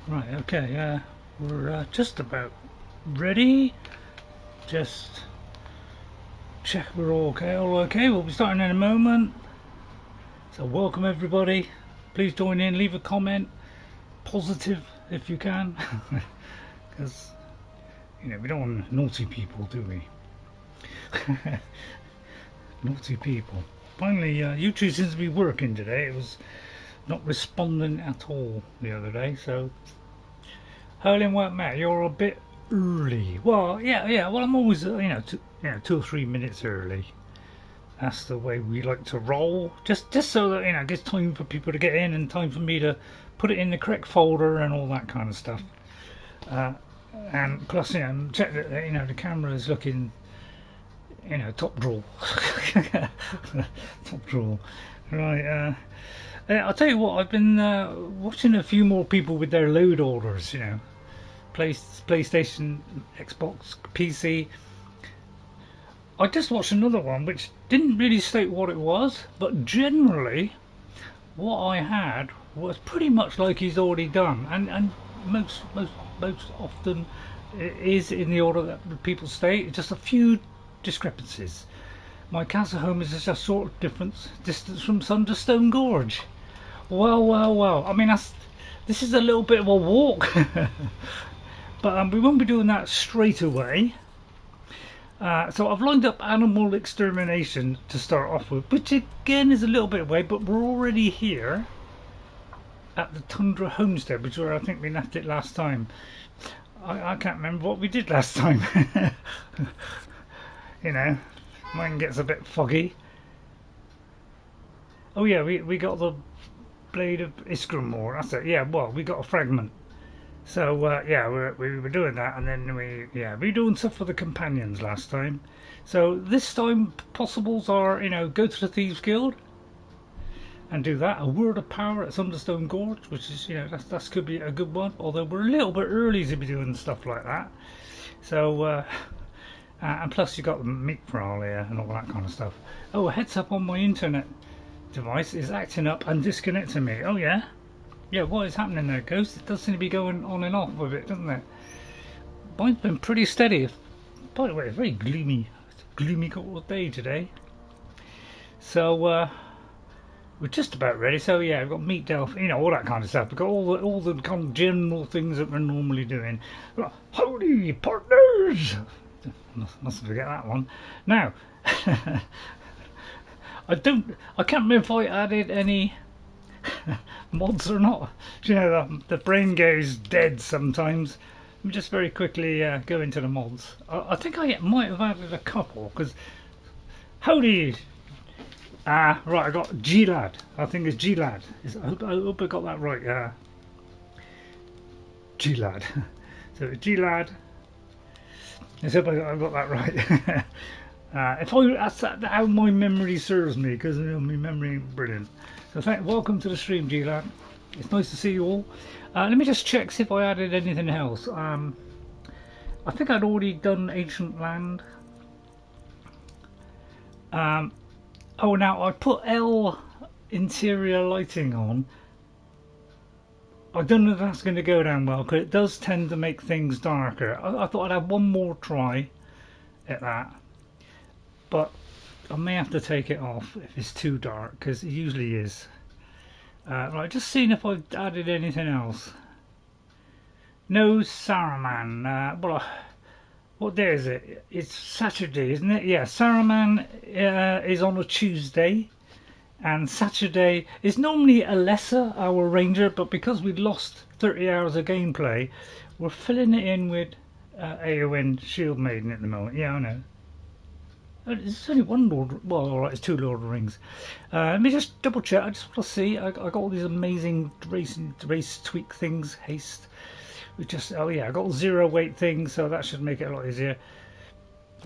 Right, okay, we're just about ready. Just check we're all okay. We'll be starting in a moment. So welcome everybody. Please join in, leave a comment, positive if you can, because we don't want naughty people, do we? Naughty people. Finally, YouTube seems to be working today. It was not responding at all the other day, so Hurling work, Matt, you're a bit early. Well, yeah. Well, I'm always, 2 or 3 minutes early. That's the way we like to roll. Just so that it gives time for people to get in and time for me to put it in the correct folder and all that kind of stuff. And plus, check that the camera is looking, top drawer. Top drawer. Right. I'll tell you what. I've been watching a few more people with their load orders. PlayStation, Xbox, PC. I just watched another one which didn't really state what it was, but generally what I had was pretty much like he's already done, and most often it is in the order that people state. Just a few discrepancies. My castle home is just a sort of distance from Thunderstone Gorge. Well. I mean, this is a little bit of a walk. But we won't be doing that straight away. So I've lined up Animal Extermination to start off with, which again is a little bit away, but we're already here at the Tundra Homestead, which is where I think we left it last time. I can't remember what we did last time. Mine gets a bit foggy. Oh yeah, we got the Blade of Iskramor, that's it. Yeah, well, we got a fragment. So we were doing that, and then we were doing stuff for the companions last time. So this time possibles are go to the Thieves Guild and do that. A Word of Power at Thunderstone Gorge, which is that could be a good one. Although we're a little bit early to be doing stuff like that. So and plus you got the meat Fralia and all that kind of stuff. Oh, a heads up on my internet device is acting up and disconnecting me. Oh yeah. Yeah, what is happening there, Ghost? It does seem to be going on and off with it, doesn't it? Mine's been pretty steady. By the way, it's very gloomy cold day today. So we're just about ready. So yeah, we've got meat delf, all that kind of stuff. We've got all the kind of general things that we're normally doing. Howdy, partners! Must forget that one. Now, I can't remember if I added any mods or not. The brain goes dead sometimes. Let me just very quickly go into the mods. I think I might have added a couple, because howdy. Right, I got G-Lad. I think it's G-Lad. I hope I got that right. G-Lad. So G-Lad. Let's hope I got that right. That's how my memory serves me, because my memory ain't brilliant. So welcome to the stream, G-Lad. It's nice to see you all. Let me just check see if I added anything else. I think I'd already done Ancient Land. Now I put L interior lighting on. I don't know if that's going to go down well, because it does tend to make things darker. I thought I'd have one more try at that, but I may have to take it off if it's too dark, because it usually is. Right, just seeing if I've added anything else. No Saruman. What day is it? It's Saturday, isn't it? Yeah, Saruman is on a Tuesday, and Saturday is normally Alessa, our ranger, but because we lost 30 hours of gameplay, we're filling it in with Eowyn, Shieldmaiden at the moment. Yeah, I know. It's only one Lord. Well, alright, it's 2 Lord of the Rings. Let me just double check. I just want to see. I got all these amazing race tweak things. Haste. I got 0 weight things, so that should make it a lot easier.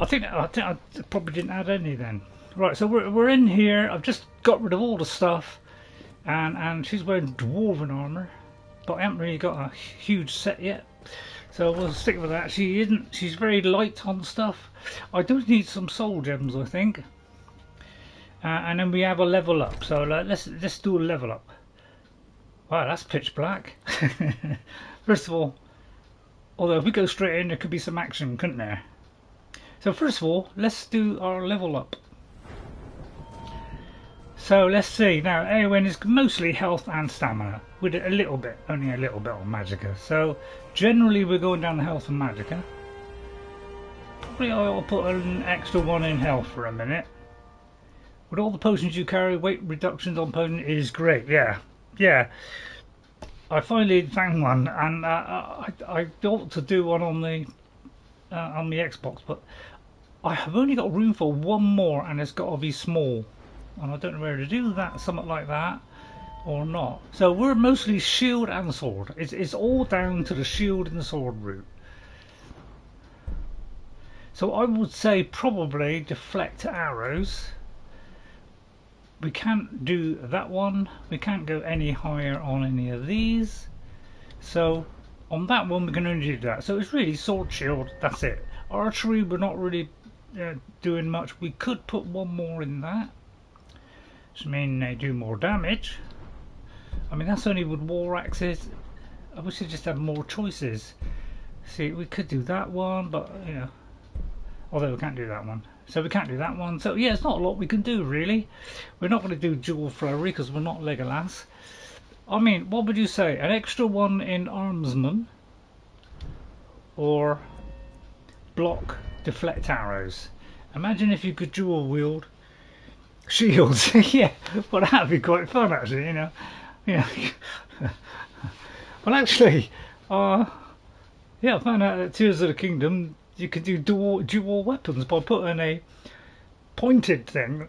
I think I probably didn't add any then. Right, so we're in here. I've just got rid of all the stuff, and she's wearing dwarven armor, but I haven't really got a huge set yet. So we'll stick with that. She's very light on stuff. I do need some soul gems, I think. And then we have a level up. So let's do a level up. Wow, that's pitch black. First of all, although if we go straight in, there could be some action, couldn't there? So first of all, let's do our level up. So let's see. Now, Eowyn is mostly health and stamina, with a little bit, only a little bit on magicka. So generally we're going down health and magicka. Probably I'll put an extra one in health for a minute. With all the potions you carry, weight reductions on potion is great. Yeah. I finally found one, and I ought to do one on the Xbox, but I have only got room for one more, and it's got to be small, and I don't know where to do that, something like that, or not. So we're mostly shield and sword. It's all down to the shield and the sword route. So I would say probably deflect arrows. We can't do that one. We can't go any higher on any of these. So on that one we can only do that. So it's really sword, shield, that's it. Archery we're not really doing much. We could put one more in that, which means they do more damage. I mean, that's only with war axes. I wish they just had more choices. See, we could do that one, but you know, although we can't do that one. So we can't do that one. So yeah, it's not a lot we can do really. We're not going to do dual flurry because we're not Legolas. I mean, what would you say? An extra one in armsman, or block, deflect arrows? Imagine if you could dual wield shields. Yeah, well that'd be quite fun actually, you know. Yeah. Well actually, yeah, I found out that Tears of the Kingdom you can do dual weapons by putting a pointed thing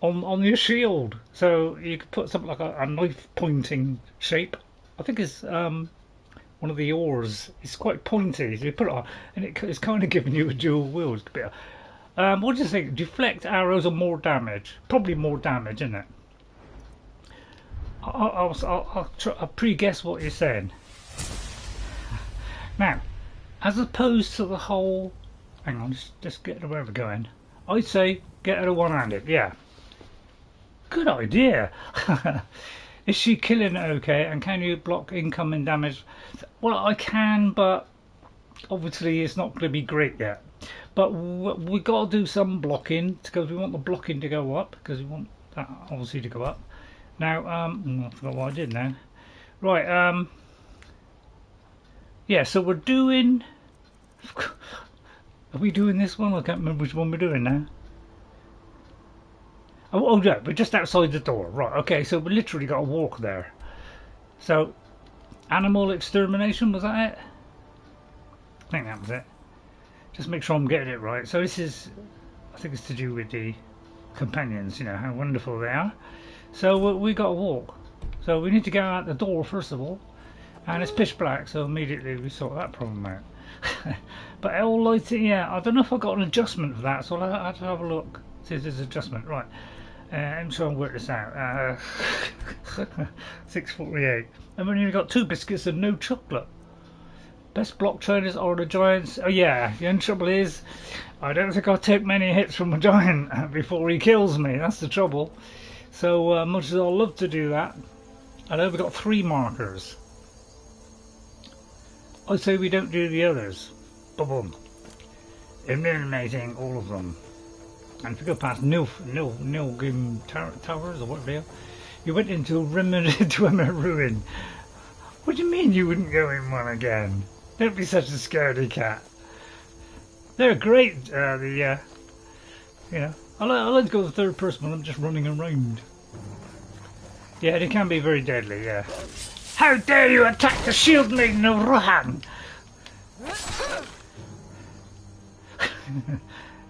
on your shield. So you could put something like a knife pointing shape. I think it's one of the oars. It's quite pointy. So you put it on, and it's kind of giving you a dual wield. What do you think? Deflect arrows or more damage? Probably more damage, isn't it? I'll pre-guess what you're saying. Now, as opposed to the whole, hang on, just get to where we're going. I'd say get her one-handed. Yeah, good idea. Is she killing it okay? And can you block incoming damage? Well, I can, but obviously it's not going to be great yet. But we got to do some blocking because we want the blocking to go up, because we want that obviously to go up. Now, I forgot what I did now. Right. Yeah, so we're doing. Are we doing this one? I can't remember which one we're doing now. Oh yeah, we're just outside the door. Right, okay, so we literally got to walk there. So, animal extermination, was that it? I think that was it. Just make sure I'm getting it right. So this is, I think it's to do with the companions, you know, how wonderful they are. So we got to walk. So we need to go out the door first of all. And it's pitch black, so immediately we sort that problem out. But all lighting, yeah, I don't know if I got an adjustment for that, so I'll have to have a look. See if there's an adjustment. Right, I'm trying to work this out. 6:48. And we've only got 2 biscuits and no chocolate. Best block trainers are the giants. Oh yeah, the only trouble is, I don't think I'll take many hits from a giant before he kills me. That's the trouble. So much as I'd love to do that, I know we've got 3 markers. I'd say we don't do the others. Boom. Eliminating all of them. And if you go past Nilgrim Towers or whatever they are, you went into Dwemer Ruin. What do you mean you wouldn't go in one again? Don't be such a scaredy cat. They're great, you know. I like to go the third person when I'm just running around. Yeah, they can be very deadly, yeah. How dare you attack the Shieldmaiden of Rohan!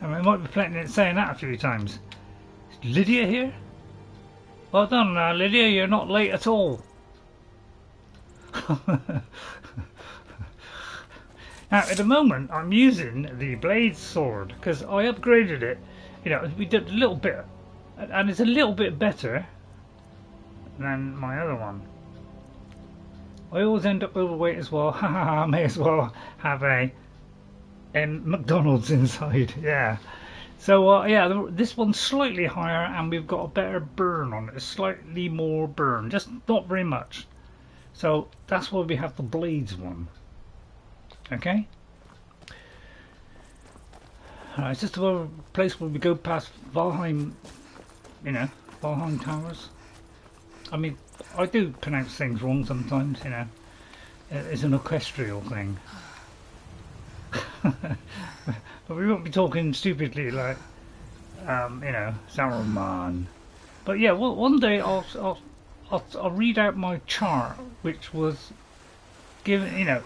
I mean, I might be planning saying that a few times. Is Lydia here? Well done, Lydia, you're not late at all. Now, at the moment, I'm using the blade sword because I upgraded it. You know, we did a little bit, and it's a little bit better than my other one. I always end up overweight as well. Haha, may as well have a McDonald's inside. Yeah. So yeah, this one's slightly higher, and we've got a better burn on it. Slightly more burn, just not very much. So that's why we have the blades one. Okay? It's just a place where we go past Valheim, you know, Valheim Towers. I mean, I do pronounce things wrong sometimes, you know. It's an orchestral thing. But we won't be talking stupidly like, you know, Saruman. But yeah, well, one day I'll read out my chart, which was given, you know,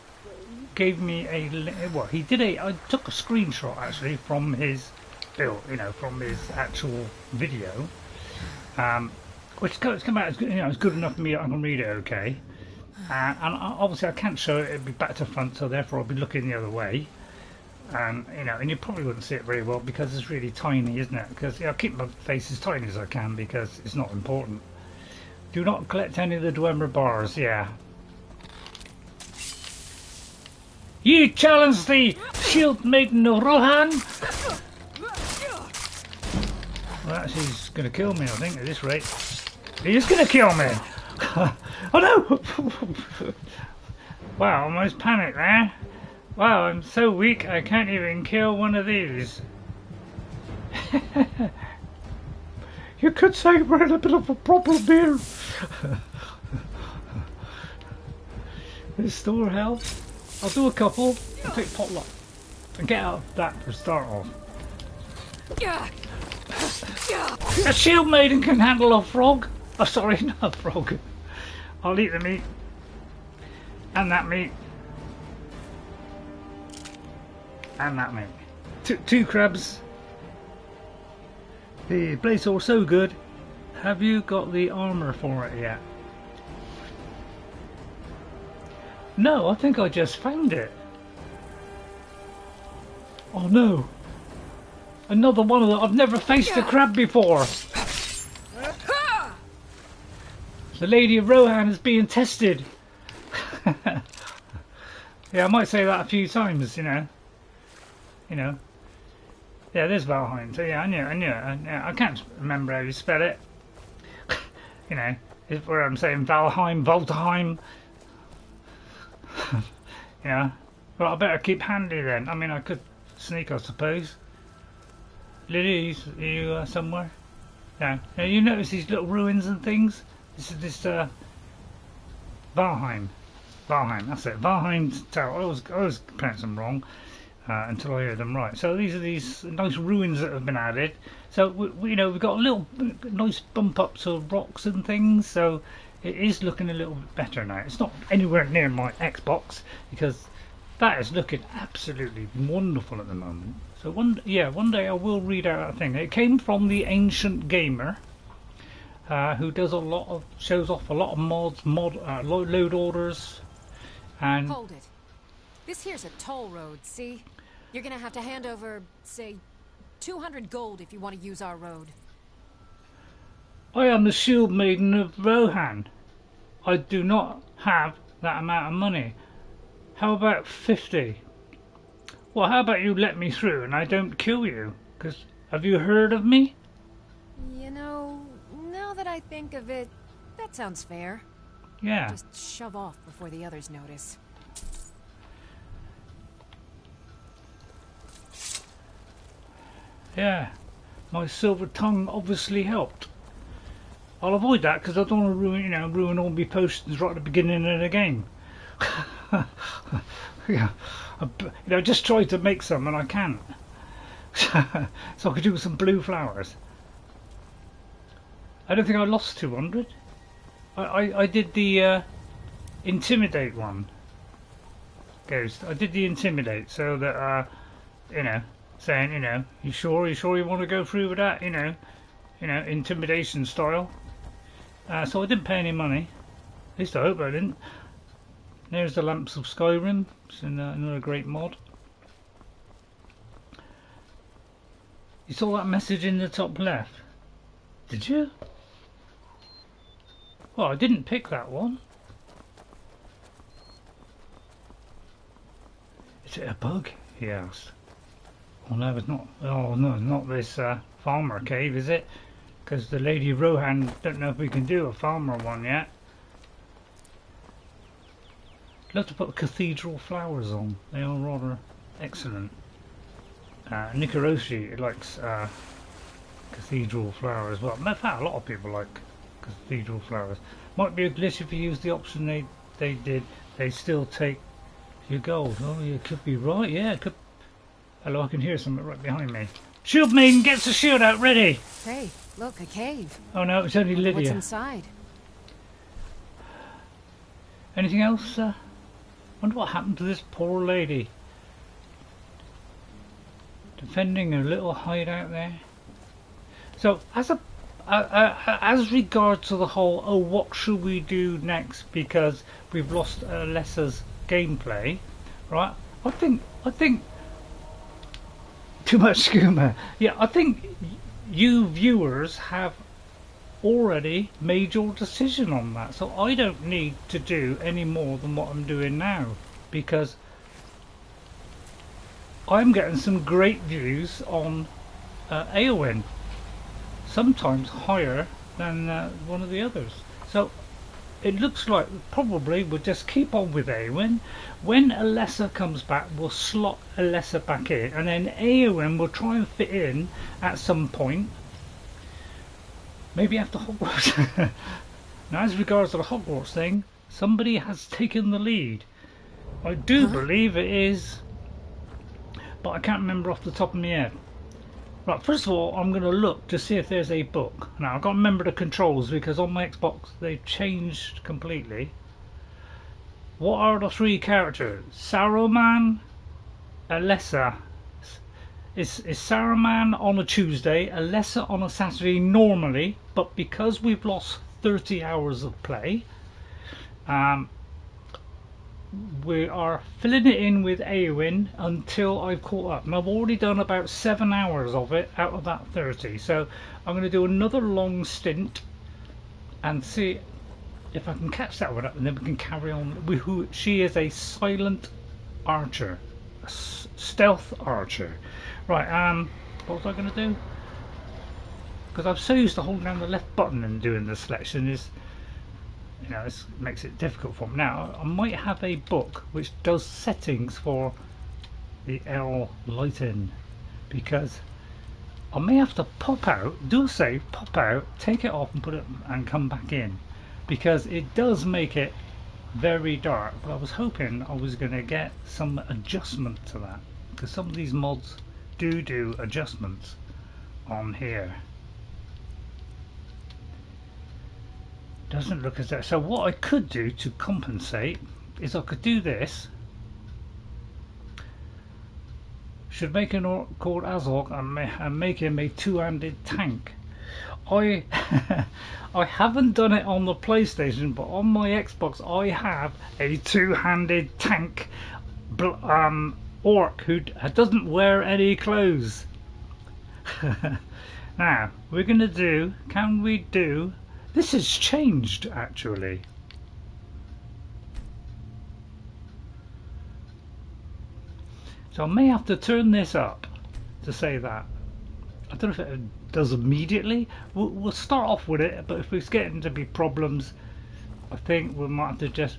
gave me a, well, he did a, I took a screenshot actually from his, you know, from his actual video, which come out as good, you know, it's good enough for me. I can read it okay, and obviously I can't show it; it'd be back to front, so therefore I'll be looking the other way. You know, and you probably wouldn't see it very well because it's really tiny, isn't it? Because I keep my face as tiny as I can because it's not important. Do not collect any of the Dwemer bars, yeah. You challenge the Shieldmaiden of Rohan? Well, actually, he's going to kill me, I think, at this rate. He is going to kill me! Oh no! Wow, I almost panicked there. Wow, I'm so weak I can't even kill one of these. You could say we're in a bit of a problem here. Restore health. I'll do a couple. I'll take potluck and get out of that for start off. A shield maiden can handle a frog. Oh, sorry, not a frog. I'll eat the meat and that meat and that meat. Two crabs. The blades are so good. Have you got the armor for it yet? No, I think I just found it. Oh no. Another one of them. I've never faced a crab before. The Lady of Rohan is being tested. Yeah, I might say that a few times, you know. You know. Yeah, there's Valheim. So yeah, I knew it. I can't remember how you spell it. You know, it's where I'm saying Valheim, Valheim. Yeah, well, I better keep handy then. I mean, I could sneak, I suppose. Lily, are you somewhere? Yeah. Now, you notice these little ruins and things? This is this Valheim. Valheim, that's it. Valheim Tower. I always pronounce them wrong until I hear them right. So these are these nice ruins that have been added. So we you know, we've got a little nice bump ups of rocks and things. So it is looking a little bit better now. It's not anywhere near my Xbox because that is looking absolutely wonderful at the moment. So one day I will read out that thing. It came from the Ancient Gamer, who does shows off a lot of mods, load orders, and hold it. This here's a toll road. See, you're gonna have to hand over, say, 200 gold if you want to use our road. I am the Shieldmaiden of Rohan. I do not have that amount of money. How about 50? Well, how about you let me through and I don't kill you? Because have you heard of me? You know, now that I think of it, that sounds fair. Yeah. Just shove off before the others notice. Yeah. My silver tongue obviously helped. I'll avoid that because I don't want to ruin all my potions right at the beginning of the game. Yeah, I just tried to make some and I can't. So I could do some blue flowers. I don't think I lost 200. I did the intimidate one. Ghost. I did the intimidate so that you know, saying, you know, you sure you want to go through with that, you know, intimidation style. So I didn't pay any money. At least I hope I didn't. There's the Lamps of Skyrim. It's another great mod. You saw that message in the top left? Did you? Well, I didn't pick that one. Is it a bug? He asked. Oh no, it's not. Oh no, not this farmer cave, is it? Because the Lady of Rohan don't know if we can do a farmer one yet. love to put cathedral flowers on. They are rather excellent. Nikoroshi likes cathedral flowers. Well, in fact, a lot of people like cathedral flowers. Might be a glitch if you use the option they did. They still take your gold. Oh, you could be right. Yeah, it could. Hello, I can hear something right behind me. Shieldmaiden gets the shield out, ready. Hey, look, a cave. Oh no, it's only Lydia. What's inside? Anything else? Wonder what happened to this poor lady. Defending her little hideout there. So, as regards to the whole, oh, what should we do next because we've lost Alessa's gameplay, right? I think too much skooma. Yeah, I think you viewers have already made your decision on that, so I don't need to do any more than what I'm doing now because I'm getting some great views on Eowyn, sometimes higher than one of the others. So it looks like probably we'll just keep on with Eowyn. When Alessa comes back, we'll slot Alessa back in, and then Eowyn will try and fit in at some point. Maybe after Hogwarts. Now, as regards to the Hogwarts thing, somebody has taken the lead. I do believe it is, but I can't remember off the top of my head. Right, first of all, I'm going to look to see if there's a book. Now, I've got to remember the controls because on my Xbox they've changed completely. What are the three characters? Saruman, Alessa. Is Saruman on a Tuesday, Alessa on a Saturday normally, but because we've lost 30 hours of play, we are filling it in with Eowyn until I've caught up. And I've already done about 7 hours of it out of that 30. So I'm going to do another long stint and see if I can catch that one up, and then we can carry on. She is a silent archer, a stealth archer. Right, what was I going to do? Because I'm so used to holding down the left button and doing the selection, is, you know, it makes it difficult for me. Now, I might have a book which does settings for the L lighting, because I may have to pop out, do a save, pop out, take it off and put it and come back in, because it does make it very dark. But I was hoping I was going to get some adjustment to that, because some of these mods do adjustments on here. Doesn't look as though. So what I could do to compensate is I could do this. Should make an orc called Azog and make him a two-handed tank. I haven't done it on the PlayStation, but on my Xbox I have a two-handed tank orc who doesn't wear any clothes. Now we're gonna do, can we do, this has changed actually. So I may have to turn this up to say that. I don't know if it does immediately. We'll start off with it, but if it's getting to be problems, I think we might have to just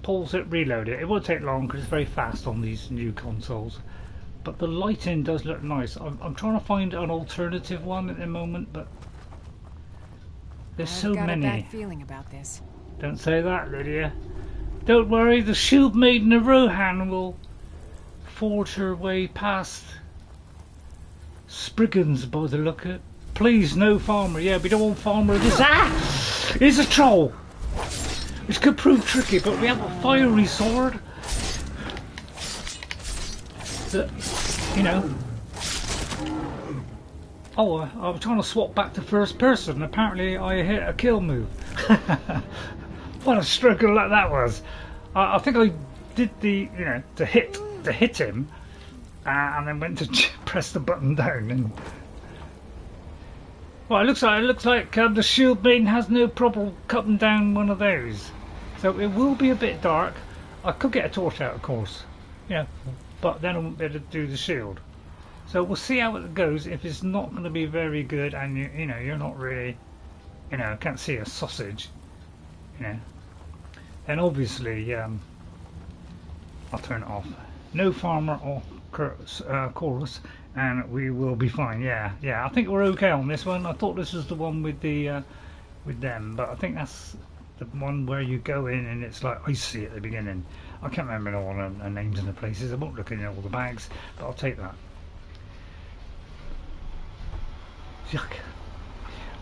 pause it, reload it. It won't take long because it's very fast on these new consoles. But the lighting does look nice. I'm trying to find an alternative one at the moment, but there's so many. I've got a bad feeling about this. Don't say that, Lydia. Don't worry, the Shieldmaiden of Rohan will forge her way past Spriggans by the look at it. Please, no farmer. Yeah, we don't want farmer. This is a troll. Which could prove tricky, but we have a fiery sword that, you know. Oh, I was trying to swap back to first person. Apparently I hit a kill move. What a struggle that was. I think I did the, you know, to hit him, and then went to press the button down. And well, it looks like the Shieldmaiden has no problem cutting down one of those. So it will be a bit dark. I could get a torch out, of course, yeah, but then I won't be able to do the shield. So we'll see how it goes. If it's not going to be very good, and you know you're not really, you know, can't see a sausage, you know, then obviously I'll turn it off. No farmer or chorus, and we will be fine. Yeah, I think we're okay on this one. I thought this was the one with the with them, but I think that's the one where you go in and it's like icy at the beginning. I can't remember all the names and the places. I won't look in all the bags, but I'll take that. Yuck.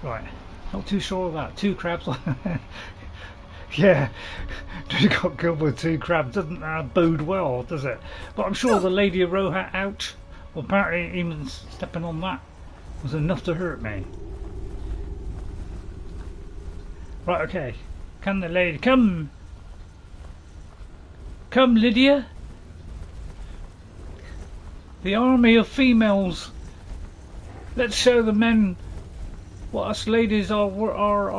Right, not too sure of that. 2 crabs. Yeah, you got killed with 2 crabs. Doesn't bode well, does it? But I'm sure the Lady of Rohat out. Well, apparently even stepping on that was enough to hurt me. Right, okay. Can the lady come? Come, Lydia. The army of females. Let's show the men what us ladies are worth.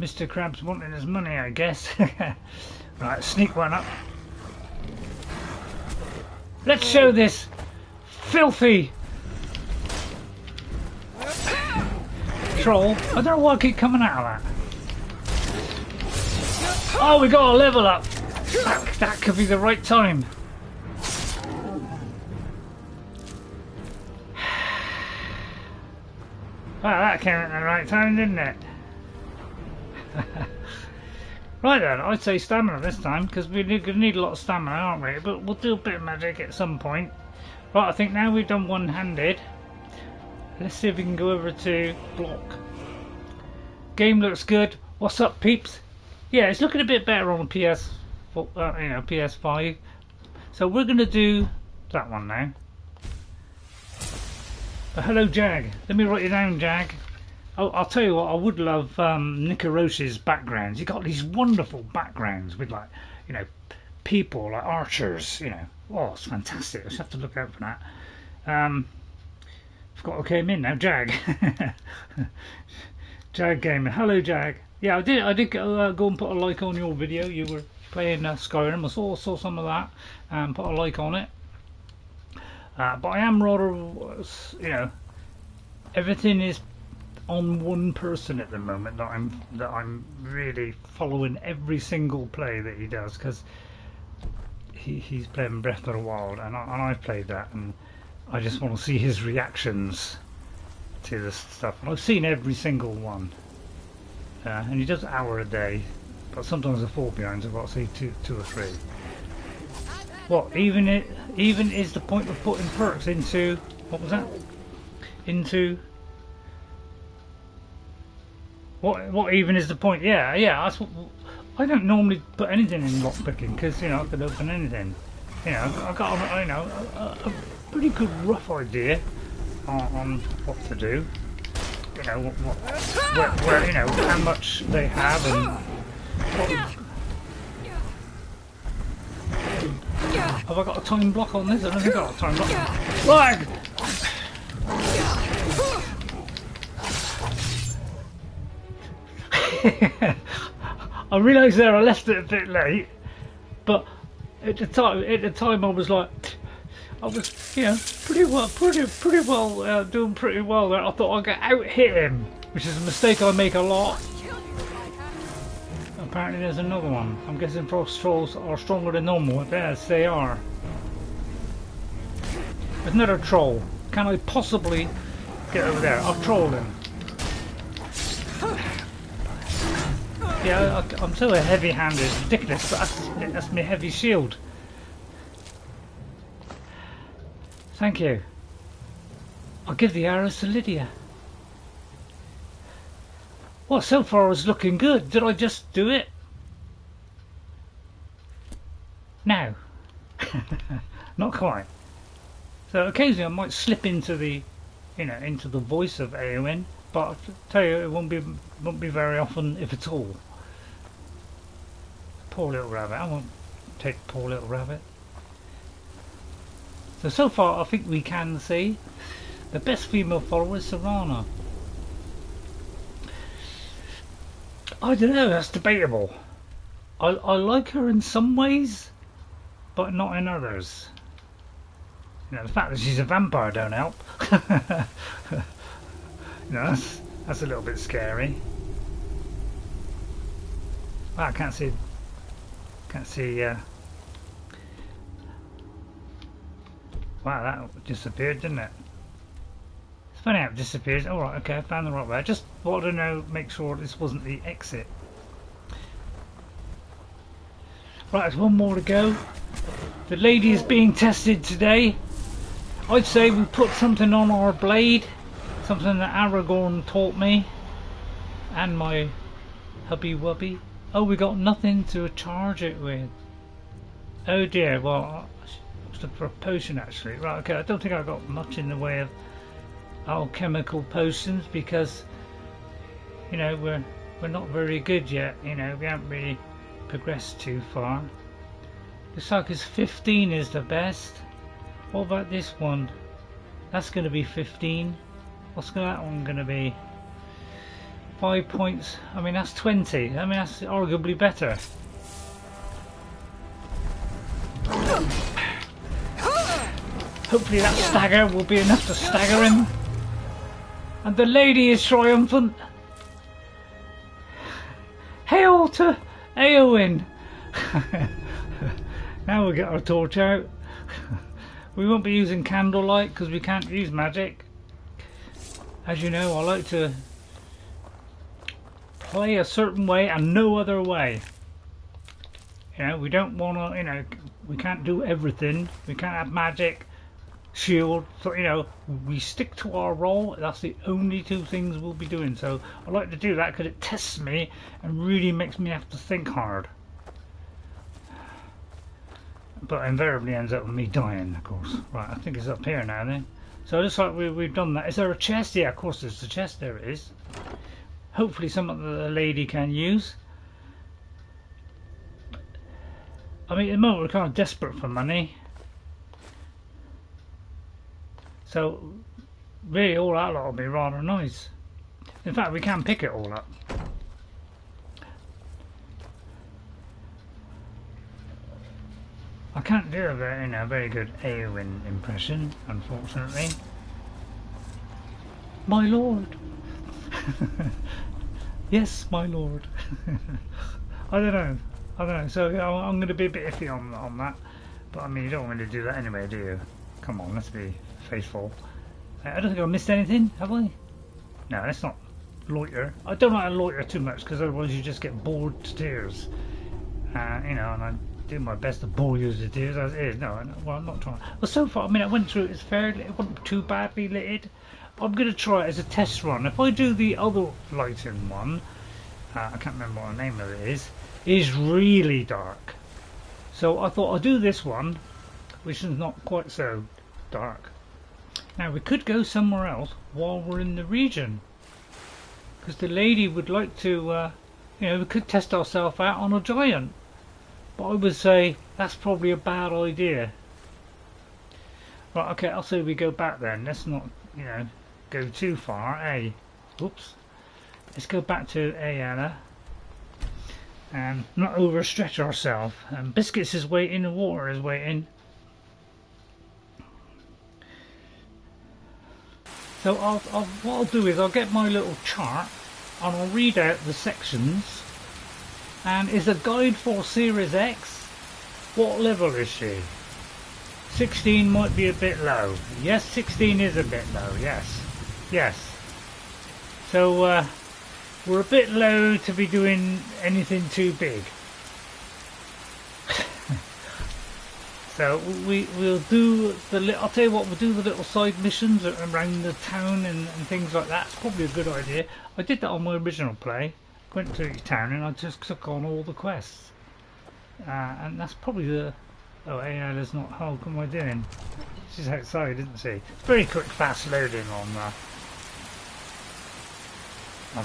Mr. Crab's wanting his money, I guess. Right, sneak one up. Let's show this filthy troll. I don't know why I keep coming out of that. Oh, we got a level up. That could be the right time. Well, that came at the right time, didn't it? Right then, I'd say stamina this time, because we're going to need a lot of stamina, aren't we? But we'll do a bit of magic at some point. Right, I think now we've done one-handed. Let's see if we can go over to block. Game looks good. What's up, peeps? Yeah, it's looking a bit better on PS, PS5. So we're going to do that one now. Hello, Jag. Let me write you down, Jag. I'll tell you what, I would love Nikarosh's backgrounds. He got these wonderful backgrounds with, like, you know, people like archers. You know, oh, it's fantastic. I just have to look out for that. Forgot who came in now. Jag. Jag came in. Hello, Jag. Yeah, I did go and put a like on your video. You were playing Skyrim. I saw some of that and put a like on it. But I am rather, you know, everything is on one person at the moment that I'm really following every single play that he does, because he's playing Breath of the Wild and I've played that, and I just want to see his reactions to this stuff. And I've seen every single one, and he does an hour a day, but sometimes I fall behind, so I've got to see two or three. What even is the point of putting perks into, what was that? Into what even is the point? Yeah, that's what, I don't normally put anything in lockpicking, because, you know, I could open anything. You know, I've got a pretty good rough idea on what to do. You know, where you know, how much they have and what, have I got a time block on this? I don't think I've got a time block. Lag! I realised there I left it a bit late, but at the time I was like, I was, you know, pretty well doing pretty well there. I thought I could out hit him, which is a mistake I make a lot. Apparently there's another one. I'm guessing frost trolls are stronger than normal. Yes, they are. There's another troll. Can I possibly get over there? I'll troll him. Yeah, I'm so heavy-handed. It's ridiculous, but that's my heavy shield. Thank you. I'll give the arrows to Lydia. Well, so far it's looking good. Did I just do it? No. Not quite. So occasionally I might slip into the, you know, into the voice of Eowyn, but I'll tell you, it won't be very often, if at all. Poor little rabbit. I won't take poor little rabbit. So far I think we can see the best female follower is Serana. I don't know, that's debatable. I like her in some ways, but not in others. You know, the fact that she's a vampire don't help. You know, that's a little bit scary. Wow, I can't see. Can't see. Wow, that disappeared, didn't it? It's funny how it disappears. All right, okay, I found the right way. I just wanted to know, make sure this wasn't the exit. Right, there's one more to go. The lady is being tested today. I'd say we put something on our blade, something that Aragorn taught me, and my hubby wubby. Oh, we got nothing to charge it with. Oh dear, well, it's for a potion actually. Right, okay, I don't think I got much in the way of alchemical potions because, you know, we're not very good yet. You know, we haven't really progressed too far. Looks like it's 15 is the best. What about this one? That's going to be 15. What's that one going to be? 5 points. I mean, that's 20. I mean, that's arguably better. Hopefully that stagger will be enough to stagger him. And the lady is triumphant. Hail to Eowyn! Now we'll get our torch out. We won't be using candlelight because we can't use magic. As you know, I like to play a certain way and no other way. You know, we don't want to, you know, we can't do everything. We can't have magic, shield, so, you know, we stick to our role. That's the only two things we'll be doing. So I like to do that because it tests me and really makes me have to think hard. But invariably ends up with me dying, of course. Right, I think it's up here now then. So it looks like we've done that. Is there a chest? Yeah, of course there's a chest. There it is. Hopefully something that the lady can use. I mean, at the moment we're kind of desperate for money. So really all that lot will be rather nice. In fact, we can pick it all up. I can't do a very good Eowyn impression, unfortunately. My lord. Yes, my lord. I don't know. So I'm going to be a bit iffy on that. But I mean, you don't want me to do that anyway, do you? Come on, let's be faithful. I don't think I missed anything, have I? No, let's not loiter. I don't like to loiter too much because otherwise you just get bored to tears. You know, and I do my best to bore you to tears as it is. No, well, I'm not trying. Well, so far, I mean, I went through it fairly. It wasn't too badly lit. I'm going to try it as a test run. If I do the other lighting one, I can't remember what the name of it is really dark. So I thought I'll do this one, which is not quite so dark. Now we could go somewhere else while we're in the region, because the lady would like to, you know, we could test ourselves out on a giant. But I would say that's probably a bad idea. Right, okay, I'll say we go back then. Let's not, you know, go too far. Oops. Let's go back to Aela and not overstretch ourselves. Biscuits is waiting, the water is waiting. So what I'll do is I'll get my little chart and I'll read out the sections. And is a guide for Series X. What level is she? 16 might be a bit low. Yes, 16 is a bit low. Yes. So we're a bit low to be doing anything too big. So we'll do the. I'll tell you what, we'll do the little side missions around the town and things like that. It's probably a good idea. I did that on my original play. Went to town and I just took on all the quests, and that's probably the. Oh, Aela's not. How what am I doing? She's outside, isn't she? Very quick, fast loading on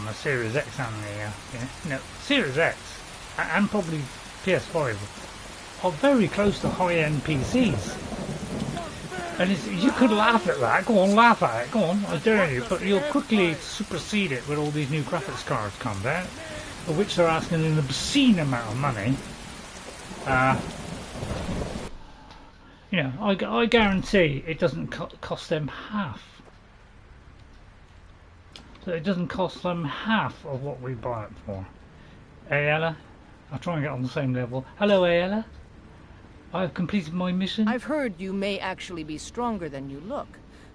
the Series X and the Series X and probably PS5 are very close to high-end PCs. And you could laugh at that. Go on, laugh at it. Go on, I dare you. But you'll quickly supersede it with all these new graphics cards come out, for which they're asking an obscene amount of money. You know, I guarantee it doesn't cost them half. So it doesn't cost them half of what we buy it for. Aela, I'll try and get on the same level. Hello, Aela. I have completed my mission. I've heard you may actually be stronger than you look.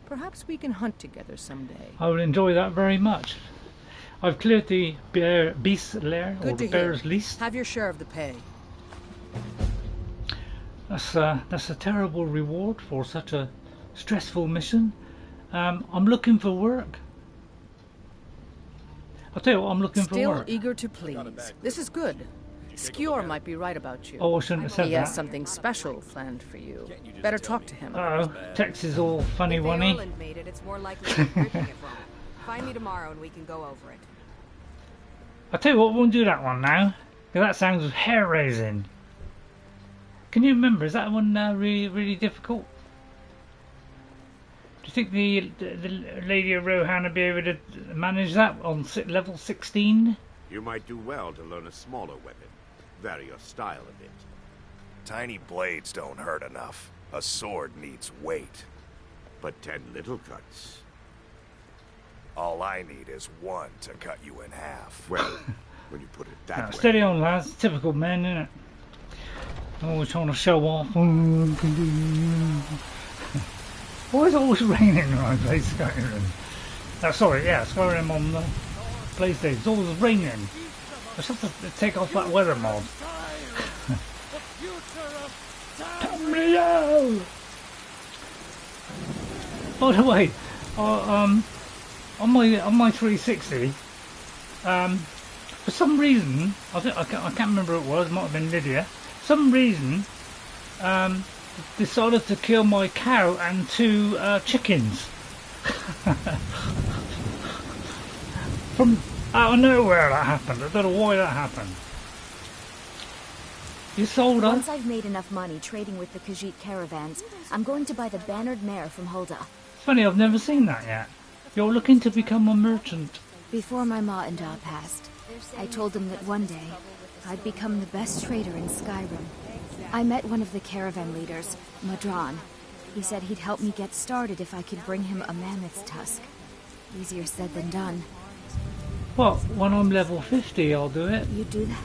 Perhaps we can hunt together someday. I would enjoy that very much. I've cleared the beast's lair, or the bear's least. Have your share of the pay. That's a terrible reward for such a stressful mission. I'm looking for work. I'll tell you what, I'm looking for work. Still eager to please. This is good. Skjor might be right about you. Oh, I shouldn't have said He that. has something special planned for you. Better talk to him. Uh-oh, text is all funny-wunny. If Eowyn made it, it's more likely you're gripping it wrong. Find me tomorrow and we can go over it. I'll tell you what, we won't do that one now. 'Cause that sounds hair-raising. Can you remember, is that one really, really difficult? Do you think the Lady of Rohan would be able to manage that on level 16? You might do well to learn a smaller weapon. Vary your style a bit. Tiny blades don't hurt enough. A sword needs weight. But 10 little cuts. All I need is one to cut you in half. Well, when you put it that way. Steady on, lads. Typical men, isn't it? Always trying to show off. Why is it always raining when I play Skyrim? Sorry, yeah, Skyrim on the PlayStation. It's always raining. I just have to take off that weather mod. By the way, on my 360, for some reason, I can't remember who it was. It might have been Lydia. For some reason, decided to kill my cow and 2 chickens. From out of nowhere that happened. I don't know why that happened. You sold her? Once I've made enough money trading with the Khajiit caravans, I'm going to buy the bannered mare from Hulda. Funny, I've never seen that yet. You're looking to become a merchant. Before my ma and da passed, I told them that one day I'd become the best trader in Skyrim. I met one of the caravan leaders, Madran. He said he'd help me get started if I could bring him a mammoth's tusk. Easier said than done. Well, when I'm level 50, I'll do it. You do that?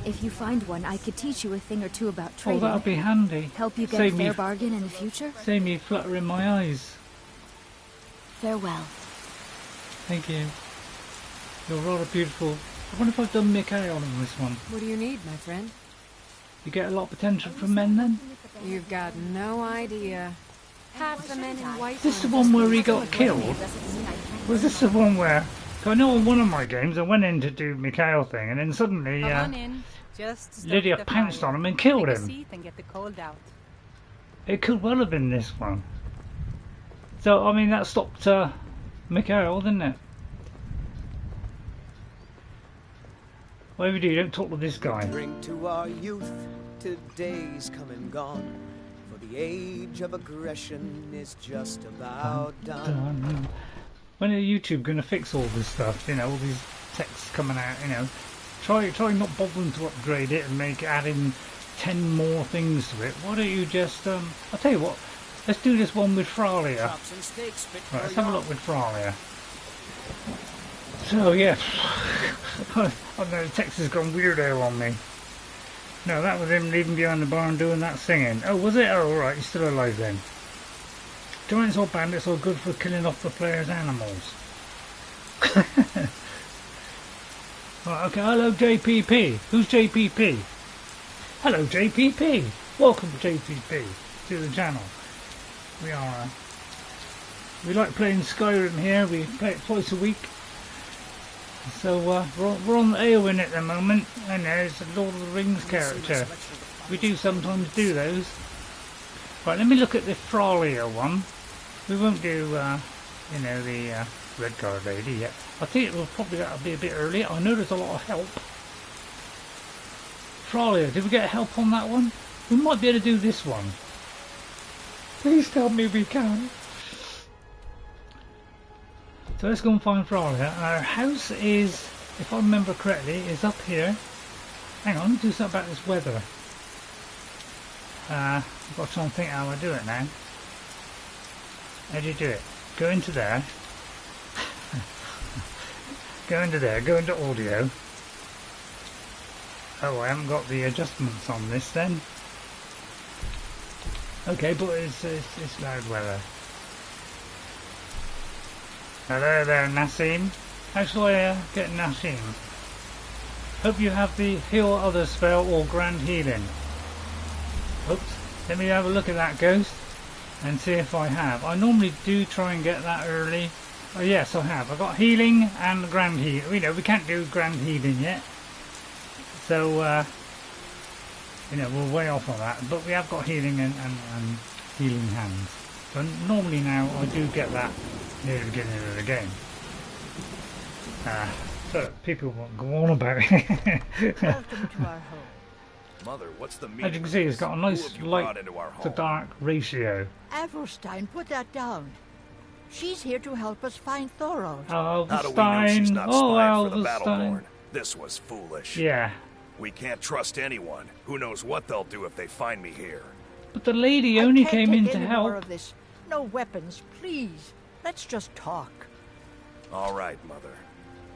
If you find one, I could teach you a thing or two about Oh, trading. that'll be handy. Help you get a fair bargain in the future? Save me fluttering my eyes. Farewell. Thank you. You're rather beautiful. I wonder if I've done Mikhail on this one. What do you need, my friend? You get a lot of potential from men then? You've got no idea. Half the men in white. Is this the one where he got killed? Was this the one where... I know on one of my games I went in to do Mikhail thing and then suddenly Lydia pounced on him and killed him. It could well have been this one. So, I mean, that stopped Mikhail, didn't it? Whatever you do, don't talk to this guy. Drink to our youth, today's come and gone. For the age of aggression is just about done. When are YouTube going to fix all this stuff? You know, all these texts coming out, you know. Try not bothering to upgrade it and add in 10 more things to it. Why don't you just, I'll tell you what, let's do this one with Fralia. Right, let's have a look with Fralia. So, yeah. I know the text has gone weirdo on me. No, that was him leaving behind the barn doing that singing. Oh, was it? Oh, alright, he's still alive then. Giants or bandits are good for killing off the player's animals. Right, okay, hello JPP. Who's JPP? Hello JPP. Welcome JPP to the channel. We like playing Skyrim here. We play it twice a week. So we're on Eowyn at the moment, and there's a Lord of the Rings character. We do sometimes do those. Right, let me look at the Fralia one. We won't do, you know, the red guard lady yet. I think it will probably be a bit early. I know there's a lot of help. Fralia, did we get help on that one? We might be able to do this one. Please tell me we can. So let's go and find Fralia. Our house is, if I remember correctly, is up here. Hang on, let me do something about this weather. I've got to try and think how I do it now. How do you do it? Go into there. Go into there, go into audio. Oh, I haven't got the adjustments on this then. Okay, but it's loud weather. Hello there, Nassim. How shall I get Nassim? Hope you have the heal other spell or grand healing. Oops. Let me have a look at that ghost and see if I have. I normally do try and get that early. Oh yes, I have. I've got healing and grand healing. You know, we can't do grand healing yet. So, you know, we're way off on that. But we have got healing and healing hands. So normally now I do get that near the beginning of the game. So people won't go on about it. Welcome to our home. Mother, what's the meaning? As you can see, it's got a nice light to dark ratio. Avulstein, put that down. She's here to help us find Thorald. How do we know she's Avulstein. not Oh, spying for the Avulstein. Battleborn? This was foolish. Yeah. We can't trust anyone. Who knows what they'll do if they find me here. But the lady only I came can't in take to any help. more of this. No weapons, please. Let's just talk. All right, Mother.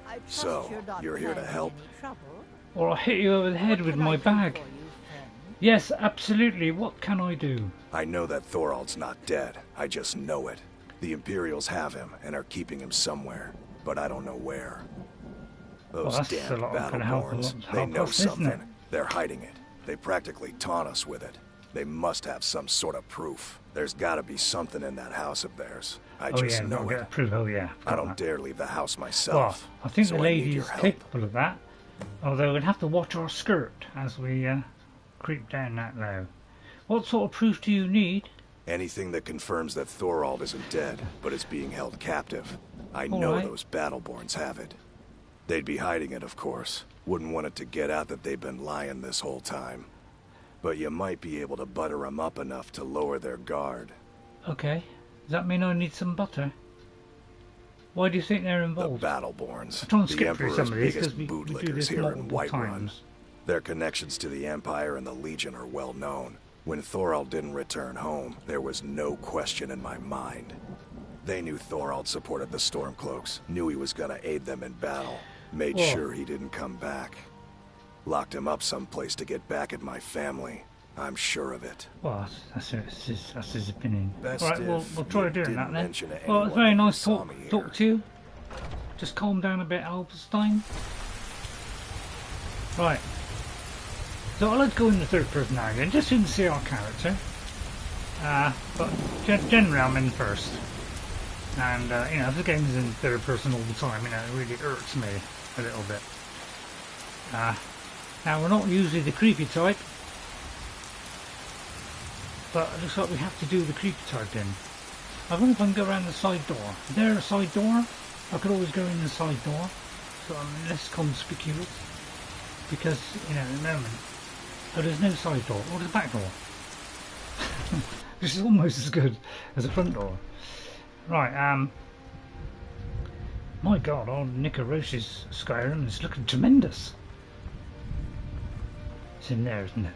I trust So, you're not you're here to planning help? any trouble. Or I'll hit you over the head What with can my I do bag. for you, friend? Yes, absolutely. What can I do? I know that Thorald's not dead. I just know it. The Imperials have him and are keeping him somewhere, but I don't know where. Those Well, that's a damn lot gonna help a Battleborns, lot- they help know us, isn't something. it? They're hiding it. They practically taunt us with it. They must have some sort of proof. There's gotta be something in that house of theirs. I Oh just yeah, know not it. get proof. Oh yeah. I got don't that. dare leave the house Well, myself. I think so the I need lady your is help. capable of that. Although we'd have to watch our skirt as we creep down that low. What sort of proof do you need? Anything that confirms that Thorald isn't dead, but is being held captive. I All know right. those Battleborns have it. They'd be hiding it, of course. Wouldn't want it to get out that they've been lying this whole time. But you might be able to butter them up enough to lower their guard. Okay. Does that mean I need some butter? Why do you think they're The involved? Battleborns, I'll try and the skip through Emperor's some of these biggest because we do bootlickers this here in multiple Whiterun. times. Their connections to the Empire and the Legion are well known. When Thorald didn't return home, there was no question in my mind. They knew Thorald supported the Stormcloaks, knew he was gonna aid them in battle, made Whoa. sure he didn't come back. Locked him up someplace to get back at my family. I'm sure of it. Well, that's his opinion. Best Right, we'll if try you doing didn't that then. mention to Well, anyone it's very that you nice saw talk me here. to you. Just calm down a bit, Avulstein. Right. So I like to go in the third person now again, just so you can see our character. But generally I'm in first. And, you know, if the game's in third person all the time, you know, it really irks me a little bit. Now, we're not usually the creepy type. But it looks like we have to do the creepy type in. I wonder if I can go around the side door. Is there a side door? I could always go in the side door, so I'm less conspicuous. Because, you know, at the moment, oh, there's no side door. Or there's a back door. Which is almost as good as a front door. Right, my god, old Nicarosh's Skyrim is looking tremendous. It's in there, isn't it?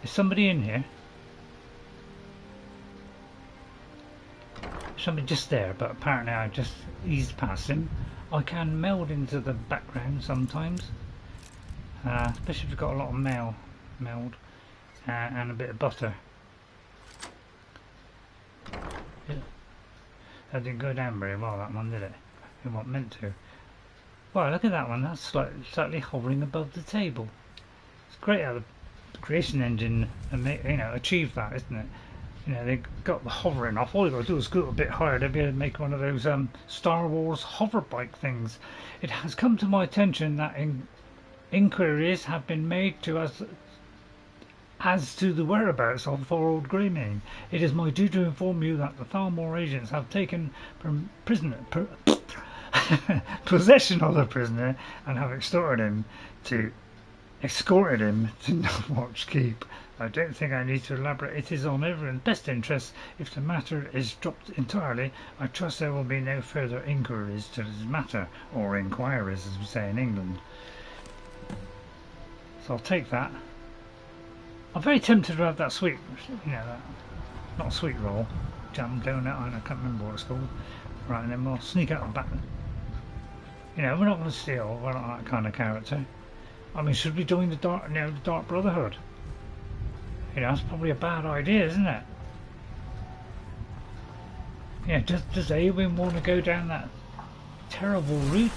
Is somebody in here? Somebody just there, but apparently I just eased past him. I can meld into the background sometimes, especially if you've got a lot of meld and a bit of butter. Yeah. That didn't go down very well, that one, did it? It wasn't meant to. Well, look at that one. That's slightly hovering above the table. It's great how the creation engine, you know, achieved that, isn't it? You know, they got the hovering off. All you got to do is go a bit higher. They'll be able to make one of those Star Wars hover bike things. It has come to my attention that inquiries have been made to us as to the whereabouts of Thorald Greymane. It is my duty to inform you that the Thalmor agents have taken possession of the prisoner and have escorted him to Northwatch Keep. I don't think I need to elaborate. It is on everyone's best interest if the matter is dropped entirely. I trust there will be no further inquiries to this matter, or inquiries as we say in England. So I'll take that. I'm very tempted to have that sweet, you know, that, not sweet roll, jam donut, I can't remember what it's called. Right, and then we'll sneak out the back. You know, we're not going to steal, we're not that kind of character. I mean, should we join the Dark Brotherhood? You know, that's probably a bad idea, isn't it? Yeah, does Eowyn want to go down that terrible route?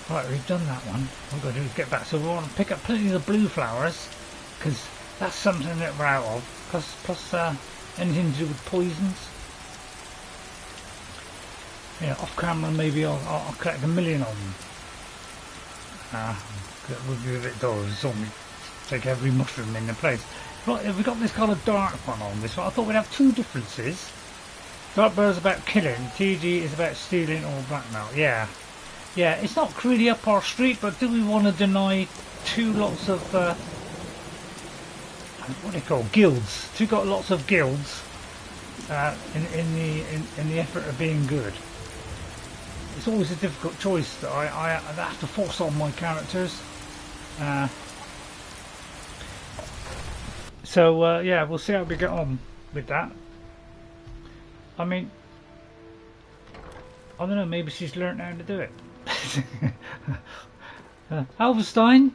Right, we've done that one. What we've got to do is get back. So we want to pick up plenty of the blue flowers, because that's something that we're out of. Plus anything to do with poisons. Yeah, off camera maybe I'll collect 1 million of them. That would be a bit dull. It's only take every mushroom in the place. Right, we've got this kind of dark one on this one. I thought we'd have two differences. Dark Burrow's about killing, TG is about stealing or blackmail. Yeah, it's not really up our street, but do we want to deny two lots of what do you call guilds? Two got lots of guilds in the effort of being good. It's always a difficult choice that I have to force on my characters. So yeah, we'll see how we get on with that. I mean, I don't know, maybe she's learnt how to do it. Avulstein?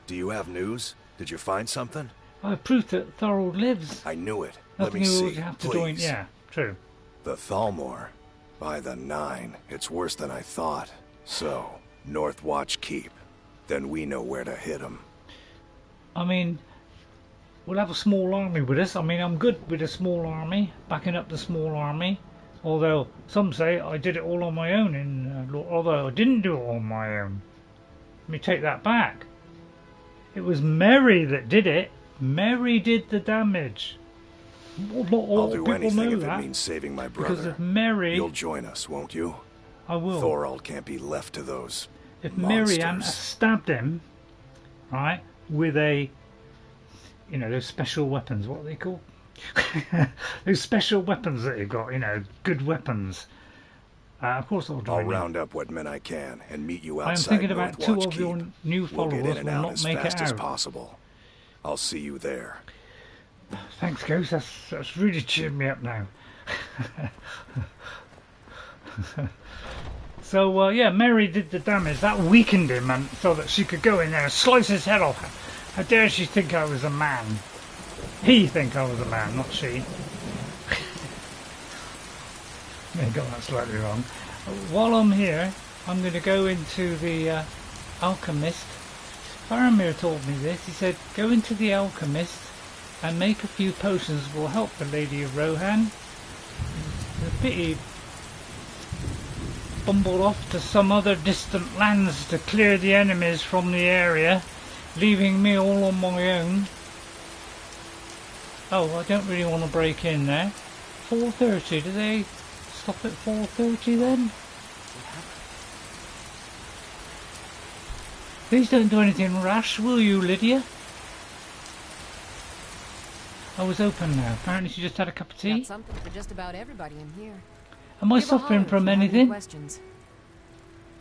Do you have news? Did you find something? I have proof that Thorald lives. I knew it. Nothing Let me see, you have to please. join. Yeah, true. The Thalmor. By the 9. It's worse than I thought. So, Northwatch keep. Then we know where to hit them. I mean, we'll have a small army with us. I mean, I'm good with a small army, backing up the small army. Although some say I did it all on my own, although I didn't do it on my own. Let me take that back. It was Mary that did it. Mary did the damage. Not all I'll do people anything know if that. it means saving my brother. Because if Mary... You'll join us, won't you? I will. Thorald can't be left to those If monsters. Mary hadn't stabbed him, right, with a, you know, those special weapons, what are they called? Those special weapons that you've got, you know, good weapons. Of course I'll join I'll you. round up what men I can and meet you I'm outside thinking about Northwatch 2 of Keep. your new We'll followers get in and will out not as make fast it as out. possible. I'll see you there. Thanks, Ghost. That's really cheered me up now. So yeah, Mary did the damage. That weakened him, and so that she could go in there and slice his head off. How dare she think I was a man? He think I was a man, not she. I got that slightly wrong. While I'm here, I'm going to go into the alchemist. Faramir told me this. He said, go into the alchemist and make a few potions will help the Lady of Rohan. It's a pity bumbled off to some other distant lands to clear the enemies from the area, leaving me all on my own. Oh, I don't really want to break in there. 4:30, do they stop at 4:30 then? Please don't do anything rash, will you, Lydia? I was open now. Apparently she just had a cup of tea. Got something for just about everybody in here. Am I Give a suffering holler from if you have any anything? questions.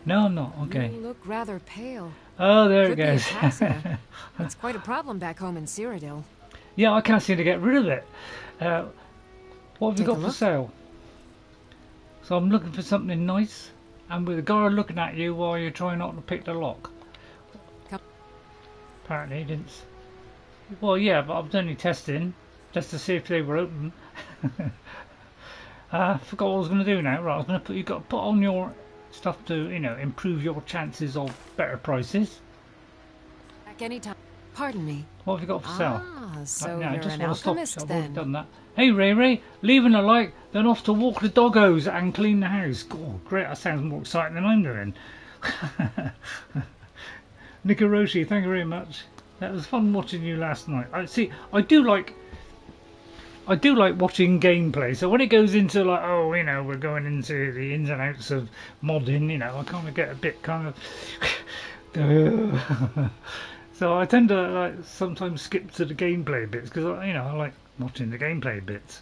No, I'm not. Okay. You look rather pale. Oh, there Could it be goes. ataxia. That's quite a problem back home in Cyrodiil. Yeah, I can't seem to get rid of it. What have you Take a got for look. sale? So I'm looking for something nice, and with a guard looking at you while you're trying not to pick the lock. Come. Apparently he didn't. Well, yeah, but I was only testing, just to see if they were open. Forgot what I was going to do now. Right, I was going to put, you've got to put on your stuff to, you know, improve your chances of better prices. Back anytime. Pardon me. What have you got for sale? Ah, so No, I you're just an want to stop. alchemist I've already then. done that. Hey Ray Ray, leaving a like, then off to walk the doggos and clean the house. God, great, that sounds more exciting than I'm doing. Nikaroshi, thank you very much. That was fun watching you last night. I do like watching gameplay. So when it goes into like, oh, you know, we're going into the ins and outs of modding, you know, I kind of get a bit kind of. So I tend to like sometimes skip to the gameplay bits because you know I like watching the gameplay bits.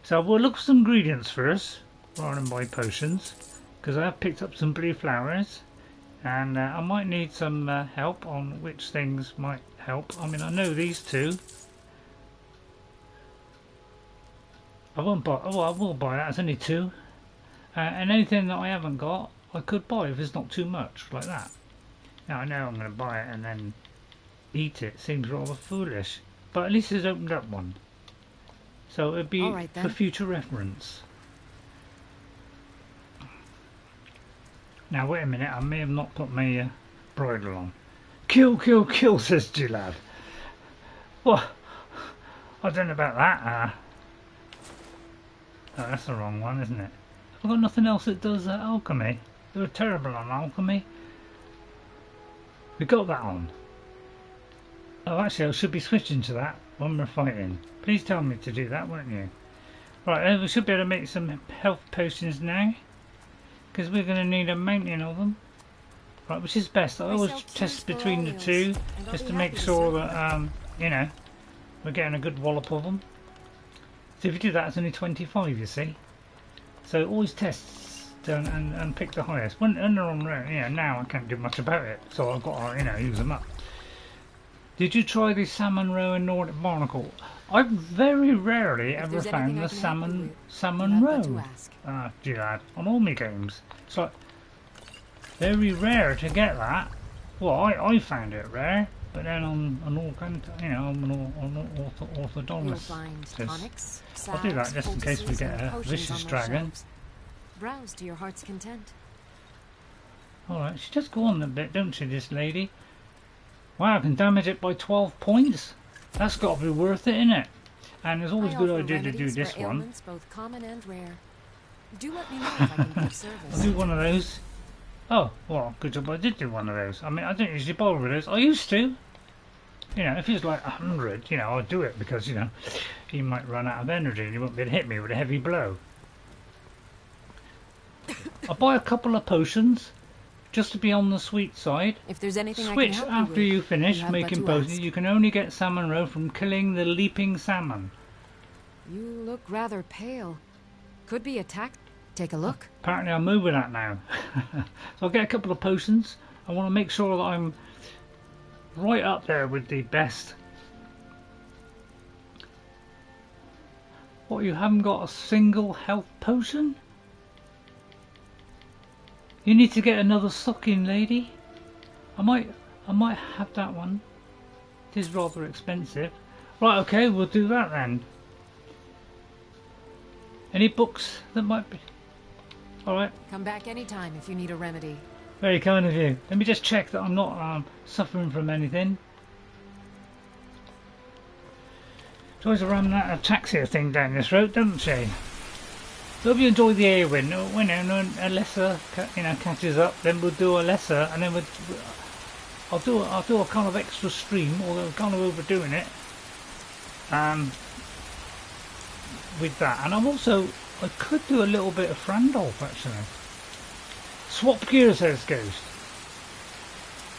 So we'll look for some ingredients first rather than buy potions, because I have picked up some blue flowers, and I might need some help on which things might help. I mean, I know these two. I won't buy. Oh, I will buy that. It's only 2. And anything that I haven't got, I could buy if it's not too much, like that. Now I know I'm going to buy it and then eat it. Seems rather foolish. But at least it's opened up one. So it'd be right, for future reference. Now wait a minute, I may have not put my bridle on. Kill, kill, kill, says Gilad. What? I don't know about that. Oh, that's the wrong one, isn't it? I've got nothing else that does alchemy. They were terrible on alchemy. We got that on. Oh, actually, I should be switching to that when we're fighting. Please tell me to do that, won't you? Right, we should be able to make some health potions now. Because we're going to need a mountain of them. Right, which is best? I always test between the two. Just to make sure that, you know, we're getting a good wallop of them. So if you do that, it's only 25, you see. So always test and pick the highest. When they're on rare, you know, now I can't do much about it. So I've got to, you know, use them up. Did you try the salmon roe and Nordic barnacle? I've very rarely ever found the salmon roe, Gilad, on all my games. It's like very rare to get that. Well, I found it rare, but then on all kind of, you know, on orthodontist. I'll do that just in case we get a vicious dragon. Browse to your heart's content. Alright, she does go on a bit, don't she, this lady? Wow, I can damage it by 12 points. That's got to be worth it, innit? And it's always a good idea to do this one. Both common and rare. Do let me know if I can be of service. I'll do one of those. Oh, well, good job I did do one of those. I mean, I don't usually bother with those. I used to. You know, if it's like 100, you know, I'll do it because, you know, he might run out of energy and he won't be able to hit me with a heavy blow. I'll buy a couple of potions. Just to be on the sweet side. If there's anything switch I can help after you finish making potions. You can only get salmon roe from killing the leaping salmon. You look rather pale. Could be attacked. Take a look. Apparently I'm moving that now. So I'll get a couple of potions. I want to make sure that I'm right up there with the best. What, you haven't got a single health potion? You need to get another stocking, lady. I might have that one. It is rather expensive. Right, okay, we'll do that then. Any books that might be... Alright. Come back anytime if you need a remedy. Very kind of you. Let me just check that I'm not suffering from anything. She always run that ataxia thing down this road, doesn't she? So if you enjoy the Eowyn, when a lesser, you know, catches up, then we'll do a lesser, and then I'll do a kind of extra stream, although I'm kind of overdoing it, with that. And I could do a little bit of Frandolph actually. Swap gear, says Ghost.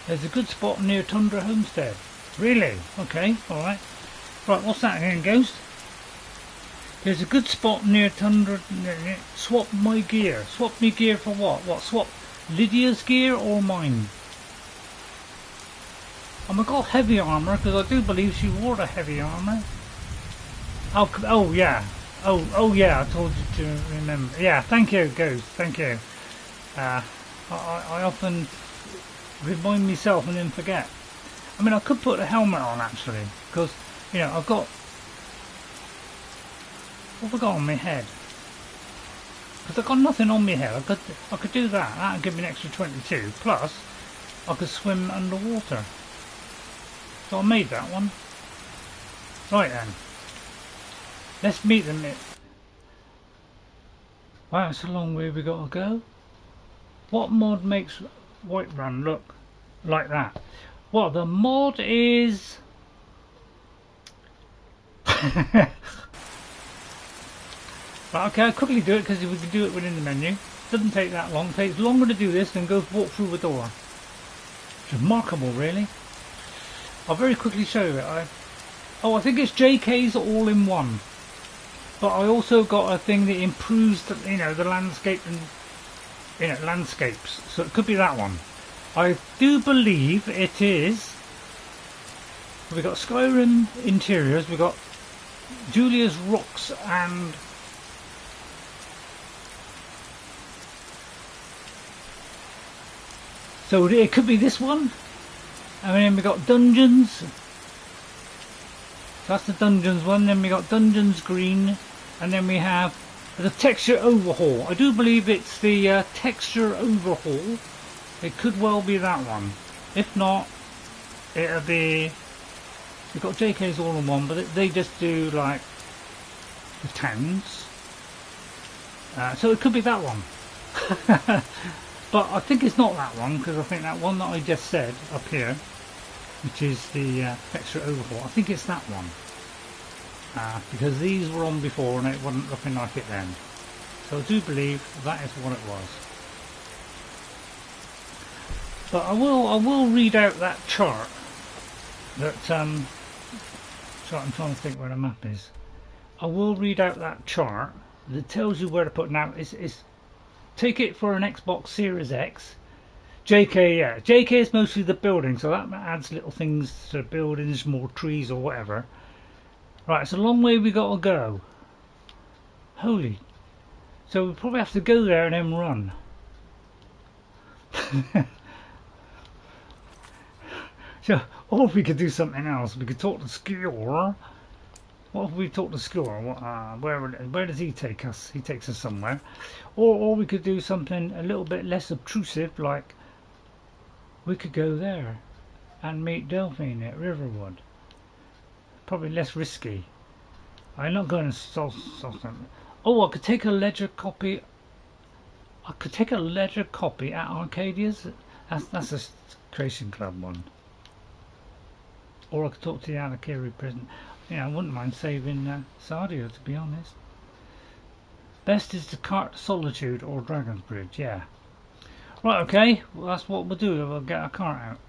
There's a good spot near Tundra Homestead. Really? Okay, alright. Right, what's that again, Ghost? There's a good spot near Tundra. Swap my gear. Swap me gear for what? What? Swap Lydia's gear or mine? I've got heavy armour because I do believe she wore the heavy armour. Oh yeah. Oh yeah. I told you to remember. Yeah. Thank you, Ghost. Thank you. I often remind myself and then forget. I mean, I could put a helmet on actually because, you know, I've got. What have I got on my head? Because I've got nothing on my head. I could do that. That would give me an extra 22. Plus, I could swim underwater. So I made that one. Right then. Let's meet them. Wow, it's a long way we got to go. What mod makes Whiterun look like that? Well, the mod is... Right, okay, I'll quickly do it because we can do it within the menu. Doesn't take that long. It takes longer to do this than go walk through the door. It's remarkable, really. I'll very quickly show you it. I think it's JK's all in one. But I also got a thing that improves, you know, the landscape and, you know, landscapes. So it could be that one. I do believe it is. We've got Skyrim interiors. We've got Julia's Rocks and So it could be this one. And then we got dungeons. That's the dungeons one. Then we got dungeons green. And then we have the texture overhaul. I do believe it's the texture overhaul. It could well be that one. If not, it'll be... We've got JK's all in one, but they just do like the towns. So it could be that one. But I think it's not that one, because I think that one that I just said up here, which is the texture overhaul, I think it's that one. Because these were on before and it wasn't looking like it then. So I do believe that is what it was. But I will read out that chart that I'm trying to think where the map is. I will read out that chart that tells you where to put. Now it's take it for an Xbox Series X. JK, yeah, JK is mostly the building, so that adds little things to the buildings, more trees or whatever. Right, it's a long way we got to go. Holy. So we probably have to go there and then run. So, or if we could do something else, we could talk to Skjor. What if we talk to Skjor? Where does he take us? He takes us somewhere. Or we could do something a little bit less obtrusive, like we could go there and meet Delphine at Riverwood. Probably less risky. I'm not going to Soltude. Oh, I could take a ledger copy. I could take a ledger copy at Arcadia's. That's a Creation Club one. Or I could talk to the Alakiri prison. Yeah, I wouldn't mind saving Sardia, to be honest. Best is to cart Solitude or Dragon's Bridge, yeah. Right, okay, well, that's what we'll do. We'll get our cart out.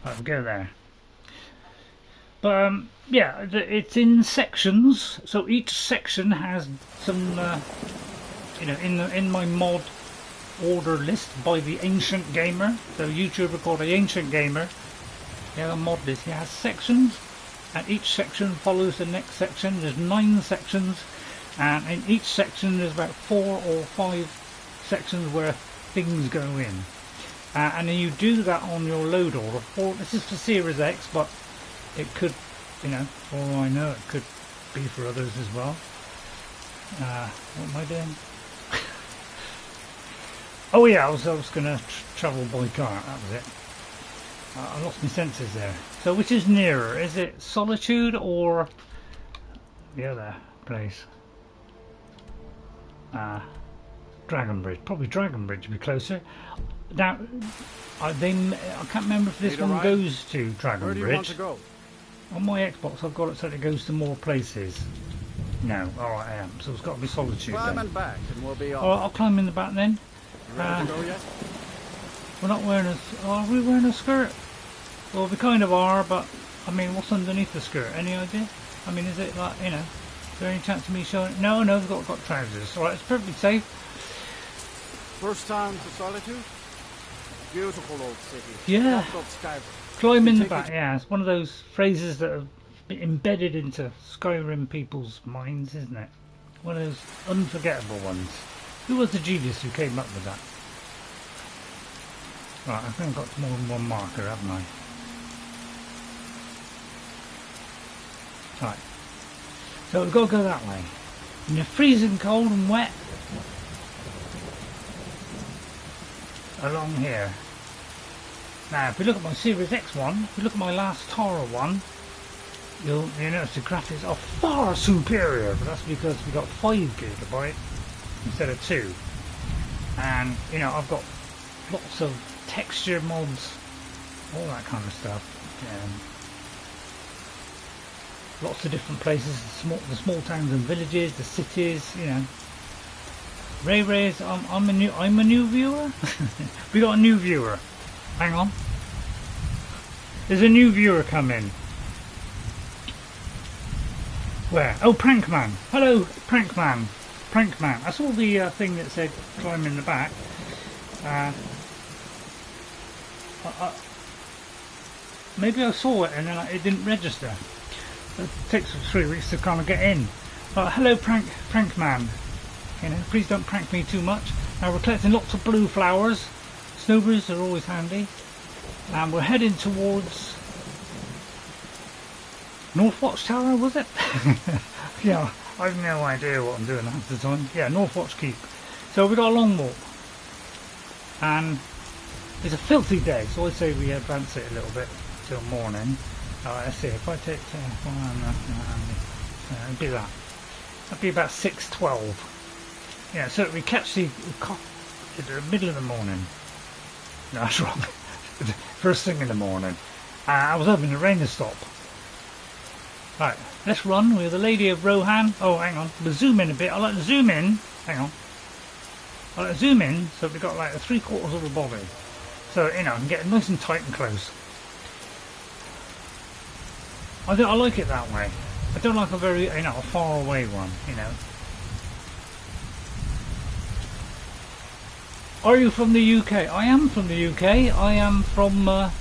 Right, we'll go there. But, yeah, it's in sections. So each section has some, you know, in my mod order list by the Ancient Gamer. So YouTuber called the Ancient Gamer. Yeah, a mod list. He has sections. And each section follows the next section. There's 9 sections, and in each section there's about 4 or 5 sections where things go in. And then you do that on your load order. This is for Series X, but it could, you know, for all I know, it could be for others as well. What am I doing? Oh yeah, I was going to travel by car. That was it. I lost my senses there. So which is nearer? Is it Solitude or the other place? Dragon Bridge. Probably Dragon Bridge would be closer. Now, I can't remember if this one goes to Dragon Bridge. Where do you want to go? On my Xbox I've got it so it goes to more places. No, alright I am. So it's got to be Solitude Climb then. and back and we'll be on. Alright, I'll climb in the back then. You ready to go yet? We're not wearing a... Are we wearing a skirt? Well, we kind of are, but I mean, what's underneath the skirt? Any idea? I mean, is it like, you know, is there any chance of me showing? No, we've got trousers. Alright, it's perfectly safe. First time to Solitude? Beautiful old city. Yeah. Skyrim. Climb in the back, yeah. It's one of those phrases that have been embedded into Skyrim people's minds, isn't it? One of those unforgettable ones. Who was the genius who came up with that? Right, I think I've got more than one marker, haven't I? Right. So we've got to go that way. And you're freezing cold and wet. Along here. Now, if we look at my Series X one, if we look at my last Tara one, you'll notice the graphics are far superior, but that's because we got 5 GB instead of 2. And, you know, I've got lots of texture mods, all that kind of stuff. Lots of different places, the small towns and villages, the cities, you know. Ray's, I'm a new viewer. We got a new viewer. Hang on. There's a new viewer coming. Where? Oh, Prankman. Hello, Prankman. Prankman. I saw the thing that said climb in the back. Maybe I saw it and then it didn't register. It takes 3 weeks to kind of get in. Hello, Prankman. You know, please don't prank me too much. Now we're collecting lots of blue flowers, Snowbrews are always handy. And we're heading towards Northwatch Tower, was it? Yeah, I have no idea what I'm doing half the time. Yeah, Northwatch Keep. So we've got a long walk. And it's a filthy day, so I'd say we advance it a little bit till morning. Let's see, if I take it'd be that. That'd be about 6:12. Yeah, so we catch the in the middle of the morning. No, that's wrong. First thing in the morning. I was hoping the rain to stop. Right, let's run with the Lady of Rohan. Oh, hang on, we'll zoom in a bit. I like to zoom in. Hang on. I like to zoom in so we've got like 3/4 of the body. So, you know, I can get nice and tight and close. I like it that way. I don't like a very, you know, a far away one, you know. Are you from the UK? I am from the UK. I am from, I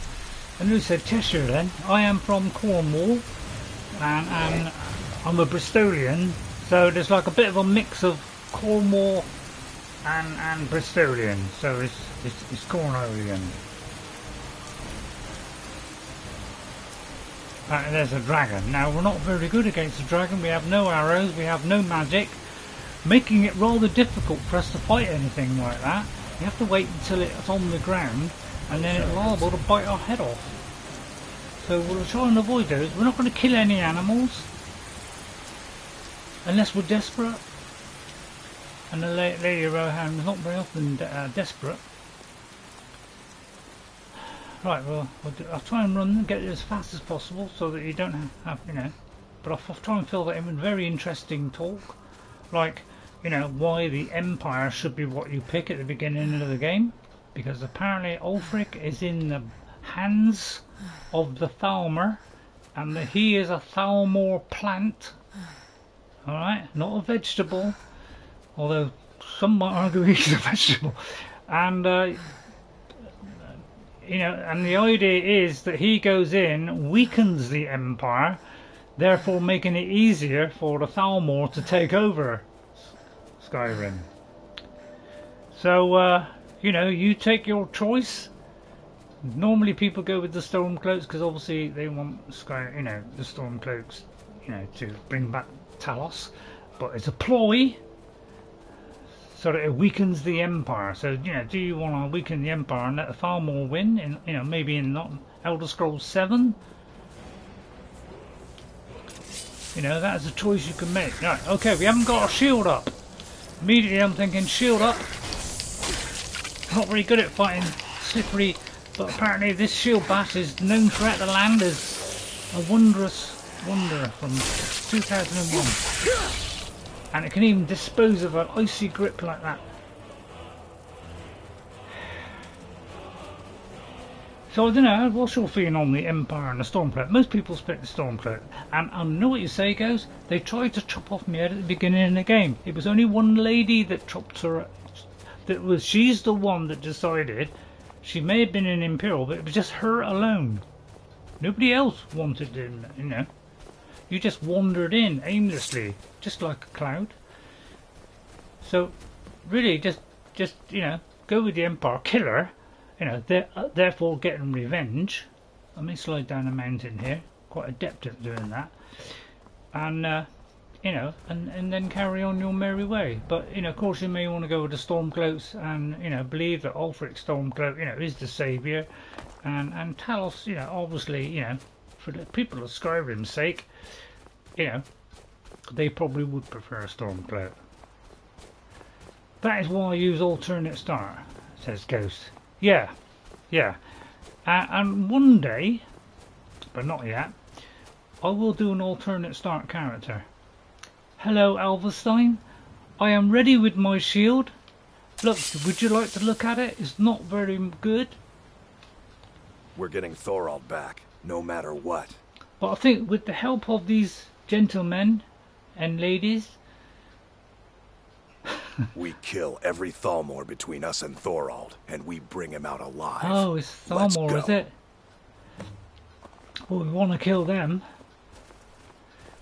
knew it said Cheshire then. I am from Cornwall. And I'm a Bristolian. So there's like a bit of a mix of Cornwall and Bristolian. So it's Cornwallian. There's a dragon. Now we're not very good against a dragon. We have no arrows, we have no magic, making it rather difficult for us to fight anything like that. You have to wait until it's on the ground and then it's liable to bite our head off. So we'll try and avoid those. We're not going to kill any animals unless we're desperate. And the Lady of Rohan is not very often desperate. Right, well, I'll try and run and get it as fast as possible so that you don't have, you know, but I'll try and fill that in with very interesting talk, like, you know, why the Empire should be what you pick at the beginning of the game, because apparently Ulfric is in the hands of the Thalmor, and that he is a Thalmor plant, alright, not a vegetable, although some might argue he's a vegetable, and you know, and the idea is that he goes in, weakens the Empire, therefore making it easier for the Thalmor to take over Skyrim. So, you know, you take your choice. Normally people go with the Stormcloaks because obviously they want you know, the Stormcloaks, you know, to bring back Talos. But it's a ploy so that it weakens the Empire. So, you know, do you want to weaken the Empire and let the Thalmor win? In, you know, maybe in not Elder Scrolls 7? You know, that is a choice you can make. Right, okay, we haven't got our shield up. Immediately I'm thinking, shield up. Not very good at fighting slippery, but apparently this shield bash is known throughout the land as a wondrous wonder from 2001. And it can even dispose of an icy grip like that. So I don't know, what's your feeling on the Empire and the Stormcloak? Most people pick the Stormcloak. And I know what you say, goes. They tried to chop off my head at the beginning of the game. It was only one lady that chopped her. She's the one that decided. She may have been an Imperial, but it was just her alone. Nobody else wanted to, you know. You just wandered in aimlessly, just like a cloud. So, really, just you know, go with the Empire, kill her. You know, therefore getting revenge. Let me slide down a mountain here. Quite adept at doing that. And you know, and then carry on your merry way. But you know, of course, you may want to go with the Stormcloaks and you know, believe that Ulfric Stormcloak, you know, is the saviour, and Talos, you know, obviously, you know, for the people of Skyrim's sake, you know, they probably would prefer a Stormcloak. That is why I use alternate start, says Ghost. Yeah, yeah. And one day, but not yet, I will do an alternate start character. Hello, Avulstein. I am ready with my shield. Look, would you like to look at it? It's not very good. We're getting Thorald back, no matter what. But I think with the help of these gentlemen and ladies, we kill every Thalmor between us and Thorald, and we bring him out alive. Oh, it's Thalmor, is it? Well, we want to kill them.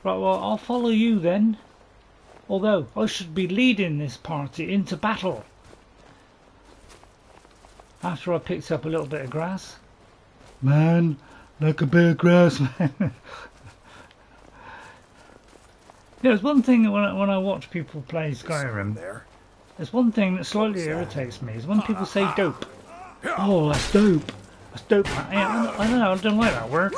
Right, well, I'll follow you then. Although, I should be leading this party into battle. after I picked up a little bit of grass. Man, like a bit of grass, man. Yeah, there's one thing when I watch people play Skyrim, there's one thing that slightly irritates me, is when people say dope. Oh, that's dope. That's dope, man. Yeah, I don't know, I don't like that word.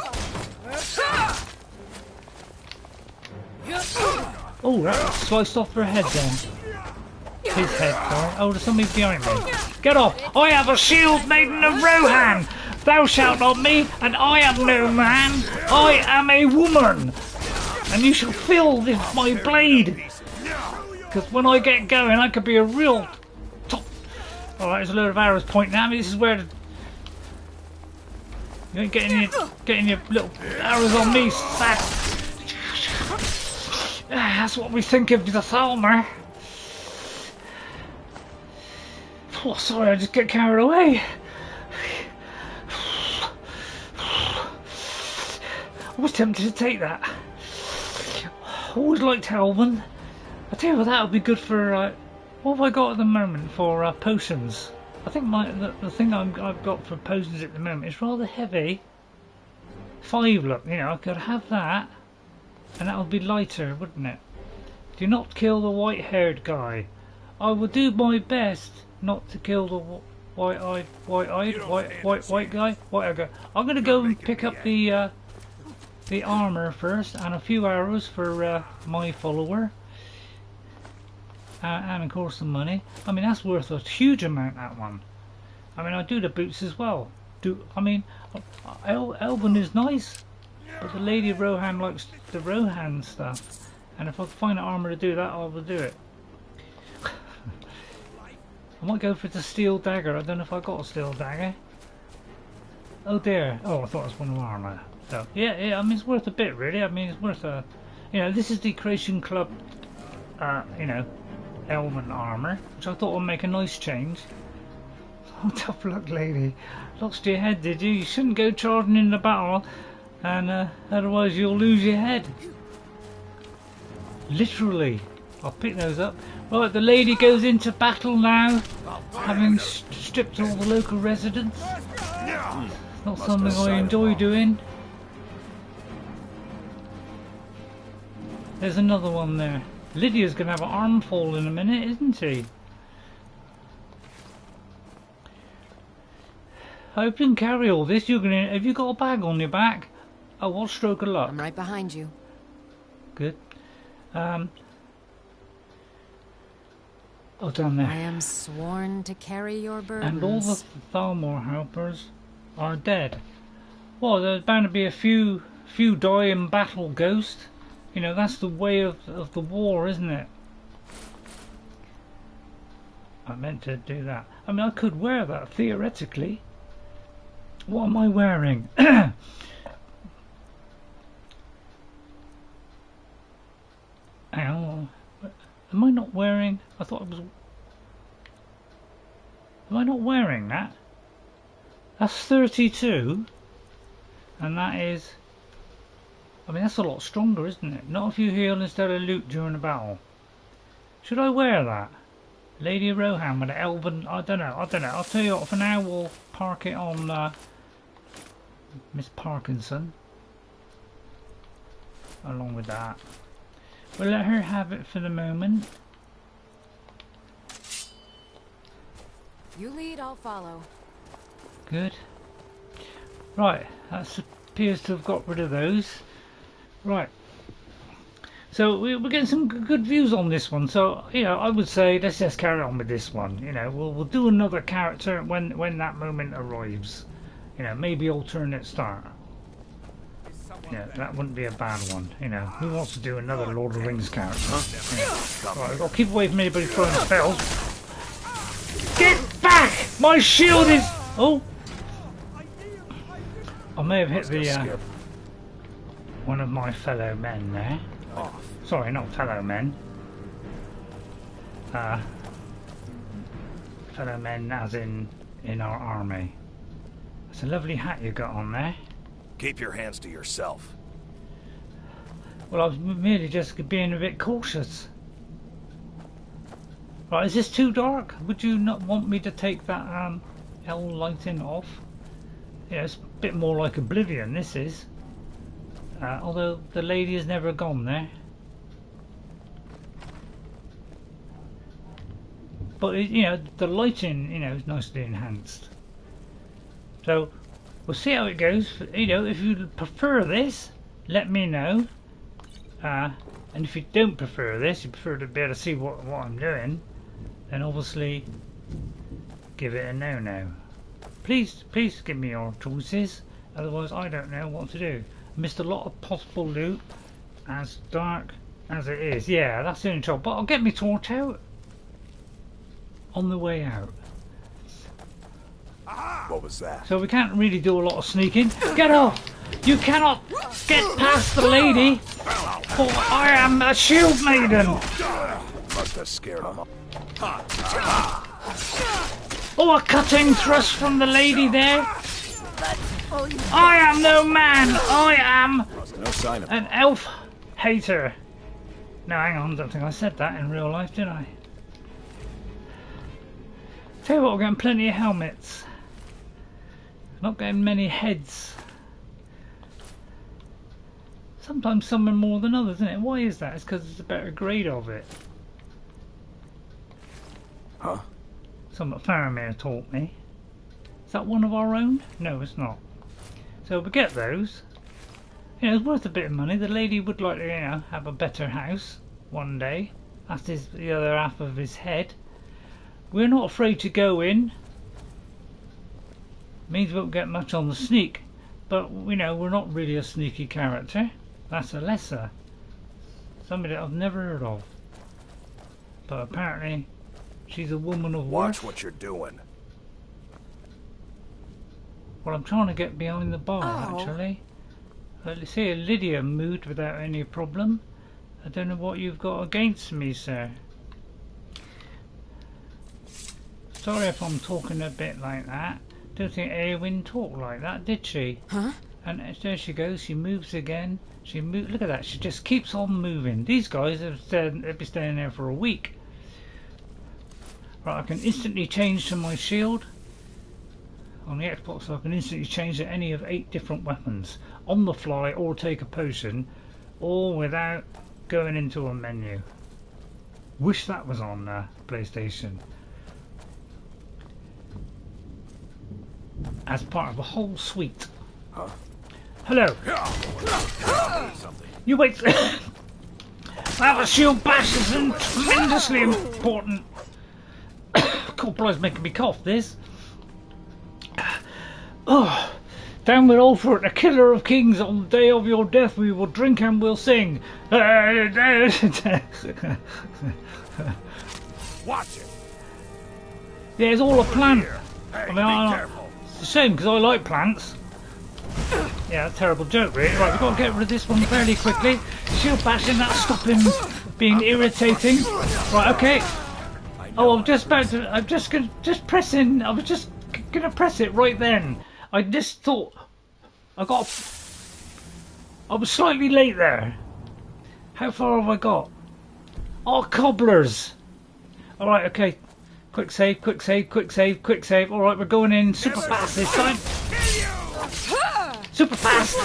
Oh, that sliced off her head then. His head, sorry. Oh, there's somebody behind me. Get off! I have a Shieldmaiden of Rohan! Thou shalt not me, and I am no man! I am a woman! And you shall feel this my blade! Because when I get going, I could be a real top... Alright, there's a load of arrows pointing at me. This is where... You ain't getting your little arrows on me, sad. That's what we think of the Thalmor. Oh, sorry, I just get carried away. I was tempted to take that. I always liked Eowyn. I tell you what, that would be good for. What have I got at the moment for potions? I think the thing I've got for potions at the moment is rather heavy. 5, look, you know, I could have that, and that would be lighter, wouldn't it? Do not kill the white-haired guy. I will do my best not to kill the white guy. I'm gonna go and pick up the armor first and a few arrows for my follower, and of course the money. I mean, that's worth a huge amount, that one. I mean, I do the boots as well. Eowyn is nice, but the Lady Rohan likes the Rohan stuff, and if I can find an armor to do that, I will do it. I might go for the steel dagger. I don't know if I got a steel dagger. Oh dear. Oh, I thought it was one of armor. So yeah. I mean, it's worth a bit, really. I mean, it's worth a. You know, this is the Creation Club. You know, Eowyn armor, which I thought would make a nice change. Oh, tough luck, lady. Lost your head, did you? You shouldn't go charging in the battle, and otherwise you'll lose your head. Literally. I'll pick those up. Right, the lady goes into battle now, having stripped all the local residents. Not something I enjoy doing. There's another one there. Lydia's going to have an armful in a minute, isn't she? I hope you can carry all this. Have you got a bag on your back? Oh, what stroke of luck. I'm right behind you. Good. Oh, down there. I am sworn to carry your burdens. And all the Thalmor helpers are dead. Well, there's bound to be a few die in battle, Ghost. You know, that's the way of the war, isn't it? I meant to do that. I mean, I could wear that, theoretically. What am I wearing? Ow. Am I not wearing... I thought it was... Am I not wearing that? That's 32. And that is... I mean, that's a lot stronger, isn't it? Not if you heal instead of loot during a battle. Should I wear that? Lady Rohan with an Elven... I don't know. I'll tell you what, for now we'll park it on Miss Parkinson. Along with that. We'll let her have it for the moment. You lead, I'll follow. Good. Right, that appears to have got rid of those. Right. So we're getting some good views on this one. So, you know, I would say let's just carry on with this one. You know, we'll do another character when that moment arrives. You know, maybe alternate start. Yeah, that wouldn't be a bad one. You know, who wants to do another Lord of the Rings character? Yeah. Right, I'll keep away from anybody throwing spells. Get back! My shield is... Oh! I may have hit the one of my fellow men there. Sorry, not fellow men. Fellow men as in our army. It's a lovely hat you got on there. Keep your hands to yourself. Well, I was merely just being a bit cautious. Right, is this too dark? Would you not want me to take that L lighting off. Yeah, it's a bit more like Oblivion, this is. Although the lady has never gone there. But, you know, the lighting, you know, is nicely enhanced. So, we'll see how it goes. You know, if you prefer this, let me know. And if you don't prefer this, you prefer to be able to see what I'm doing, then obviously give it a no-no. Please give me your choices, otherwise I don't know what to do. Missed a lot of possible loot, as dark as it is. Yeah, that's the only trouble. But I'll get my torch out on the way out. What was that? So we can't really do a lot of sneaking. Get off! You cannot get past the lady, for I am a Shieldmaiden! Must have scared him. Oh, a cutting thrust from the lady there. I am no man. I am an elf hater. No, hang on. I don't think I said that in real life, did I? Tell you what, we're getting plenty of helmets. Not getting many heads. Sometimes some are more than others, isn't it? Why is that? It's because it's a better grade of it. Huh? Something Faramir taught me. Is that one of our own? No, it's not. So we get those. You know, it's worth a bit of money. The lady would like to, you know, have a better house one day. That's the other half of his head. We're not afraid to go in. Means we won't get much on the sneak. But, you know, we're not really a sneaky character. That's a lesser. Somebody that I've never heard of. But apparently, she's a woman of Watch worth. what you're doing. Well, I'm trying to get behind the bar, actually. See, Lydia moved without any problem. I don't know what you've got against me, sir. Sorry if I'm talking a bit like that. Don't think Eowyn talked like that, did she? Huh? And there she goes. She moves again. She moves. Look at that. She just keeps on moving. These guys have said they'll be staying there for a week. Right, I can instantly change to my shield. On the Xbox, I can instantly change to any of 8 different weapons on the fly, or take a potion, all without going into a menu. Wish that was on PlayStation. As part of a whole suite. Huh? Hello. You wait. That was shield bash is tremendously important. God, blood's making me cough. This. Oh, down with Ulfric, the killer of kings. On the day of your death, we will drink and we'll sing. Watch it. Yeah, it's all a plant. Hey, I mean, be careful. it's a shame because I like plants. Yeah, a terrible joke, really. Right, we've got to get rid of this one fairly quickly. Shield bashing, that'll stop him being irritating. Right, okay. Oh, I'm just about to. I'm just gonna pressing. I was just gonna press it right then. I just thought I was slightly late there. How far have I got? Oh, cobblers. All right, okay. Quick save, quick save, quick save, quick save. All right, we're going in super fast this time. Super fast.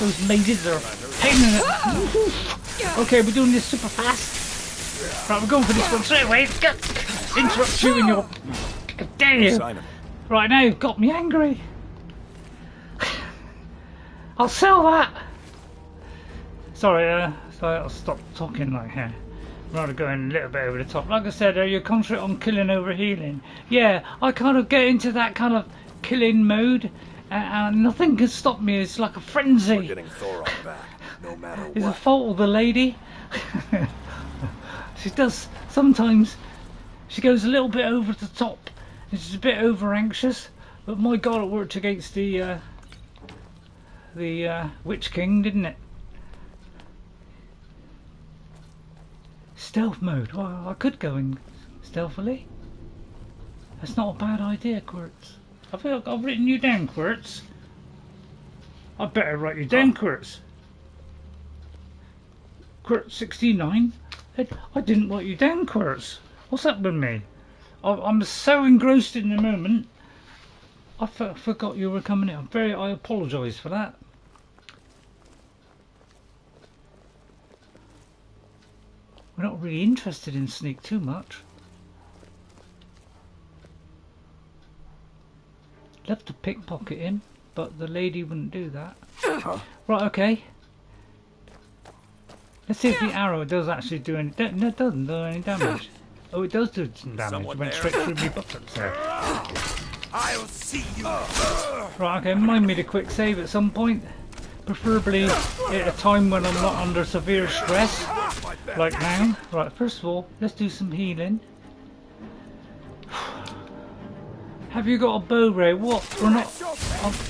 Those mages are a pain in it. Okay, we're doing this super fast. Right, we're going for this one straight away. Interrupt you in your. Dare you? Right, now you've got me angry. I'll sell that. Sorry, I'll stop talking like here. Rather going a little bit over the top. Like I said, you concentrate on killing over healing. Yeah, I kind of get into that kind of killing mode, and nothing can stop me. It's like a frenzy. We're getting Thorald back, no matter what. It's the fault of the lady. She does sometimes. She goes a little bit over the top. She's a bit over anxious, but my God, it worked against the Witch King, didn't it? Stealth mode. Well, I could go in stealthily. That's not a bad idea, Quirts. I feel like I've written you down, Quirts. I better write you down, Quirts. Quirts 69. I didn't write you down, Quirts. What's up with me? I'm so engrossed in the moment. I forgot you were coming in. I apologise for that. We're not really interested in sneak too much. Love to pickpocket him, but the lady wouldn't do that. Right, okay. Let's see if the arrow does actually do any. No, it doesn't do any damage. Oh, it does do some damage. It went straight through my buttocks there. I'll see you. Right, okay. Remind me to quick save at some point, preferably at a time when I'm not under severe stress, like now. Right, first of all, let's do some healing. Have you got a bow, Ray? What? We're not.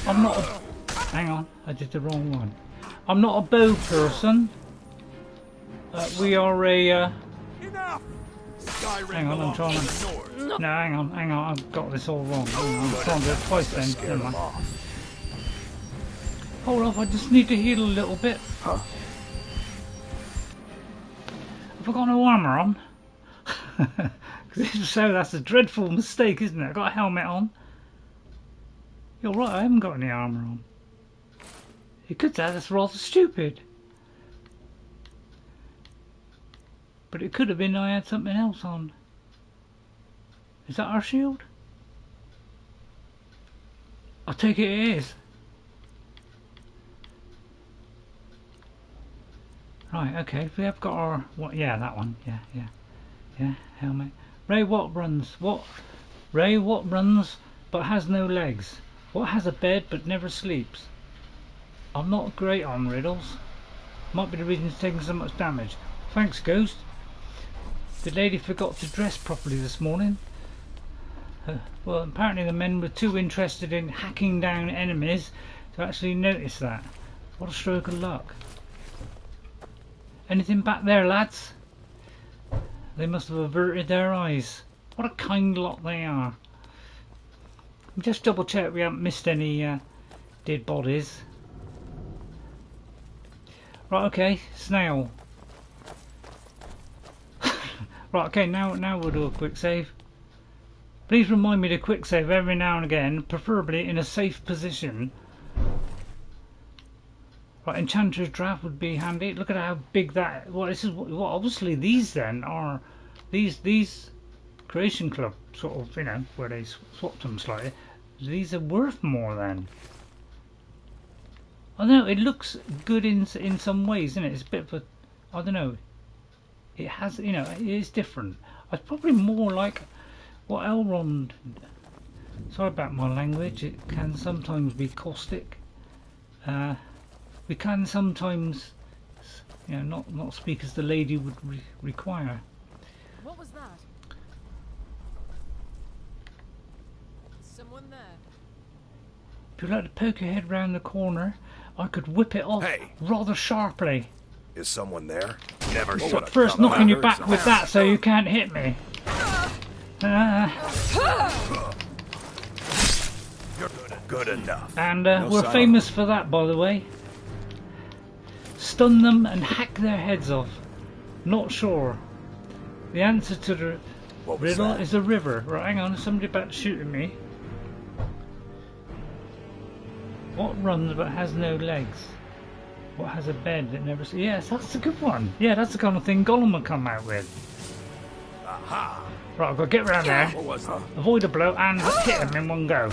I'm not. Hang on, I did the wrong one. I'm not a bow person. We are a. Hang on, I'm trying to. No, hang on, I've got this all wrong. I'm trying to do it twice then. Never mind. Hold off, I just need to heal a little bit. Have I got no armour on? Because if so, that's a dreadful mistake, isn't it? I've got a helmet on. You're right, I haven't got any armour on. You could say that's rather stupid. But it could have been I had something else on. Is that our shield? I take it is. Right, okay, we have got our... What? Yeah, that one. Yeah, helmet. Ray, what runs? Ray, what runs but has no legs? What has a bed but never sleeps? I'm not great on riddles. Might be the reason it's taking so much damage. Thanks, Ghost. The lady forgot to dress properly this morning. Well, apparently the men were too interested in hacking down enemies to actually notice that. What a stroke of luck. Anything back there, lads? They must have averted their eyes. What a kind lot they are. Just double check we haven't missed any dead bodies. Right, okay, snail. Right, okay, now we'll do a quick save. Please remind me to quick save every now and again, preferably in a safe position. Right, Enchanter's Draft would be handy. Look at how big that. Well, this is what obviously these then are. These Creation Club sort of, you know, where they swapped them slightly. These are worth more then. I don't know. It looks good in some ways, isn't it? It's a bit of a. I don't know. It has, you know, it is different. It's probably more like what Elrond. Sorry about my language. It can sometimes be caustic. We can sometimes, you know, not speak as the lady would require. What was that? Someone there. If you'd like to poke your head round the corner, I could whip it off rather sharply. Is someone there? Never. But first, knocking you back with that so you can't hit me. Good enough. And we're famous for that, by the way. Stun them and hack their heads off. Not sure. The answer to the riddle is a river. Right, hang on, somebody about to shoot at me. What runs but has no legs? What has a bed that never... Yes, that's a good one. Yeah, that's the kind of thing Gollum would come out with. Aha! Right, I've got to get round there, avoid a blow and hit him in one go.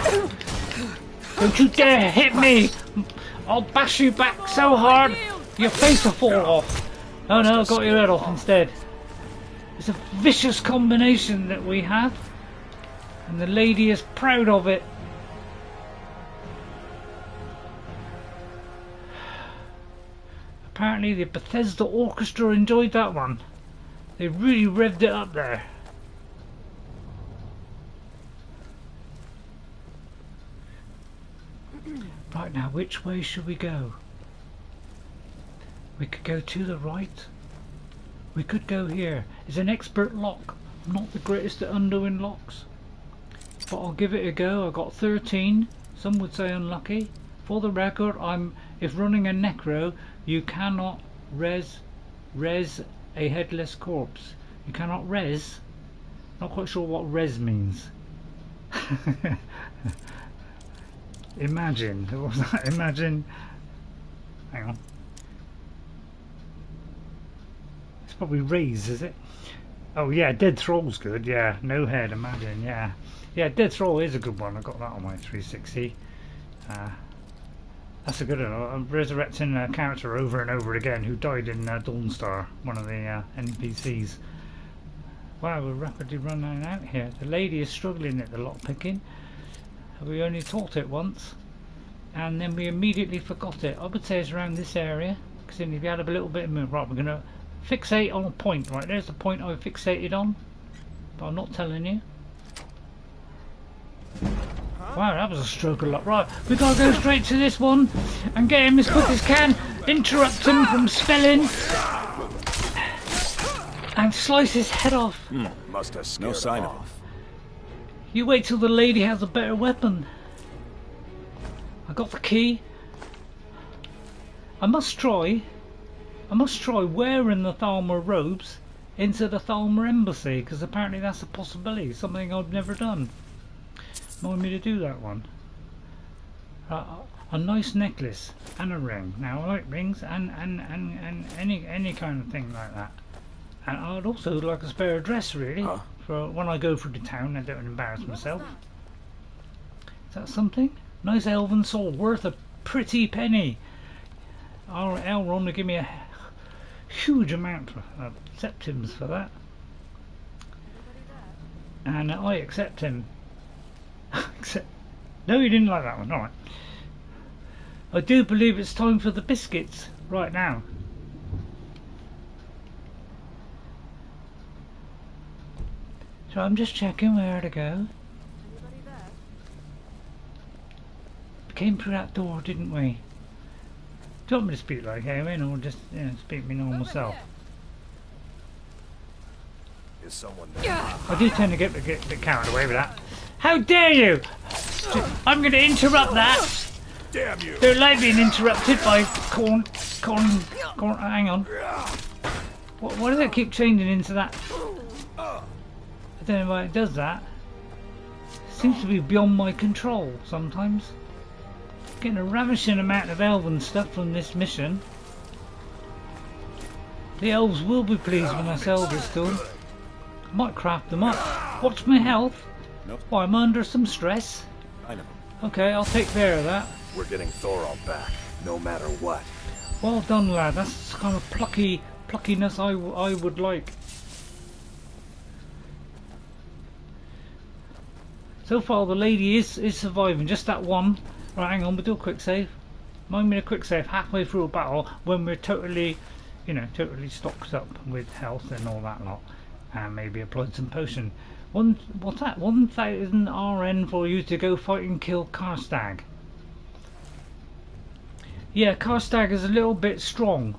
Don't you dare hit me! I'll bash you back so hard your face will fall off. Oh no, I got your head off instead. It's a vicious combination that we have, and the lady is proud of it. Apparently the Bethesda Orchestra enjoyed that one. They really revved it up there. Right, now which way should we go? We could go to the right. We could go here. It's an expert lock. I'm not the greatest at undoing locks, but I'll give it a go. I got 13. Some would say unlucky. For the record, if running a necro, you cannot res a headless corpse. You cannot res. Not quite sure what res means. Imagine. What was that? Imagine. Hang on. It's probably Raise, is it? Oh yeah, Dead Thrall's good. Yeah, no head. Imagine. Yeah, yeah. Dead Thrall is a good one. I got that on my 360. That's a good one. I'm resurrecting a character over and over again who died in Dawnstar, one of the NPCs. Wow, we're rapidly running out here. The lady is struggling at the lockpicking. We only taught it once, and then we immediately forgot it. I would say it's around this area, because then if you had a little bit of move, right, we're going to fixate on a point. Right, there's the point I fixated on, but I'm not telling you. Wow, that was a stroke of luck. Right, we got to go straight to this one and get him as quick as can, interrupt him from spelling, and slice his head off. Must have scared him off. You wait till the lady has a better weapon. I got the key. I must try wearing the Thalmor robes into the Thalmor embassy, because apparently that's a possibility, something I've never done. Want me to do that one? A nice necklace and a ring. Now I like rings and any kind of thing like that. And I'd also like a spare dress, really, for when I go through the town and don't embarrass myself. Is that something? Nice elven sword worth a pretty penny. Elrond will give me a huge amount of septims for that, and I accept him. No, you didn't like that one. Alright. I do believe it's time for the biscuits right now. So I'm just checking where to go. We came through that door, didn't we? Do you want me to speak like Eowyn, or just speak me normal self? Is someone there? I do tend to get a bit carried away with that. How dare you! I'm going to interrupt that! Damn you! Don't like being interrupted by corn. Hang on. Why does it keep changing into that? I don't know why it does that. Seems to be beyond my control sometimes. Getting a ravishing amount of elven stuff from this mission. The elves will be pleased when I sell this to them. I might craft them up. What's my health? Why, I'm under some stress. I know. Okay, I'll take care of that. We're getting Thorald back, no matter what. Well done, lad. That's the kind of pluckiness I would like. So far, the lady is surviving. Just that one. Right, hang on. We'll do a quick save. Mind me a quick save halfway through a battle when we're totally stocked up with health and all that lot, and maybe applied some potion. What's that? 1,000 RN for you to go fight and kill Karstag. Yeah, Karstag is a little bit strong,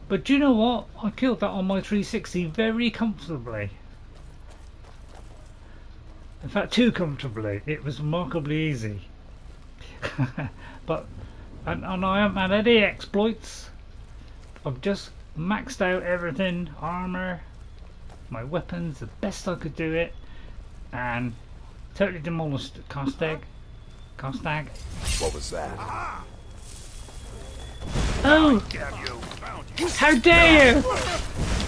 but do you know what? I killed that on my 360 very comfortably. In fact, too comfortably. It was remarkably easy. And I haven't had any exploits. I've just maxed out everything, armor, my weapons, the best I could do it, and totally demolished Karstag. What was that? Oh! How dare you!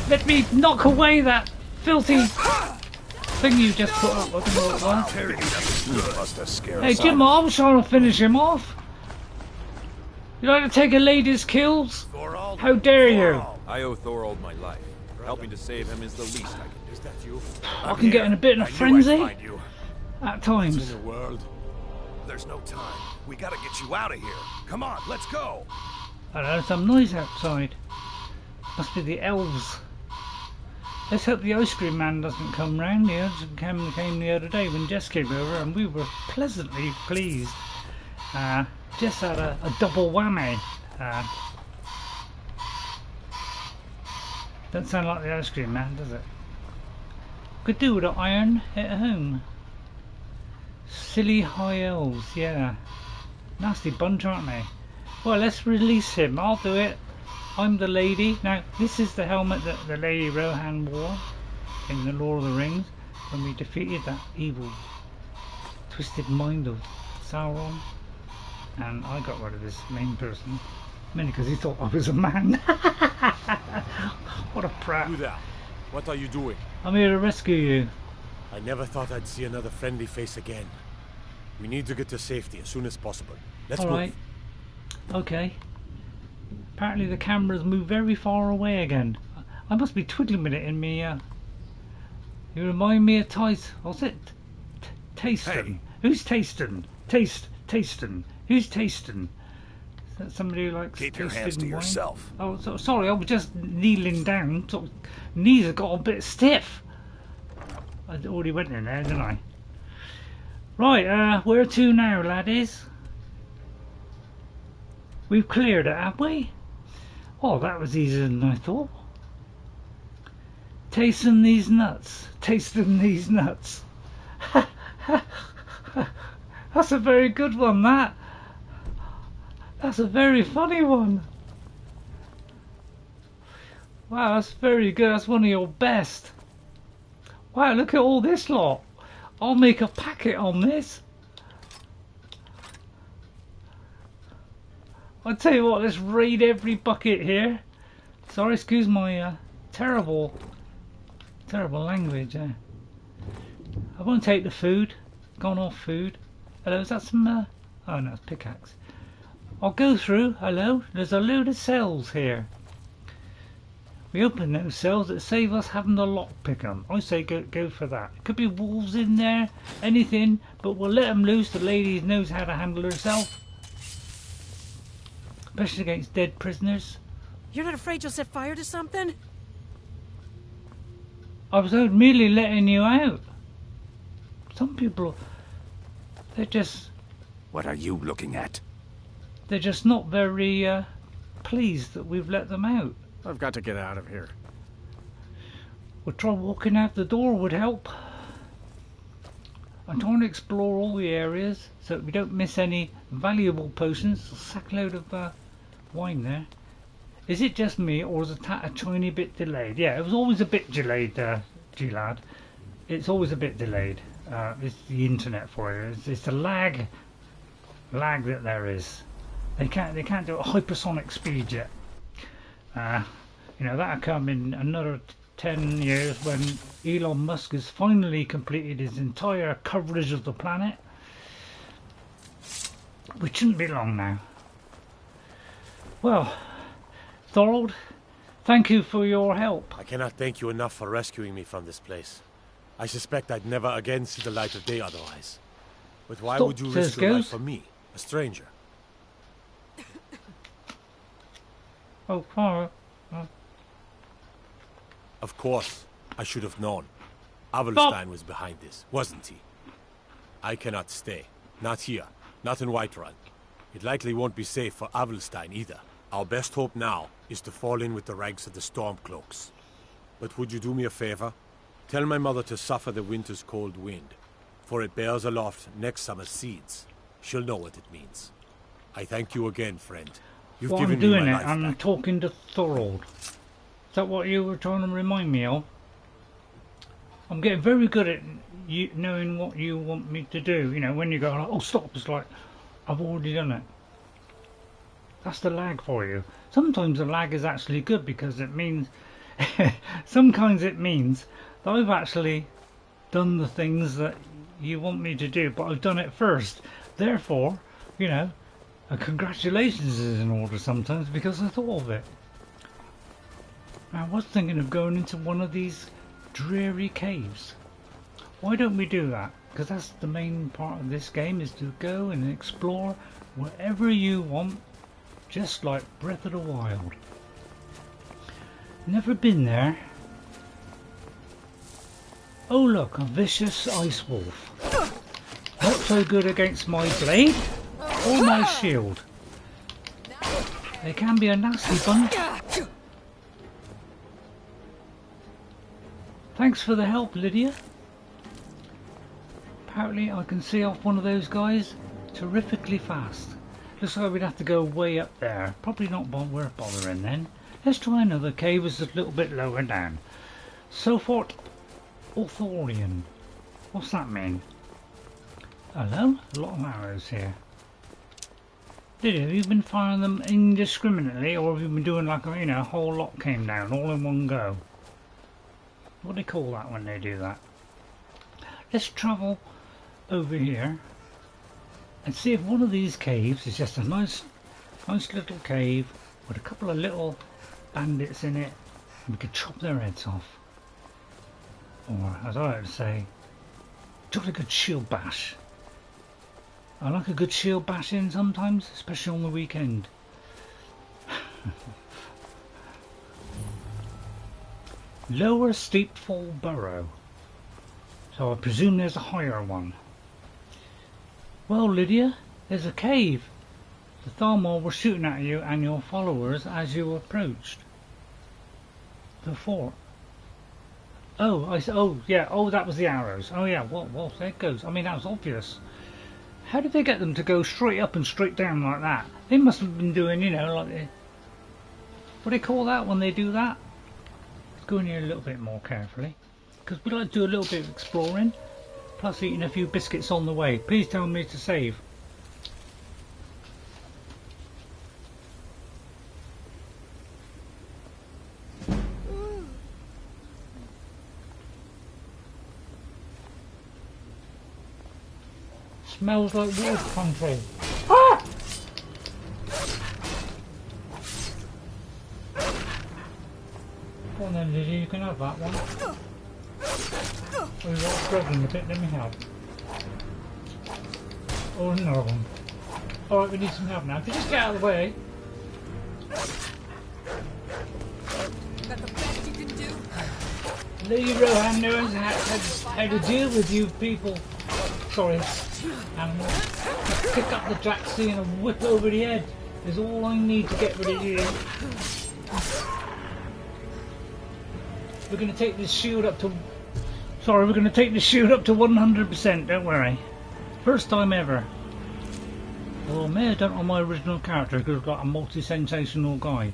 Let me knock away that filthy thing you just put up. I don't know what it was. Must have scared Hey Jim, I was trying to finish him off. You like to take a lady's kills? How dare you! I owe Thorald my life. Helping to save him is the least I can do. Is that you? I can get in a bit of a frenzy at times. In the world. There's no time. We gotta get you out of here. Come on, let's go. I heard some noise outside. Must be the elves. Let's hope the ice cream man doesn't come round. The elves came the other day when Jess came over, and we were pleasantly pleased. Jess had a double whammy. Doesn't sound like the ice cream man, does it? Could do with an iron at home. Silly high elves, yeah. Nasty bunch, aren't they? Well, let's release him. I'll do it. I'm the lady. Now, this is the helmet that the Lady Rohan wore in the Lord of the Rings when we defeated that evil, twisted mind of Sauron. and I got rid of this main person, mainly because he thought I was a man. What a prat. You there. What are you doing? I'm here to rescue you. I never thought I'd see another friendly face again. We need to get to safety as soon as possible. Let's move. Alright. Okay. Apparently the cameras move very far away again. I must be twiddling with it in me. You remind me of what's it? Tasting. Hey. Who's tasting? Tasting. Who's tasting? Is that somebody who likes Keep your hands to wine? yourself. Oh, sorry, I was just kneeling down. Sort of, knees have got a bit stiff. I already went in there, didn't I? Right, where to now, laddies? We've cleared it, have we? Oh, that was easier than I thought. Tasting these nuts. That's a very good one, that. That's a very funny one. Wow, that's very good. That's one of your best. Wow, look at all this lot. I'll make a packet on this. I'll tell you what, let's raid every bucket here. Sorry, excuse my terrible language. I won't take the food. Gone off food. Hello, is that some... oh no, it's pickaxe. I'll go through. Hello, there's a load of cells here. We open those cells that save us having to lockpick them. I say go for that. Could be wolves in there, anything, but we'll let them loose. The lady knows how to handle herself. Especially against dead prisoners. You're not afraid you'll set fire to something? I was merely letting you out. Some people, they're just... What are you looking at? They're just not very pleased that we've let them out. I've got to get out of here. We'll try walking out the door would help. I'm trying to explore all the areas so that we don't miss any valuable potions. A sackload of wine there. Is it just me, or is it a tiny bit delayed? Yeah, it was always a bit delayed, G-Lad. It's always a bit delayed. It's the internet for you. It's the lag that there is. They can't do a hypersonic speed yet. You know, that'll come in another 10 years when Elon Musk has finally completed his entire coverage of the planet, which shouldn't be long now. Well, Thorald, thank you for your help. I cannot thank you enough for rescuing me from this place. I suspect I'd never again see the light of day otherwise. But why would you risk your life for me, a stranger? Oh, fire. Of course, I should have known. Avulstein was behind this, wasn't he? I cannot stay. Not here. Not in Whiterun. It likely won't be safe for Avulstein either. Our best hope now is to fall in with the ranks of the Stormcloaks. But would you do me a favor? Tell my mother to suffer the winter's cold wind, for it bears aloft next summer's seeds. She'll know what it means. I thank you again, friend. You've given me my life I'm back. talking to Thorald. Is that what you were trying to remind me of? I'm getting very good at knowing what you want me to do. You know, when you go, oh stop, it's like, I've already done it. That's the lag for you. Sometimes the lag is actually good because it means, sometimes it means that I've actually done the things that you want me to do, but I've done it first. Therefore, you know, congratulations is in order sometimes because I thought of it. I was thinking of going into one of these dreary caves. Why don't we do that? Because that's the main part of this game, is to go and explore wherever you want, just like Breath of the Wild. Never been there. Oh look, a vicious ice wolf. Not so good against my blade or my shield. They can be a nasty bunch. Thanks for the help, Lydia. Apparently I can see off one of those guys terrifically fast. Looks like we'd have to go way up there. Probably not worth bothering then. Let's try another cave that's a little bit lower down. Sofort Authorian. What's that mean? Hello? A lot of arrows here. Did you? Have you been firing them indiscriminately, or have you been doing like a, a whole lot came down all in one go? What do they call that when they do that? Let's travel over here and see if one of these caves is just a nice little cave with a couple of little bandits in it. We could chop their heads off. Or, as I like to say, jolly good shield bash. I like a good shield bash in sometimes, especially on the weekend. Lower Steepfall Burrow. So I presume there's a higher one. Well, Lydia, there's a cave. The Thalmor were shooting at you and your followers as you approached the fort. Oh, yeah. Oh, that was the arrows. Oh, yeah. Well, there it goes. I mean, that was obvious. How did they get them to go straight up and straight down like that? They must have been doing, like what do they call that when they do that? Let's go in here a little bit more carefully, because we like to do a little bit of exploring, plus eating a few biscuits on the way. Please tell me to save. Smells like wood country. Ah! Go on then, Lizzie, you can have that one. Oh, you're struggling a bit, let me help. Oh, another one. Alright, we need some help now. If you just get out of the way. That the best you can do? Lady Rohan knows how to deal with you people. Sorry, animal. Pick up the Jaxie and whip over the head is all I need to get rid of you. We're going to take this shield up to... Sorry, we're going to take this shield up to 100%, don't worry. First time ever. Well, I may have done it on my original character because I've got a multi-sensational guide.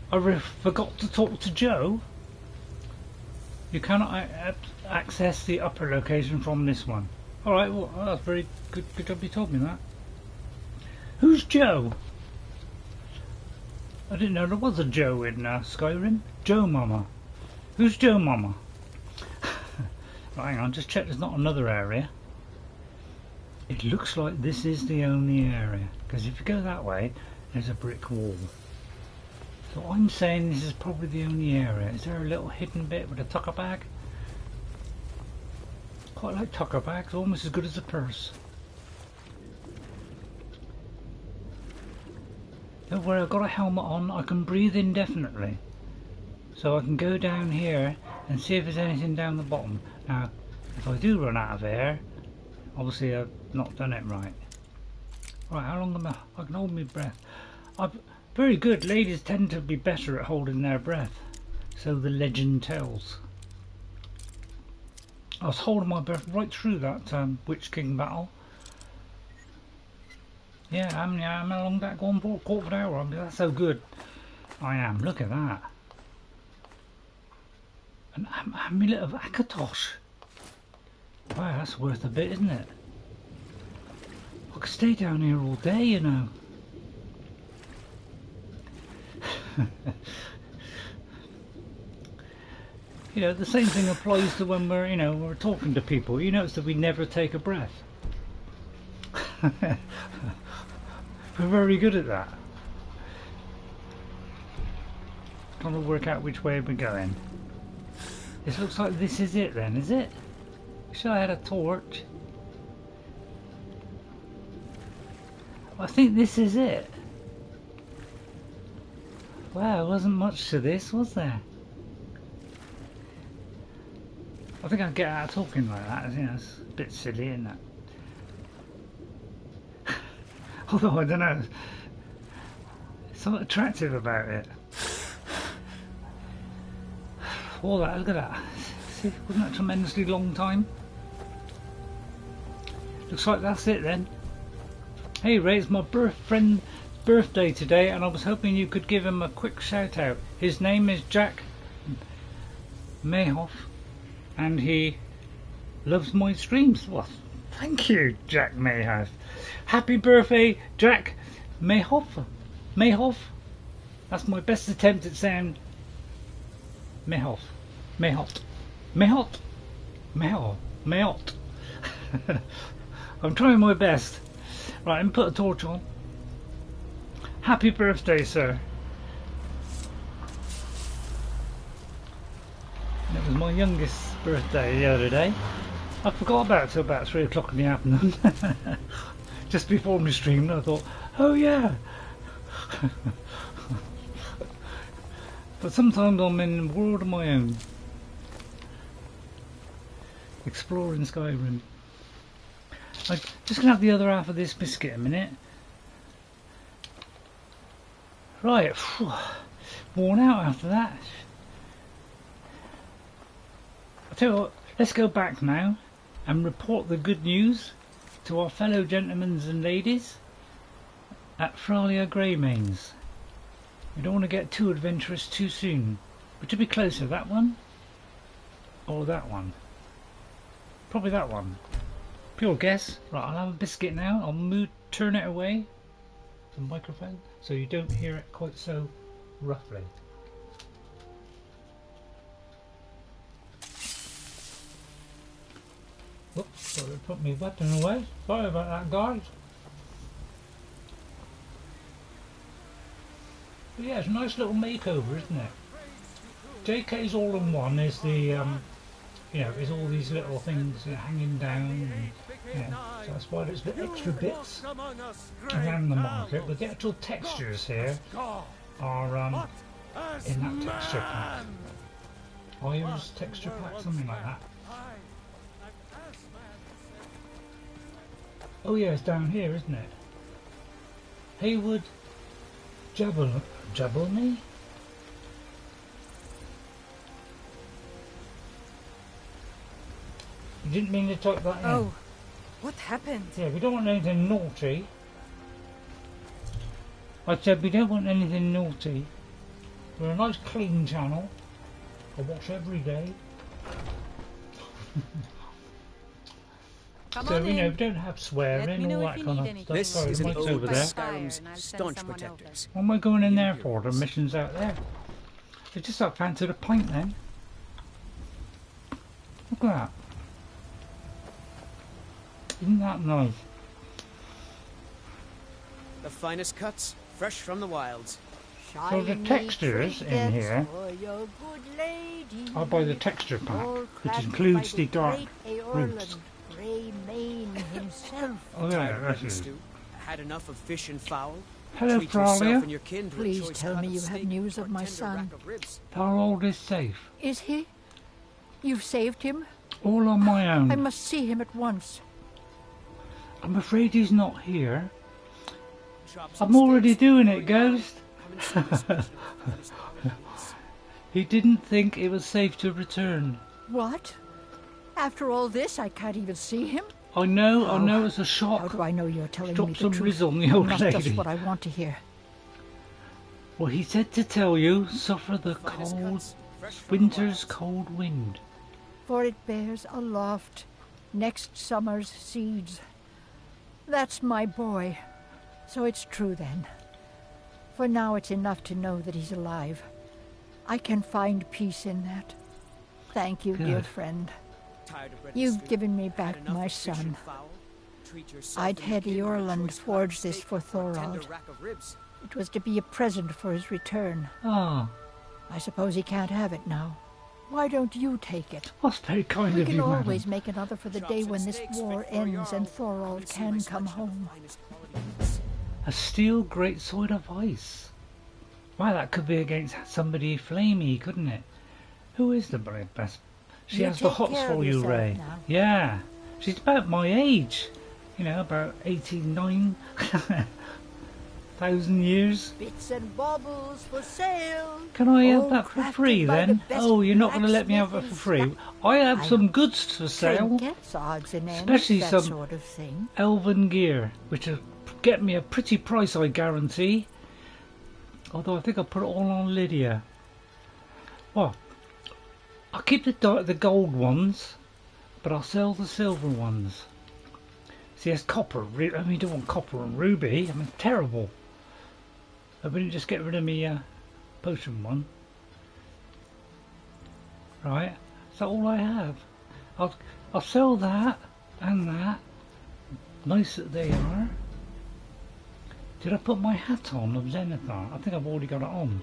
I forgot to talk to Joe. You cannot access the upper location from this one. Alright, well, that's very good job you told me that. Who's Joe? I didn't know there was a Joe in Skyrim. Joe Mama. Who's Joe Mama? Right, hang on, just check there's not another area. It looks like this is the only area, because if you go that way, there's a brick wall. So I'm saying this is probably the only area. Is there a little hidden bit with a tucker bag? Quite like tucker bags, almost as good as a purse. Don't worry, I've got a helmet on, I can breathe indefinitely. So I can go down here and see if there's anything down the bottom. Now, if I do run out of air, obviously I've not done it right. Right, how long am I can hold my breath. Very good, ladies tend to be better at holding their breath. So the legend tells. I was holding my breath right through that Witch King battle. Yeah, how long that gone for? Quarter of an hour. I mean, that's so good. I am. Look at that. An amulet of Akatosh. Wow, that's worth a bit, isn't it? I could stay down here all day, you know. You know, the same thing applies to when we're, we're talking to people. You notice that we never take a breath. We're very good at that. Trying to work out which way we're going. This looks like this is it then, is it? Wish I had a torch. I think this is it. Wow, there wasn't much to this, was there? I think I'd get out of talking like that, it's a bit silly, isn't it? Although, I don't know, it's something attractive about it. All that, look at that. See, wasn't that a tremendously long time? Looks like that's it then. Hey Ray, it's my friend's birthday today and I was hoping you could give him a quick shout out. His name is Jack Mayhoff and he loves my streams. Well, Thank you, Jack Mayhoff. Happy birthday, Jack Mayhoff. Mayhoff. That's my best attempt at saying Mayhoff. Mayhoff. Mayhoff. Mayhoff. Mayhoff. I'm trying my best. Right, and put a torch on. Happy birthday, sir. It was my youngest birthday the other day. I forgot about it till about 3 o'clock in the afternoon. Just before my stream, I thought, oh yeah. But sometimes I'm in a world of my own. Exploring Skyrim. I'm just going to have the other half of this biscuit a minute. Right, worn out after that. I'll tell you what, let's go back now and report the good news to our fellow gentlemen and ladies at Fralia Greymanes. We don't want to get too adventurous too soon. But to be closer, that one or that one? Probably that one. Pure guess. Right, I'll have a biscuit now. I'll turn it away from the microphone so you don't hear it quite so roughly. Whoops, sorry, I put my weapon away. Sorry about that, guys. But yeah, it's a nice little makeover, isn't it? JK's all-in-one is the, you know, is all these little things hanging down. And, yeah, so that's why there's the extra bits around the market. But the actual textures here are in that texture pack. Iron's texture pack, something like that. Oh yeah, it's down here, isn't it? Haywood Jabalny? You didn't mean to type that in. Oh, what happened? Yeah, we don't want anything naughty. I said we don't want anything naughty. We're a nice clean channel. I watch every day. So, you know, we don't have swearing, all that kind of stuff. This Sorry, is the an mic's old over there. Skyrim's staunch protectors. What am I going in there for? The mission's out there. They just up fancied a pint then. Look at that. Isn't that nice? The finest cuts, fresh from the wilds. So the textures in here, I'll buy the texture pack, which includes the dark roots. Oh yeah, that's it. Had enough of fish and fowl. Hello, Fralia. Please tell me you have news of my son. Thorald is safe. Is he? You've saved him? All on my own. I must see him at once. I'm afraid he's not here. I'm already doing it, Ghost. He didn't think it was safe to return. What? After all this, I can't even see him? I know, it's a shock. How do I know you're telling me the some truth? rizzle on the old Not lady. just what I want to hear. Well, he said to tell you, suffer the cold, winter's cold wind. For it bears aloft next summer's seeds. That's my boy. So it's true then. For now it's enough to know that he's alive. I can find peace in that. Thank you, dear friend. You've given me back my son. I'd had Eorland forge this for Thorald. It was to be a present for his return. Ah. I suppose he can't have it now. Why don't you take it? That's very kind of you, We can always madam. make another for the day when this war ends and Thorald can come home. A steel greatsword of ice. Wow, that could be against somebody flamey, couldn't it? Who is the best? She You has the take hots care of for you, yourself Ray. now. Yeah. She's about my age. You know, about 89,000 years. Bits and baubles for sale. Can I have All that for crafted free by the then? best Oh, you're not going to let me have it for free. I have some goods for sale. Trinkets, odds and ends, Especially that some sort of thing. elven gear, which will get me a pretty price, I guarantee. Although I think I'll put it all on Lydia. Well, I'll keep the gold ones, but I'll sell the silver ones. See, it's copper. I mean, you don't want copper and ruby. I mean, terrible. I wouldn't just get rid of me potion one. Right, is that all I have? I'll sell that and that. Nice that they are. Did I put my hat on of Zenithar? I think I've already got it on.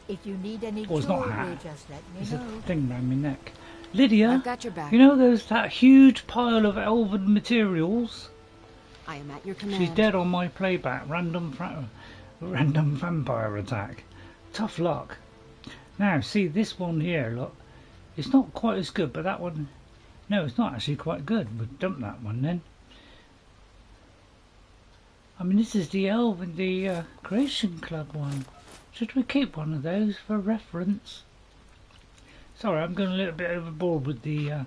If you need any Oh, it's not a jewelry, hat. just let me It's know. a thing around my neck. Lydia, I've got your back. you know that huge pile of elven materials? I am at your command. She's dead on my playback. Random vampire attack. Tough luck. Now, see this one here, look. It's not quite as good, but that one... No, it's not actually quite good. We'll dump that one then. I mean, this is the Creation Club one. Should we keep one of those for reference? Sorry, I'm going a little bit overboard with the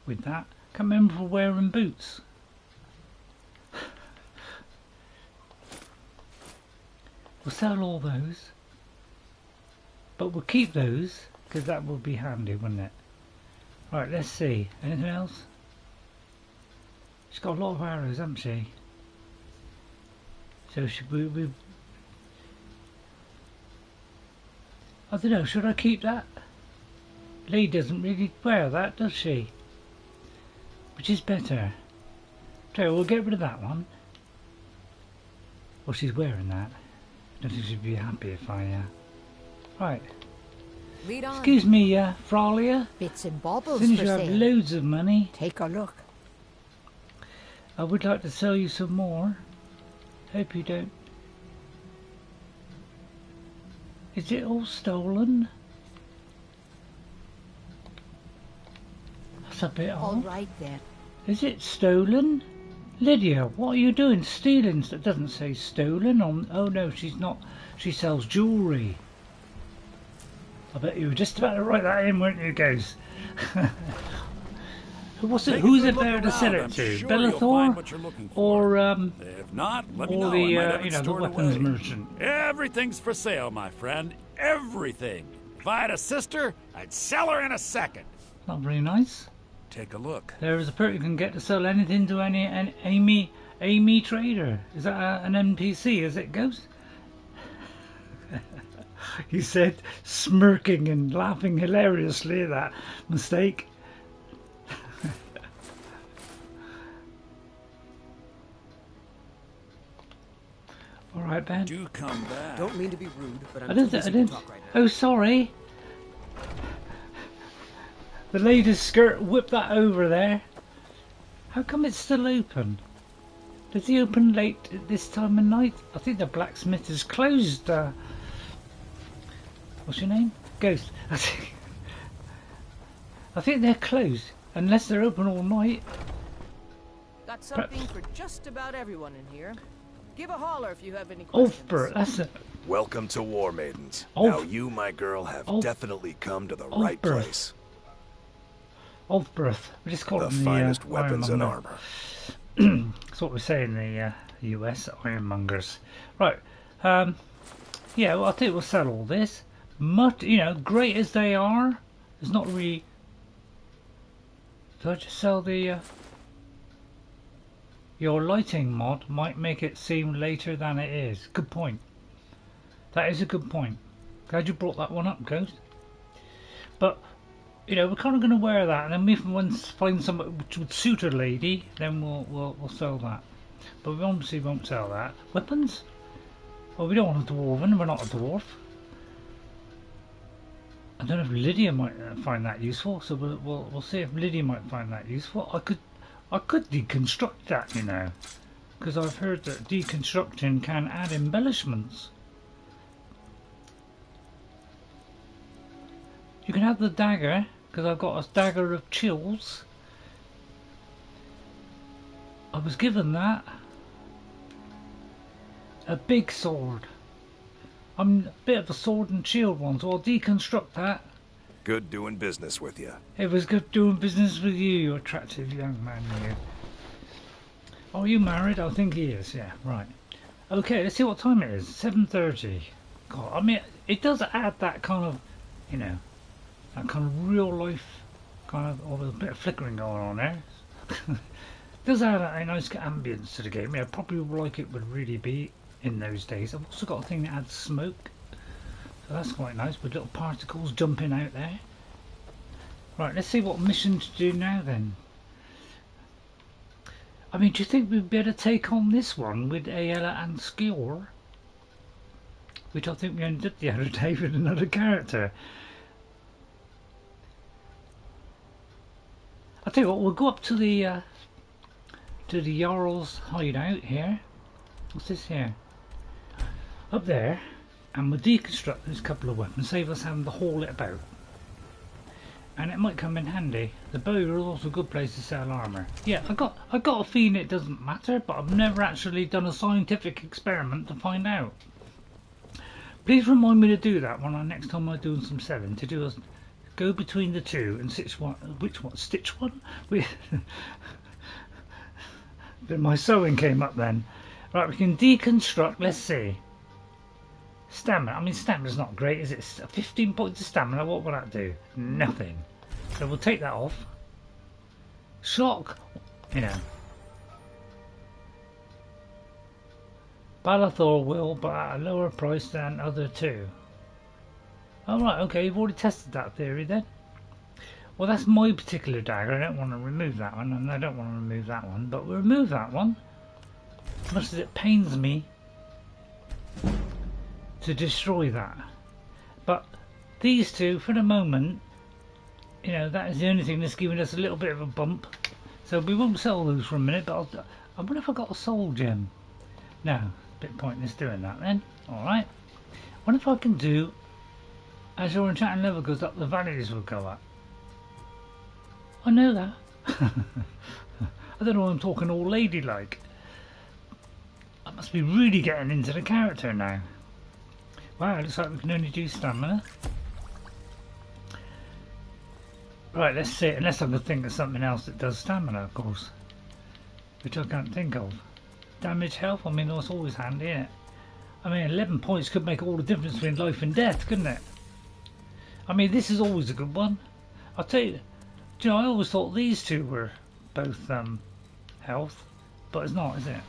with that. Can't remember for wearing boots. We'll sell all those, but we'll keep those because that would be handy, wouldn't it? Right, let's see. Anything else? She's got a lot of arrows, hasn't she? So should we I don't know, should I keep that? Lee doesn't really wear that, does she? Which is better. So we'll get rid of that one. Well, she's wearing that. I don't think she'd be happy if I... Right. Lead on. Excuse me, Fralia. Bits and baubles Since for you have sale. loads of money, Take a look. I would like to sell you some more. Hope you don't. Is it all stolen? That's a bit All odd. right then. Is it stolen? Lydia, what are you doing? Stealing? It doesn't say stolen on... Oh no, she's not. She sells jewellery. I bet you were just about to write that in, weren't you, Ghost? Who's it better to sell it to? Bellathor? Or, If not, let me or know. the, I might have it you know, the stored weapons away. merchant? Everything's for sale, my friend. Everything. If I had a sister, I'd sell her in a second. Not very nice. Take a look. There is a person who can get to sell anything to any Amy trader. Is that an NPC? Is it Ghost? He said, smirking and laughing hilariously at that mistake. All right, Ben. Do come back. Don't mean to be rude, but I I'm too didn't. busy to talk right now. Oh, sorry. The lady's skirt whipped that over there. How come it's still open? Does he open late at this time of night? I think the blacksmith is closed. What's your name? Ghost. I think they're closed unless they're open all night. Got something for just about everyone in here. Give a holler if you have any questions. Ulfbert, that's it. Welcome to War Maidens. Ulf- Now you, my girl, have Ulf- definitely come to the right Ulfbert. place. Ulfbirth. We just call The them finest the weapons and Ironmonger. armor. That's what we say in the US, Ironmongers. Right. Yeah, well, I think we'll sell all this. You know, great as they are, it's not really... So I just sell the... Your lighting mod might make it seem later than it is. Good point. That is a good point. Glad you brought that one up, Ghost. But, you know, we're kind of going to wear that, and then we once find something which would suit a lady, then we'll sell that. But we obviously won't sell that. Weapons? Well, we don't want a dwarven. We're not a dwarf. I don't know if Lydia might find that useful, so we'll see if Lydia might find that useful. I could deconstruct that, you know, because I've heard that deconstructing can add embellishments. You can have the dagger, because I've got a dagger of chills. I was given that. A big sword. I'm a bit of a sword and shield one, so I'll deconstruct that. Good doing business with you. It was good doing business with you, you attractive young man, you. Oh, are you married? I think he is, yeah, right. Okay, let's see what time it is. 7:30. God, I mean, it does add that kind of, you know, that kind of real life, kind of, or a bit of flickering going on there. does add a nice ambience to the game. Yeah, probably like it would really be in those days. I've also got a thing that adds smoke, so that's quite nice with little particles jumping out there. Right, let's see what mission to do now then. I mean, do you think we'd better take on this one with Aela and Skjor? Which I think we only did the other day with another character. I tell you what, we'll go up to the Jarl's hideout here. What's this here? Up there, and we'll deconstruct this couple of weapons, save us having to haul it about. And it might come in handy. The bow is also a good place to sell armour. Yeah, I got a feeling it doesn't matter, but I've never actually done a scientific experiment to find out. Please remind me to do that when next time I'm doing some selling, to do a go between the two and stitch one. Which one? Stitch one? But my sewing came up then. Right, we can deconstruct. Let's see. Stamina. I mean, stamina's not great, is it? 15 points of stamina. What will that do? Nothing. So we'll take that off. Shock. You know. Balathor will, but at a lower price than other two. Alright, okay, you've already tested that theory then. Well, that's my particular dagger. I don't want to remove that one, and I don't want to remove that one, but we'll remove that one. Much as it pains me to destroy that. But these two, for the moment, you know, that is the only thing that's giving us a little bit of a bump. So we won't sell those for a minute, but I wonder if I got a soul gem. No, a bit pointless doing that then. Alright. What if I can do, as your enchanting level goes up, the values will go up. I know that. I don't know why I'm talking all ladylike. I must be really getting into the character now. Wow, it looks like we can only do stamina. Right, let's see, unless I can think of something else that does stamina, of course. Which I can't think of. Damage health, I mean, that's always handy, isn't it? I mean, 11 points could make all the difference between life and death, couldn't it? I mean, this is always a good one. I'll tell you, do you know, I always thought these two were both health, but it's not, is it?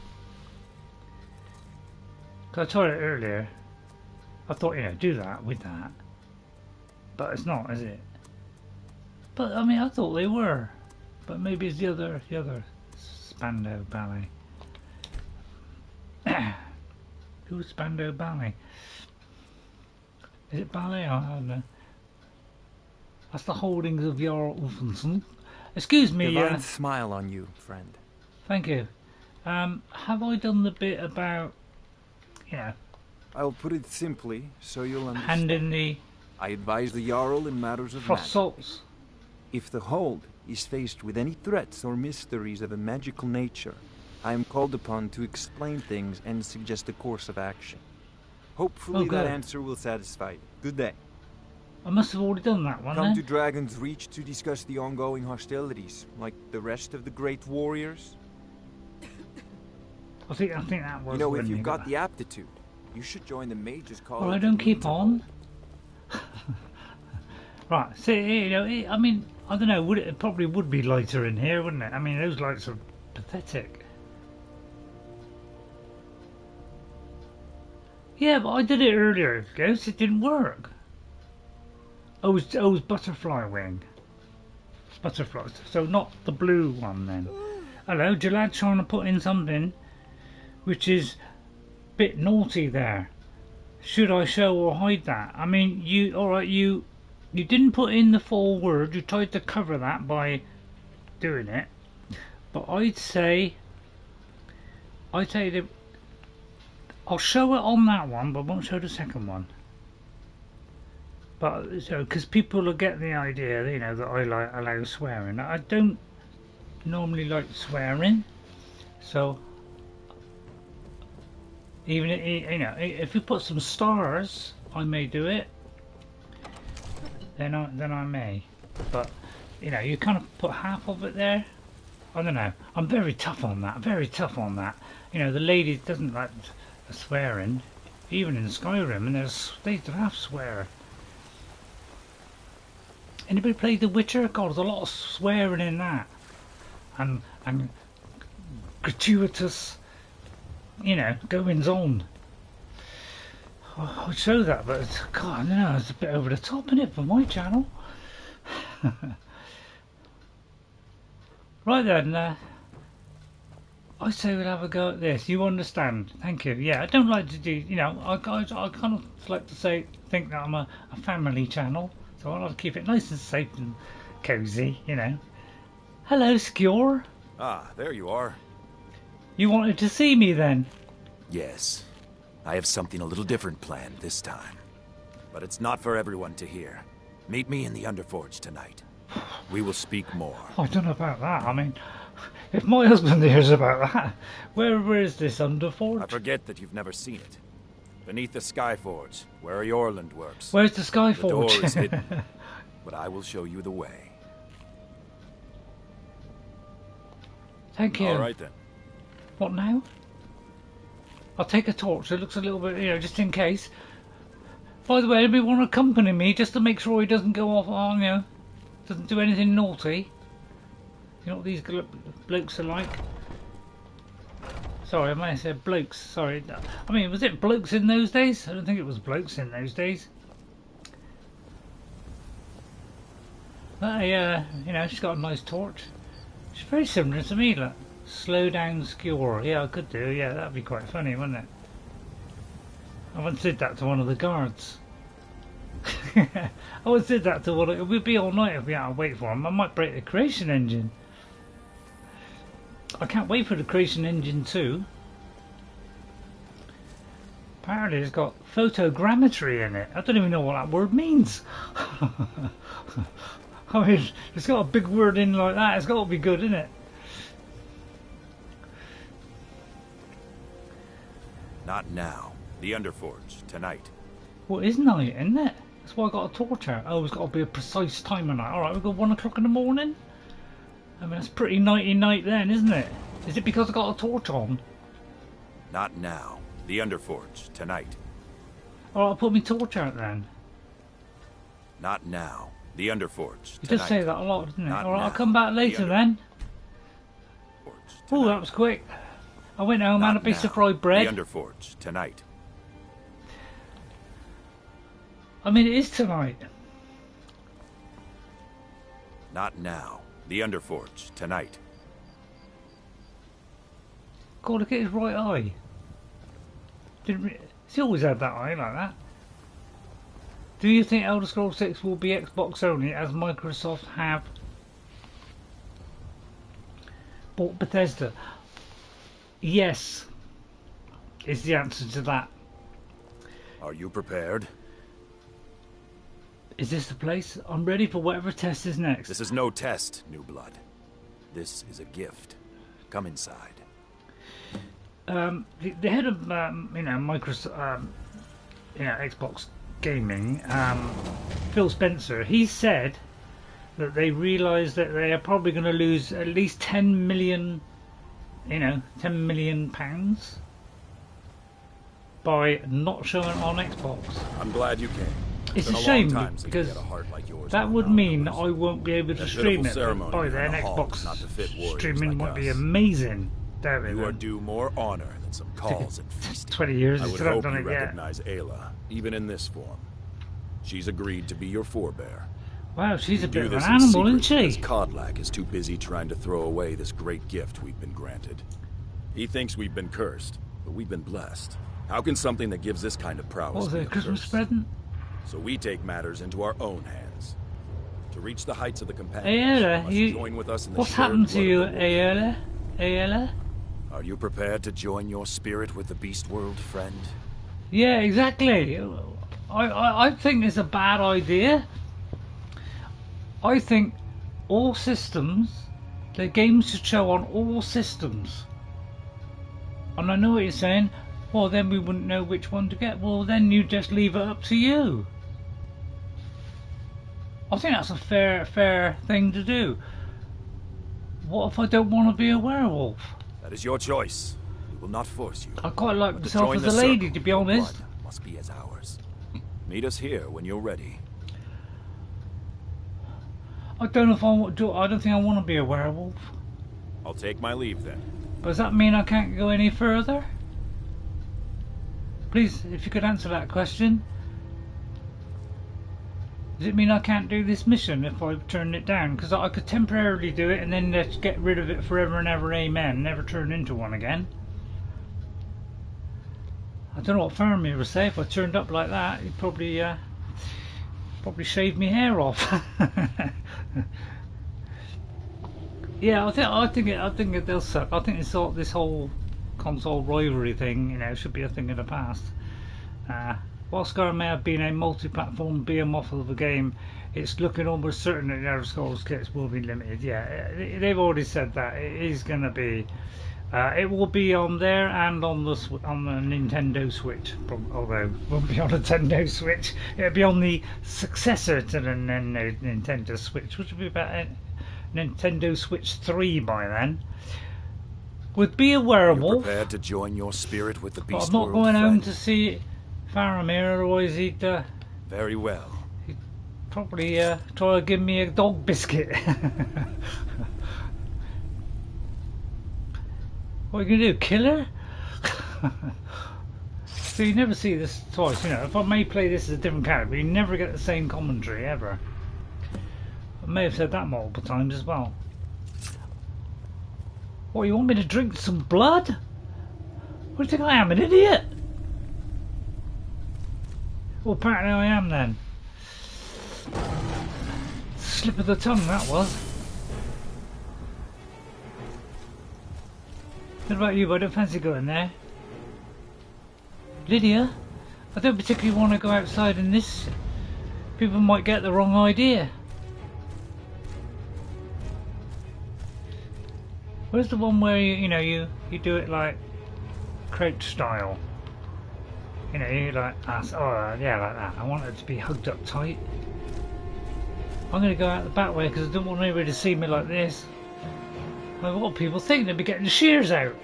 Because I tried it earlier. I thought, you know, do that with that. But it's not, is it? But, I mean, I thought they were. But maybe it's the other Spandau Ballet. Who's Spandau Ballet? Is it ballet? I don't know. That's the holdings of Jarl Ulfenson. Excuse me. Divine smile on you, friend. Thank you. Have I done the bit about... Yeah. I'll put it simply, so you'll understand. Hand in the... I advise the Jarl in matters of frost magic. salts. If the Hold is faced with any threats or mysteries of a magical nature, I am called upon to explain things and suggest a course of action. Hopefully that answer will satisfy you. Good day. I must have already done that one. Come to Dragon's Reach to discuss the ongoing hostilities, like the rest of the great warriors. I think that was. You know, if you've got the aptitude, you should join the mages' college. Well, I don't keep on. Right. See, you know, I mean, I don't know. It probably would be lighter in here, wouldn't it? I mean, those lights are pathetic. Yeah, but I did it earlier, Ghost. It didn't work. Oh, it was butterfly wing. Butterflies. So not the blue one then. Hello, Jalad trying to put in something which is a bit naughty there. Should I show or hide that? I mean, you didn't put in the full word. You tried to cover that by doing it. But I'd say that I'll show it on that one, but I won't show the second one. But so, because people will get the idea, you know, that I allow swearing. I don't normally like swearing, so even you know, if you put some stars, I may do it. Then I may, but you know, you kind of put half of it there. I don't know. I'm very tough on that. Very tough on that. You know, the lady doesn't like swearing, even in Skyrim, and they have swear. Anybody play The Witcher? God, there's a lot of swearing in that, and gratuitous, you know, goings on. I'd show that, but it's, God, I don't know, it's a bit over the top, isn't it, for my channel? Right then, I say we'll have a go at this. You understand? Thank you. Yeah, I don't like to do, you know, I kind of like to think that I'm a family channel, so I like to keep it nice and safe and cosy, you know. Hello, Skjor. Ah, there you are. You wanted to see me then? Yes. I have something a little different planned this time. But it's not for everyone to hear. Meet me in the Underforge tonight. We will speak more. I don't know about that. I mean, if my husband hears about that, where is this Underforge? I forget that you've never seen it. Beneath the Skyforge, where Eorland works. Where's the Skyforge? The door is hidden, but I will show you the way. Thank you. All right then. What now? I'll take a torch. It looks a little bit, you know, just in case. By the way, anybody want to accompany me just to make sure he doesn't go off on, you know, doesn't do anything naughty? You know what these blokes are like? Sorry, I might have said blokes. Sorry. I mean, was it blokes in those days? I don't think it was blokes in those days. But, you know, she's got a nice torch. She's very similar to me, look. Slow down Skjor. Yeah, I could do. Yeah, that'd be quite funny, wouldn't it? I once did that to one of the guards. I once did that to one of... It would be all night if we had to wait for him. I might break the creation engine. I can't wait for the creation engine 2. Apparently it's got photogrammetry in it. I don't even know what that word means. I mean, it's got a big word in like that. It's got to be good, isn't it? Not now. The Underforge, tonight. Well, it is night, isn't it? That's why I got a torch out. Oh, it's got to be a precise time of night. Alright, we've got 1 o'clock in the morning. I mean, that's pretty nighty night then, isn't it? Is it because I got a torch on? Not now. The Underforge, tonight. Alright, I'll put my torch out then. Not now. The Underforge, You tonight. just say that a lot, doesn't it? Not Alright, I'll now. come back later then. Oh, that was quick. I went home and had a piece of fried bread. The Underforge, tonight. I mean, it is tonight. Not now. The Underforge, tonight. God, look at his right eye. He always had that eye like that. Do you think Elder Scrolls 6 will be Xbox only, as Microsoft have bought Bethesda? Yes, is the answer to that. Are you prepared? Is this the place? I'm ready for whatever test is next. This is no test, New Blood. This is a gift. Come inside. The head of you know, Microsoft, you know, Xbox Gaming, Phil Spencer, he said that they realised that they are probably going to lose at least 10 million, you know, 10 million pounds by not showing it on Xbox. I'm glad you came. It's been a long shame time since because you had a heart like yours that would mean I won't be able to That stream pitiful it. But ceremony by in then, the hall Xbox is not to fit warriors streaming like might be us. amazing. There we You go. are due more honor than some calls and feasting. 20 years, I I would still haven't hope done you it yet. recognize Aela, even in this form. She's agreed to be your forebear. Wow, she's a bit Do of an this in animal, isn't secret she? because Kodlak is too busy trying to throw away this great gift we've been granted. He thinks we've been cursed, but we've been blessed. How can something that gives this kind of prowess What was be it, a a Christmas curse? present? So we take matters into our own hands. To reach the heights of the companions, Aela, you must you... join with us in the What's shared happened to blood you, of the wolf. Aela? Aela? Are you prepared to join your spirit with the beast world, friend? Yeah, exactly. I think it's a bad idea. I think all systems, the games should show on all systems. And I know what you're saying. Well, then we wouldn't know which one to get. Well, then you just leave it up to you. I think that's a fair thing to do. What if I don't want to be a werewolf? That is your choice. We will not force you. I quite like But to myself join as the a lady, circle, to be your honest. blood must be as ours. Meet us here when you're ready. I don't know if I want to. I don't think I want to be a werewolf. I'll take my leave then. Does that mean I can't go any further? Please, if you could answer that question. Does it mean I can't do this mission if I turn it down? Because I could temporarily do it and then just get rid of it forever and ever, amen, never turn into one again. I don't know what Faramir would say if I turned up like that. He'd probably shave me hair off. Yeah, I think it does suck. I think this whole console rivalry thing, you know, should be a thing of the past. While Skyrim may have been a multi-platform behemoth of a game, it's looking almost certain that the Elder Scrolls kits will be limited. Yeah, they've already said that it is going to be. It will be on there and on the Nintendo Switch. Although it won't be on a Nintendo Switch, it'll be on the successor to the Nintendo Switch, which will be about Nintendo Switch 3 by then. Would be a werewolf. You're prepared to join your spirit with the beast. But I'm not going home to see Faramir, otherwise he'd very well. He'd probably try to give me a dog biscuit. What are you gonna do? Kill her? So you never see this twice, you know. If I may play this as a different character, but you never get the same commentary ever. I may have said that multiple times as well. What, you want me to drink some blood? What do you think I am, an idiot? Well, apparently I am then. Slip of the tongue that was. What about you? I don't fancy going there. Lydia, I don't particularly want to go outside in this. People might get the wrong idea. Where's the one where you do it like crouch style? You know, you like ask, oh yeah, like that. I want it to be hugged up tight. I'm going to go out the back way because I don't want anybody to see me like this. Like, what people think? They'll be getting the shears out.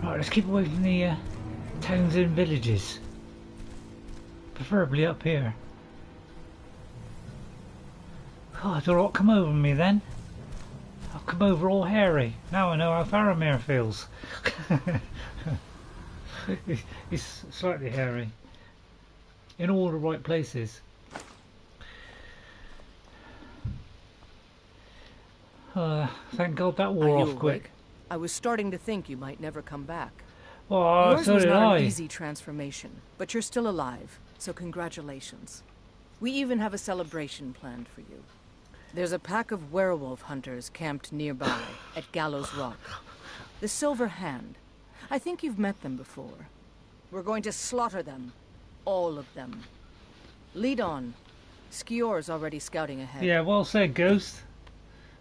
Right, let's keep away from the towns and villages. Preferably up here. Oh, I don't know what come over me then. I'll come over all hairy. Now I know how Faramir feels. He's slightly hairy. In all the right places. Thank God that wore off quick. I was starting to think you might never come back. Well, yours so was did not I. an easy transformation, but you're still alive, so congratulations. We even have a celebration planned for you. There's a pack of werewolf hunters camped nearby at Gallows Rock. The Silverhand. I think you've met them before. We're going to slaughter them. All of them. Lead on. Skjor's already scouting ahead. Yeah, well said, Ghost.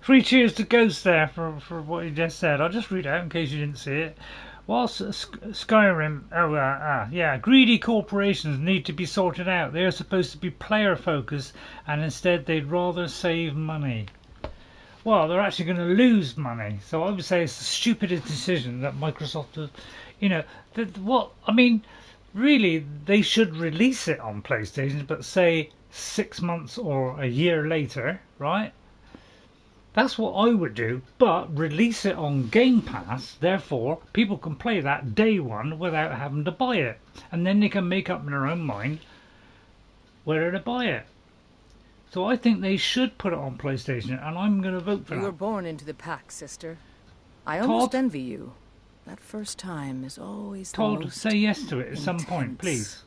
3 cheers to Ghost there for what he just said. I'll just read it out in case you didn't see it. Whilst Skyrim, yeah, greedy corporations need to be sorted out. They're supposed to be player focused, and instead they'd rather save money. Well, they're actually going to lose money. So I would say it's the stupidest decision that Microsoft has, you know, really, they should release it on PlayStation, but say 6 months or a year later, right? That's what I would do, but release it on Game Pass, therefore people can play that day one without having to buy it. And then they can make up in their own mind whether to buy it. So I think they should put it on PlayStation, and I'm going to vote for that. You were born into the pack, sister. I almost envy you. That first time is always the most say yes to it at intense. some point, please.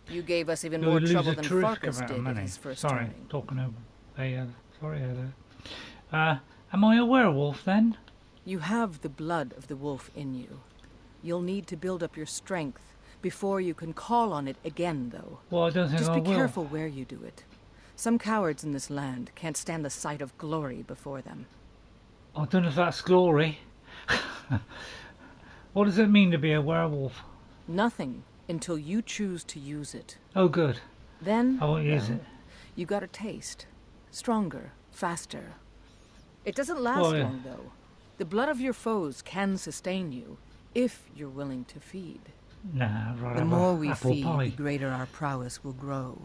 You gave us even more trouble than Farkas did at his first Sorry, turning. talking over. Sorry, am I a werewolf then? You have the blood of the wolf in you. You'll need to build up your strength before you can call on it again, though. Well, I don't think I will. Just be careful where you do it. Some cowards in this land can't stand the sight of glory before them. I don't know if that's glory. What does it mean to be a werewolf? Nothing until you choose to use it. Oh, good. Then I won't use it. You got a taste. Stronger, faster. It doesn't last long, though. The blood of your foes can sustain you, if you're willing to feed. Nah, right. The more we feed, the greater our prowess will grow.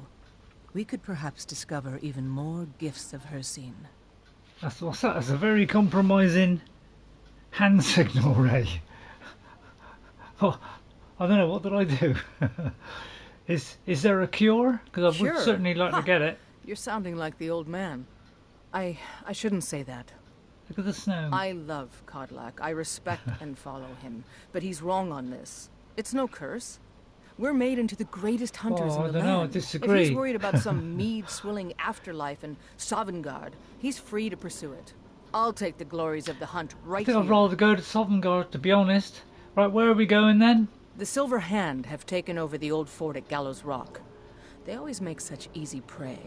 we could perhaps discover even more gifts of her seen. That's what's that? That's a very compromising hand signal, Ray. Oh, I don't know. What did I do? Is there a cure? Because I would certainly like to get it. You're sounding like the old man. I shouldn't say that. Look at the snow. I love Kodlak. I respect and follow him. But he's wrong on this. It's no curse. We're made into the greatest hunters in the land. I don't know, I disagree. If he's worried about some mead-swilling afterlife in Sovngarde, he's free to pursue it. I'll take the glories of the hunt right here. I think I'd rather go to Sovngarde, to be honest. Right, where are we going then? The Silverhand have taken over the old fort at Gallows Rock. They always make such easy prey.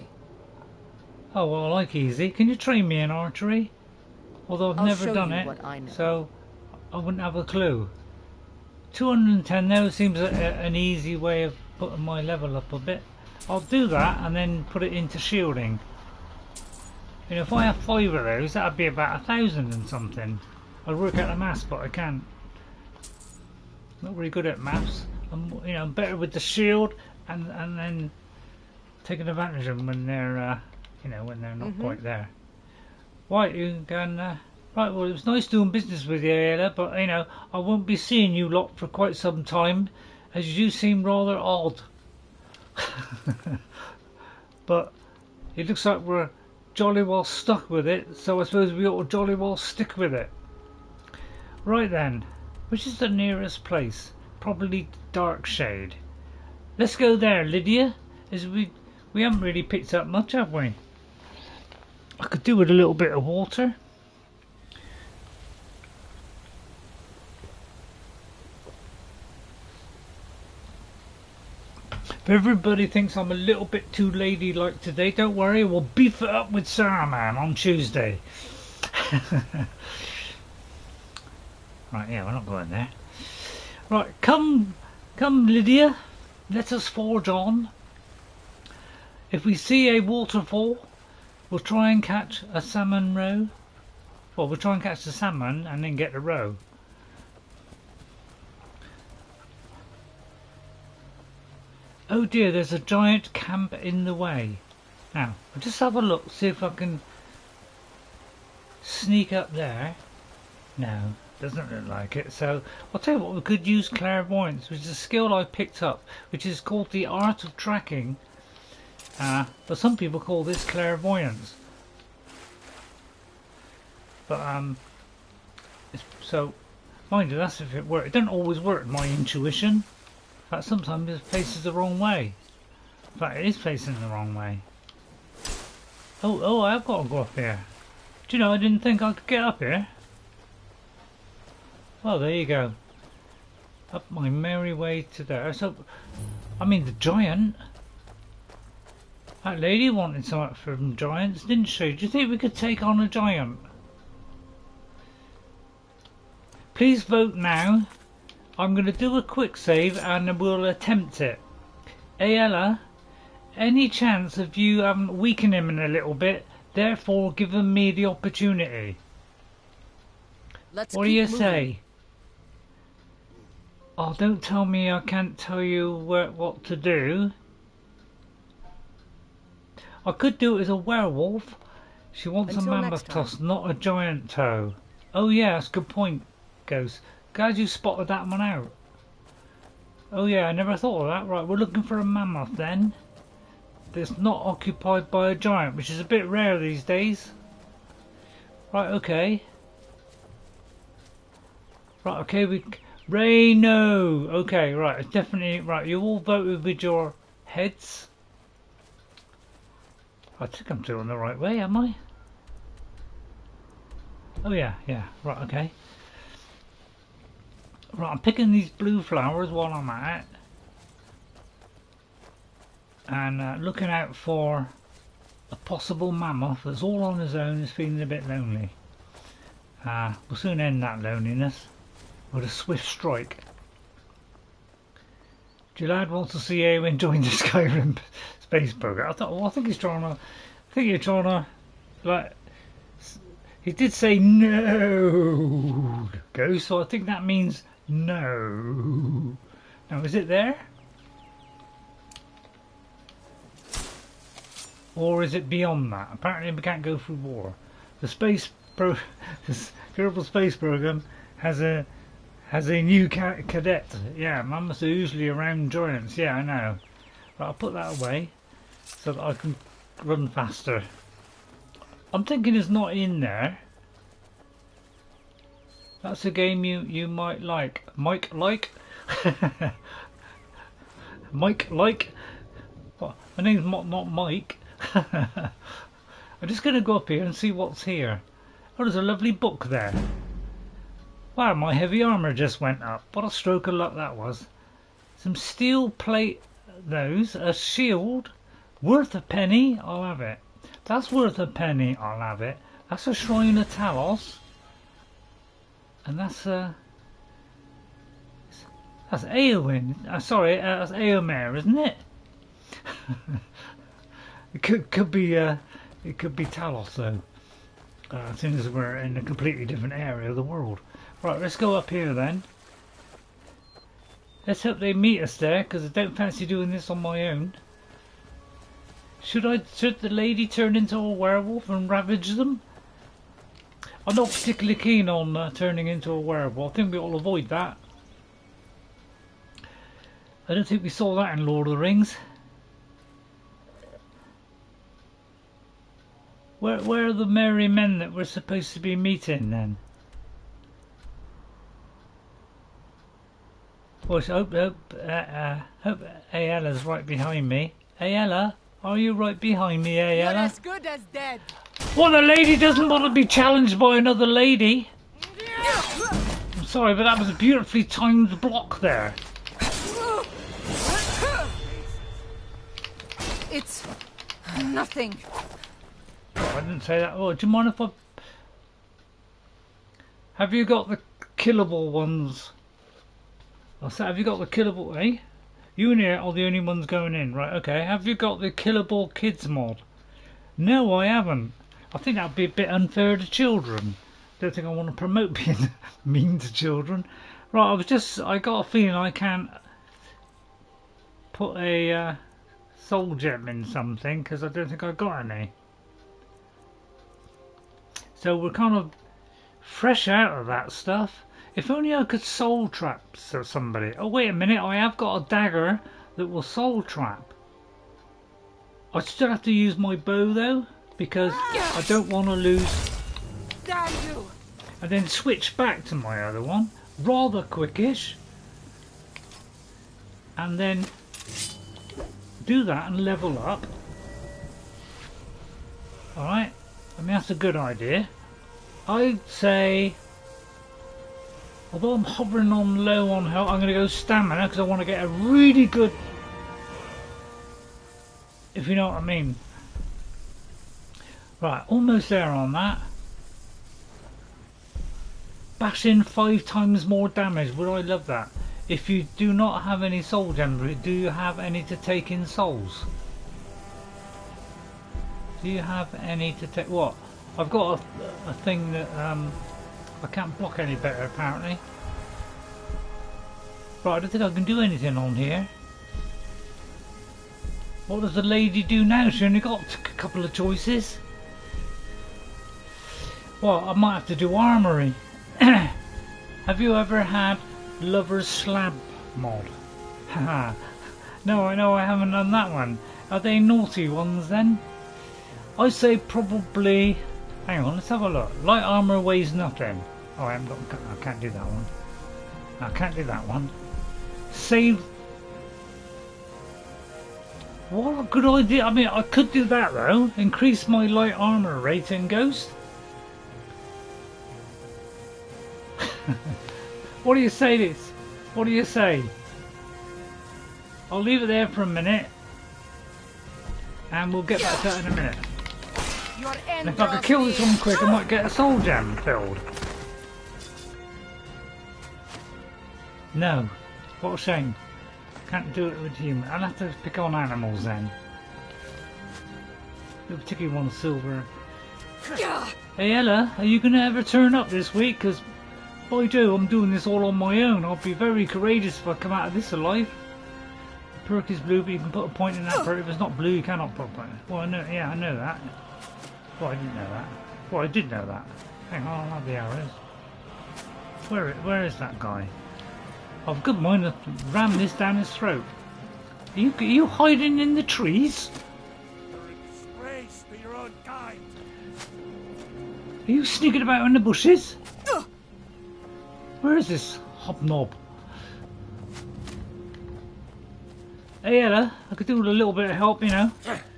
Oh, well, I like easy. Can you train me in archery? Although I've never done it, what I know. so I wouldn't have a clue. 210 though seems an easy way of putting my level up a bit. I'll do that and then put it into shielding. You know, if I have 5 of those, that'd be about 1,000 and something. I'd work out the maths, but I can't. Not really good at maths. I'm better with the shield and then taking advantage of them when they're when they're not quite there. Right, you can. Right, well, it was nice doing business with you, Aela, but I won't be seeing you lot for quite some time, as you seem rather odd. But it looks like we're jolly well stuck with it, so I suppose we ought to jolly well stick with it. Right then, which is the nearest place? Probably Darkside. Let's go there, Lydia, as we haven't really picked up much, have we? I could do with a little bit of water. If everybody thinks I'm a little bit too ladylike today, don't worry, we'll beef it up with Saruman on Tuesday. Right, yeah, we're not going there. Right, come Lydia, let us forge on. If we see a waterfall, we'll try and catch a salmon roe. Well, we'll try and catch the salmon and then get the roe. Oh dear, there's a giant camp in the way. Now, I'll just have a look, see if I can sneak up there. No, doesn't look like it. So, I'll tell you what, we could use clairvoyance, which is a skill I picked up, which is called the art of tracking. But some people call this clairvoyance. But, so, mind you, that's if it works. It doesn't always work, my intuition. In fact, sometimes it faces the wrong way. In fact, it is facing the wrong way. Oh, I have got to go up here. Do you know, I didn't think I could get up here. Well, there you go. Up my merry way to there. So, I mean, the giant. That lady wanted something from giants, didn't she? Do you think we could take on a giant? Please vote now. I'm going to do a quick save and we'll attempt it. Aela, any chance of you weakening him a little bit, therefore giving me the opportunity? Let's what do you say? Oh, don't tell me I can't tell you what to do. I could do it as a werewolf. She wants a mammoth tusk, not a giant toe. Oh yeah, that's a good point, Ghost. Glad you spotted that one out. Oh yeah, I never thought of that. Right, we're looking for a mammoth then. That's not occupied by a giant, which is a bit rare these days. Right, okay. Right, okay, Ray, no! Okay, right, definitely, right, you all voted with your heads. I think I'm doing the right way, am I? Oh yeah, right, okay. Right, I'm picking these blue flowers while I'm at it. And looking out for a possible mammoth that's all on his own, is feeling a bit lonely. We'll soon end that loneliness with a swift strike. Gilad wants to see Eowyn join the Skyrim space program. I thought, well, I think you're trying to, like, he did say no, Ghost, so I think that means no. Now, is it there? Or is it beyond that? Apparently we can't go through war. The this Kerbal Space Program has a new cadet. Yeah, mammals are usually around giants. Yeah, I know. But I'll put that away so that I can run faster. I'm thinking it's not in there. That's a game you might like. Mike like? Mike like? Well, my name's not Mike. I'm just going to go up here and see what's here. Oh, there's a lovely book there. Wow, my heavy armour just went up. What a stroke of luck that was. Some steel plate, those. A shield. Worth a penny. I'll have it. That's worth a penny. I'll have it. That's a Shrine of Talos. And that's Eowyn. Sorry, that's Eomer, isn't it? It could be Talos though. Since we're in a completely different area of the world. Right, let's go up here then. Let's hope they meet us there, because I don't fancy doing this on my own. Should the lady turn into a werewolf and ravage them? I'm not particularly keen on turning into a werewolf. I think we ought to avoid that. I don't think we saw that in Lord of the Rings. Where are the merry men that we're supposed to be meeting then? Well, hope Aela's right behind me. Aela, are you right behind me, Aela? You're as good as dead. Well, the lady doesn't want to be challenged by another lady. I'm sorry, but that was a beautifully timed block there. It's nothing. Oh, I didn't say that. Oh, do you mind if I... Have you got the killable ones? I said, have you got the killable... Eh? You and here are the only ones going in. Right, okay. Have you got the killable kids mod? No, I haven't. I think that would be a bit unfair to children. Don't think I want to promote being mean to children. Right, I got a feeling I can't put a soul gem in something because I don't think I got any. So we're kind of fresh out of that stuff. If only I could soul trap somebody. Oh, wait a minute, I have got a dagger that will soul trap. I still have to use my bow though, because I don't want to lose. Damn you! And then switch back to my other one, rather quickish. And then do that and level up. Alright, I mean that's a good idea. I'd say, although I'm hovering on low on health, I'm going to go stamina because I want to get a really good, if you know what I mean. Right, almost there on that. Bash in 5 times more damage. Would I love that? If you do not have any soul gems, do you have any to take in souls? Do you have any to take? What? I've got a thing that I can't block any better apparently. Right, I don't think I can do anything on here. What does the lady do now? She only got a couple of choices. Well, I might have to do armory. Have you ever had Lover's Slab mod? Haha. No, I know I haven't done that one. Are they naughty ones then? I say probably... Hang on, let's have a look. Light armour weighs nothing. Oh, I can't do that one. I can't do that one. Save... What a good idea. I mean, I could do that though. Increase my light armour rate in Ghost. What do you say this? What do you say? I'll leave it there for a minute. And we'll get back to that in a minute. And if I could kill this one quick, I might get a soul gem filled. No. What a shame. Can't do it with human. I'll have to pick on animals then. I particularly want a silver. Hey Ella, are you going to ever turn up this week? Because if I do, I'm doing this all on my own. I'll be very courageous if I come out of this alive. perk is blue, but you can put a point in that perk. If it's not blue, you cannot put a point. Well, I know, yeah, I know that. Well, I didn't know that. Well, I did know that. Hang on, I'll have the arrows. Where is that guy? I've got mine to ram this down his throat. Are you hiding in the trees? You're a disgrace to your own kind. Are you sneaking about in the bushes? Where is this hobnob? Hey Ella, I could do with a little bit of help, you know. Oh,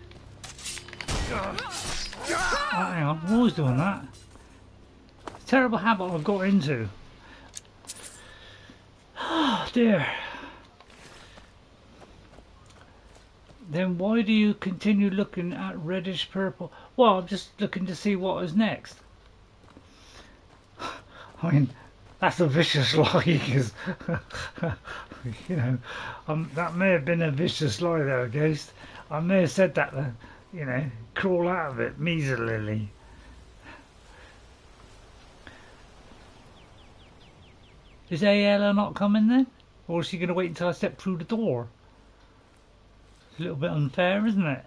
hang on, I'm always doing that. It's a terrible habit I've got into. Oh dear. Then why do you continue looking at reddish purple? Well, I'm just looking to see what is next. I mean, that's a vicious lie, because you know, that may have been a vicious lie there, Ghost. I may have said that to, you know, crawl out of it measlily. Is Aela not coming then? Or is she going to wait until I step through the door? It's a little bit unfair, isn't it?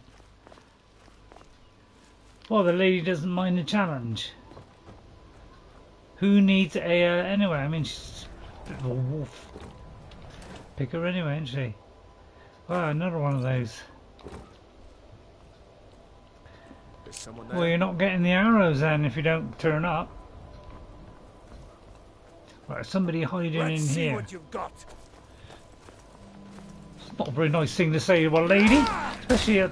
Well, the lady doesn't mind the challenge. Who needs Aela anyway? I mean, she's a bit of a wolf. Pick her anyway, isn't she? Wow, another one of those. There's someone there. Well, you're not getting the arrows then if you don't turn up. Right, somebody hiding in See here. what you've got. It's not a very nice thing to say to a lady, especially a...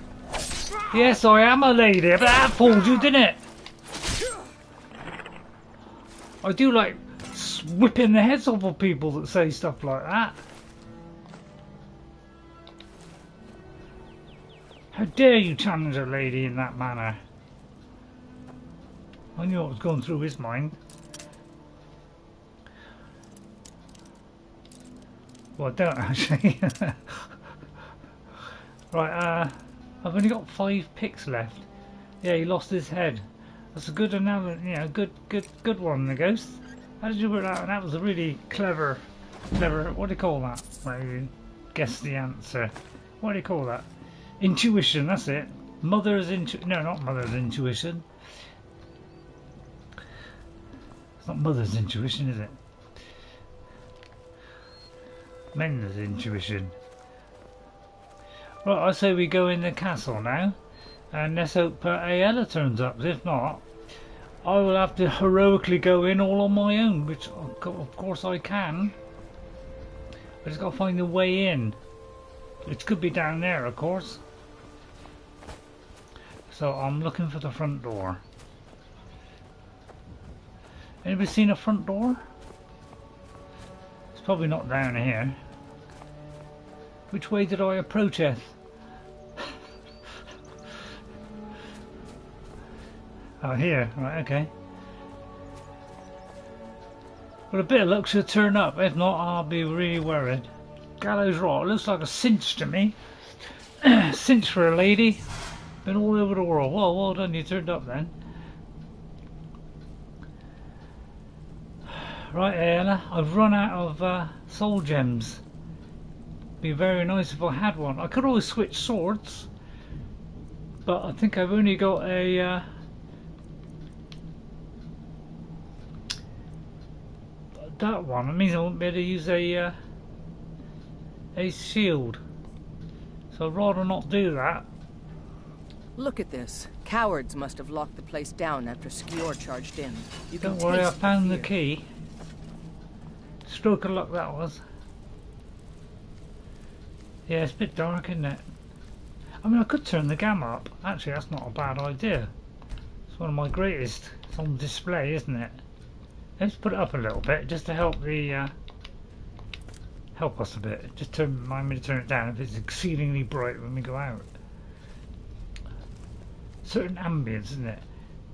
Yes, I am a lady, but that fooled you, didn't it? I do like whipping the heads off of people that say stuff like that. How dare you challenge a lady in that manner? I knew what was going through his mind. Well, I don't actually. Right, I've only got 5 picks left. Yeah, he lost his head. That's a good analogy, you know, good one, the Ghost. How did you work that? That was a really clever. What do you call that? Where you guess the answer. What do you call that? Intuition. That's it. Mother's intuition. No, not mother's intuition. It's not mother's intuition, is it? Men's intuition. Right, I say we go in the castle now, and let's hope Aela turns up. If not, I will have to heroically go in all on my own, which of course I can. I just got to find the way in, which could be down there, of course. So I'm looking for the front door. Anybody seen a front door? It's probably not down here. Which way did I approach it? Oh, here. Right, okay. Well, a bit of luck should turn up. If not, I'll be really worried. Gallows Rock. Looks like a cinch to me. Cinch for a lady. Been all over the world. Well done. You turned up then. Right, Aela. I've run out of soul gems. Be very nice if I had one. I could always switch swords, but I think I've only got a that one. It means I won't be able to use a shield, so I'd rather not do that. Look at this. Cowards must have locked the place down after Skjor charged in. You Don't worry, I found the key. Stroke of luck that was. Yeah, it's a bit dark, isn't it? I mean, I could turn the gamma up. Actually, that's not a bad idea. It's one of my greatest. It's on display, isn't it? Let's put it up a little bit, just to help the help us a bit. Just remind me to turn it down if it's exceedingly bright when we go out. Certain ambience, isn't it?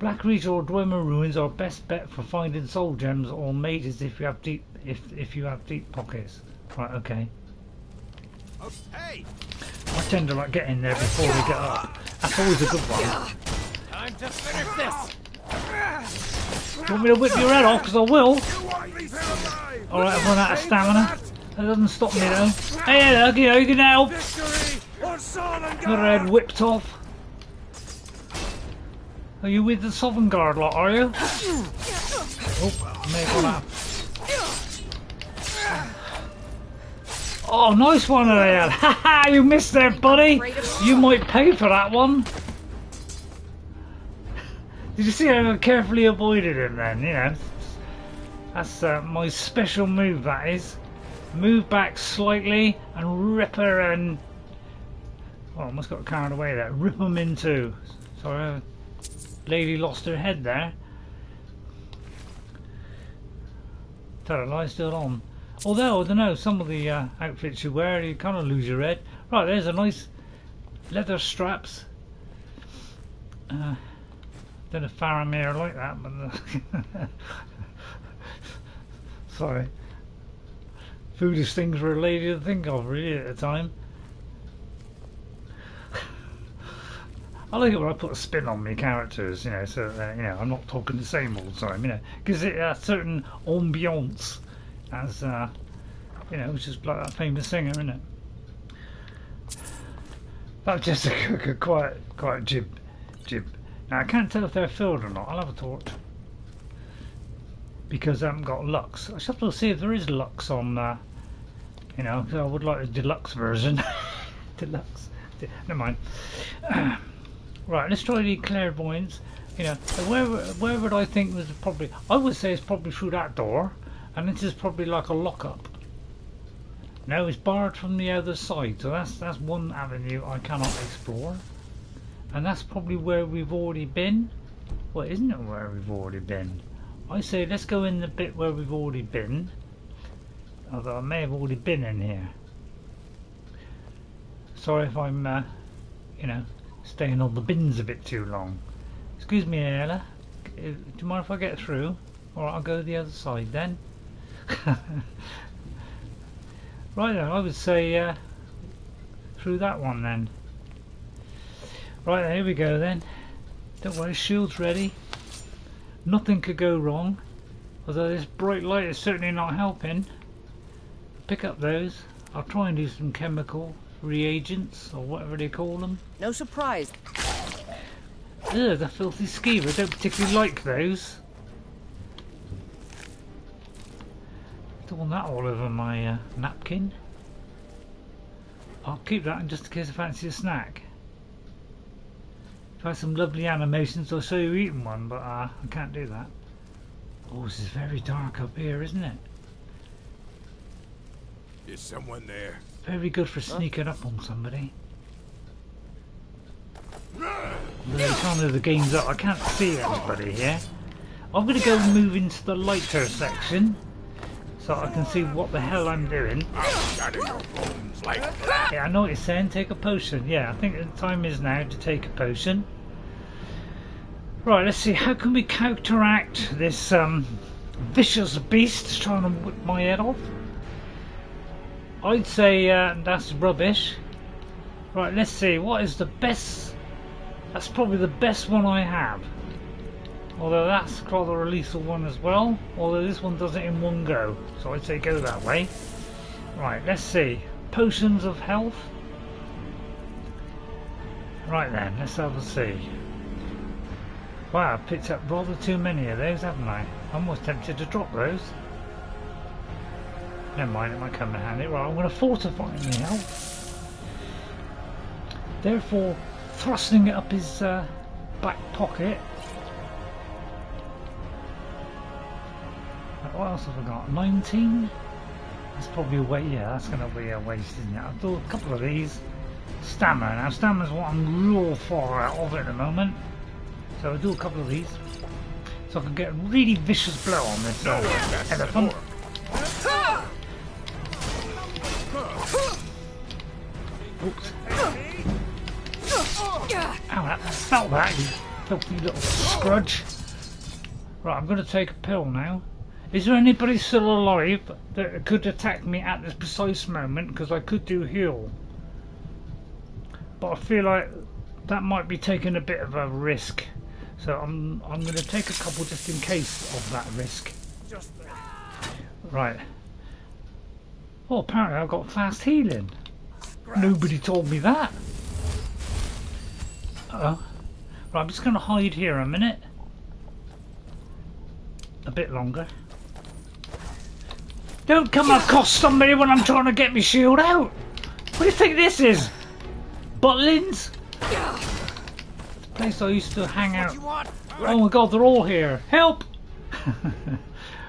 Black Reach or Dwemer ruins are best bet for finding soul gems or mages if you have deep pockets. Right, okay. Hey! I tend to like get in there before we get up. That's always a good one. Time to finish this! You want me to whip your head off? Because I will. Alright, I've run out of stamina. That doesn't stop me though. Hey, look, you can help. Got her head whipped off. Are you with the Southern Guard lot, are you? Oh, may have gone up. Oh, nice one, Aela. Haha, you missed there, buddy. You might pay for that one. Did you see how I carefully avoided him then? You know, that's my special move, that is. Move back slightly and rip her and... Oh, I almost got carried away there. Rip them in two. Sorry, lady lost her head there. Tell her lie still on. Although, I don't know, some of the outfits you wear, you kind of lose your head. Right, there's a nice leather straps. Don't know if Faramir like that, but... Sorry. Foolish things for a lady to think of, really, at the time. I like it when I put a spin on my characters, you know, so you know, I'm not talking the same all the time, you know, because it has certain ambiance, as you know, which is like that famous singer, isn't it? That's just a quite jib. Now I can't tell if they're filled or not. I'll have a torch because I haven't got Lux. I should have to see if there is Lux on. You know, I would like a deluxe version. Deluxe. Never mind. Right, let's try the clairvoyance. You know, where would I think was probably? I would say it's probably through that door, and this is probably like a lockup. No, it's barred from the other side, so that's one avenue I cannot explore, and that's probably where we've already been. Well, isn't it where we've already been? I say let's go in the bit where we've already been. Although I may have already been in here. Sorry if I'm, you know, staying on the bins a bit too long. Excuse me, Aela. Do you mind if I get through? Or I'll go to the other side then. Right then, I would say through that one then. Right then, here we go then. Don't worry, shield's ready. Nothing could go wrong. Although this bright light is certainly not helping. Pick up those. I'll try and do some chemical reagents or whatever they call them. No surprise. Ugh, the filthy skeever. I don't particularly like those. Don't want that all over my napkin. I'll keep that just in case I fancy a snack. If I have some lovely animations, I'll show you eating one, but I can't do that. Oh, this is very dark up here, isn't it? Is someone there? Very good for sneaking up on somebody. Although the time of the game's up, I can't see anybody here. I'm going to go move into the lighter section so I can see what the hell I'm doing. Yeah, I know what you're saying, take a potion. Yeah, I think the time is now to take a potion. Right, let's see, how can we counteract this vicious beast trying to whip my head off? I'd say that's rubbish. Right, let's see, what is the best? That's probably the best one I have. Although that's rather a lethal one as well. Although this one does it in one go. So I'd say go that way. Right, let's see. Potions of health. Right then, let's have a see. Wow, I've picked up rather too many of those, haven't I? I'm almost tempted to drop those. Never mind, it might come in handy. Right, I'm going to fortify my health. Therefore, thrusting it up his back pocket. Right, what else have I got? 19? That's probably a waste. Yeah, that's going to be a waste, isn't it? I'll do a couple of these. Stamina. Now, stamina's what I'm real far out of at the moment. So I'll do a couple of these. So I can get a really vicious blow on this elephant. Oops. Ow, that felt that, you filthy little scrudge. Right, I'm going to take a pill now. Is there anybody still alive that could attack me at this precise moment? Because I could do heal. But I feel like that might be taking a bit of a risk. So I'm going to take a couple just in case of that risk. Right. Oh, apparently I've got fast healing. Nobody told me that. Uh-oh. Right, I'm just going to hide here a minute. A bit longer. Don't come across on me when I'm trying to get my shield out. What do you think this is? Butlins? The place I used to hang out. Oh my god, they're all here. Help!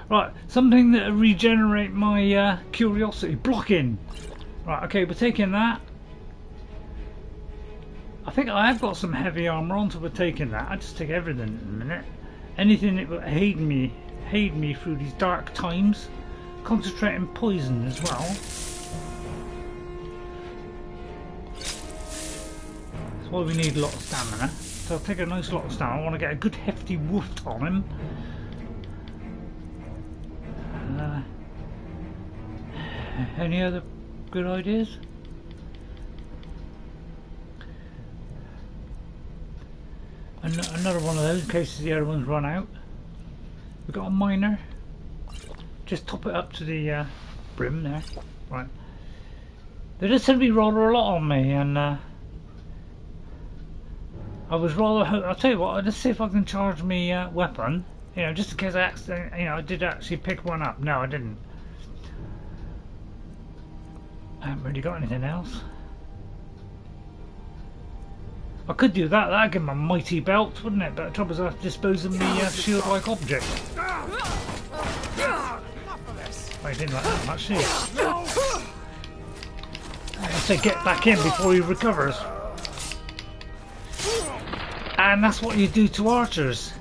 Right, something that regenerate my curiosity. Blocking. Right, okay, we're taking that. I think I have got some heavy armour on, so we're taking that. I just take everything in a minute. Anything that will aid me through these dark times. Concentrating poison as well. That's why we need a lot of stamina. So I'll take a nice lot of stamina. I want to get a good hefty woof on him. Any other good ideas? Another one of those in case the other ones run out. We've got a miner. Just top it up to the brim there. Right. There does seem to be rather a lot on me, and I was rather. I'll tell you what. I'll just see if I can charge me weapon. You know, just in case I accidentally. You know, I did actually pick one up. No, I didn't. I haven't really got anything else. I could do that. That'd give me a mighty belt, wouldn't it? But the trouble is, I have to dispose of me shield-like object. I didn't like that much, did he? I say get back in before he recovers. And that's what you do to archers.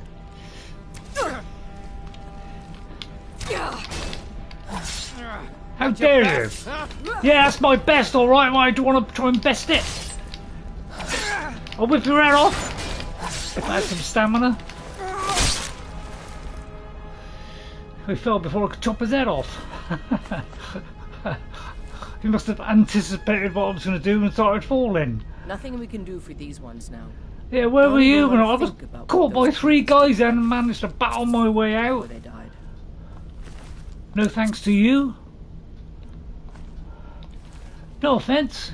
How dare you? Yeah, that's my best, alright. Why do you want to try and best it? I'll whip your head off. If I had some stamina. He fell before I could chop his head off. He must have anticipated what I was going to do and started falling. Nothing we can do for these ones now. Yeah, where were you when I was caught by 3 guys and managed to battle my way out? They died. No thanks to you. No offence.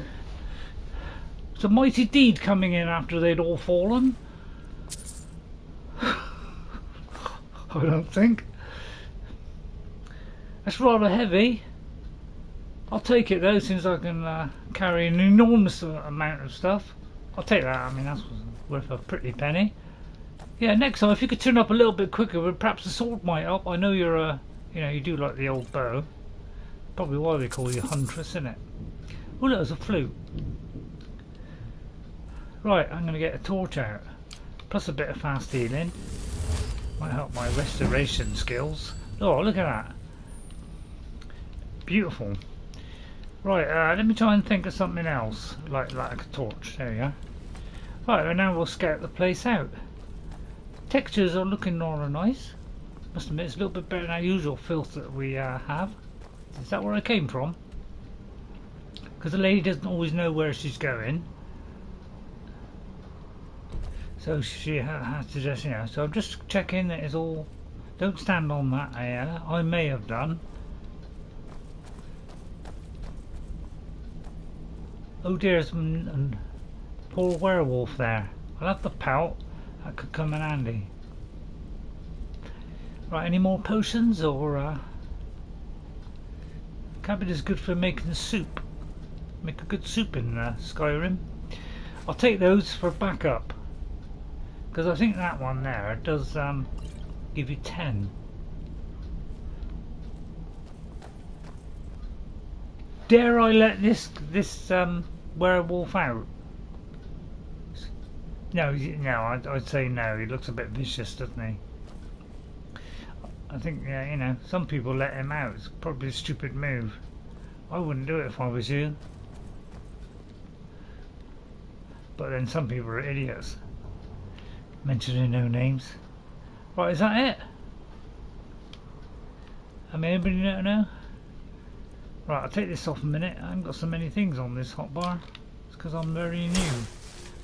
It's a mighty deed coming in after they'd all fallen. I don't think. That's rather heavy. I'll take it though, since I can carry an enormous amount of stuff. I'll take that. I mean, that's worth a pretty penny. Yeah, next time if you could turn up a little bit quicker, perhaps the sword might help. I know you're you know, you do like the old bow. Probably why they call you Huntress, isn't it? Oh, look, there's a flute. Right, I'm going to get a torch out. Plus a bit of fast healing. Might help my restoration skills. Oh, look at that. Beautiful. Right, let me try and think of something else. Like a torch. There we go. Right, and now we'll scout the place out. Textures are looking rather nice. Must admit, it's a little bit better than our usual filth that we have. Is that where I came from? Because the lady doesn't always know where she's going. So she has to just, you know, so I'm just checking that it's all... Don't stand on that, Aela. I may have done. Oh dear, there's a poor werewolf there. I'll have the pelt. That could come in handy. Right, any more potions or... Cabbage is good for making soup. Make a good soup in Skyrim. I'll take those for backup. Because I think that one there does give you 10. Dare I let this werewolf out? No, I'd say no. He looks a bit vicious, doesn't he? I think, yeah, you know, some people let him out. It's probably a stupid move. I wouldn't do it if I was you. But then some people are idiots. Mentioning no names. Right, is that it? I mean, anybody know? Right, I'll take this off a minute. I haven't got so many things on this hotbar. It's because I'm very new.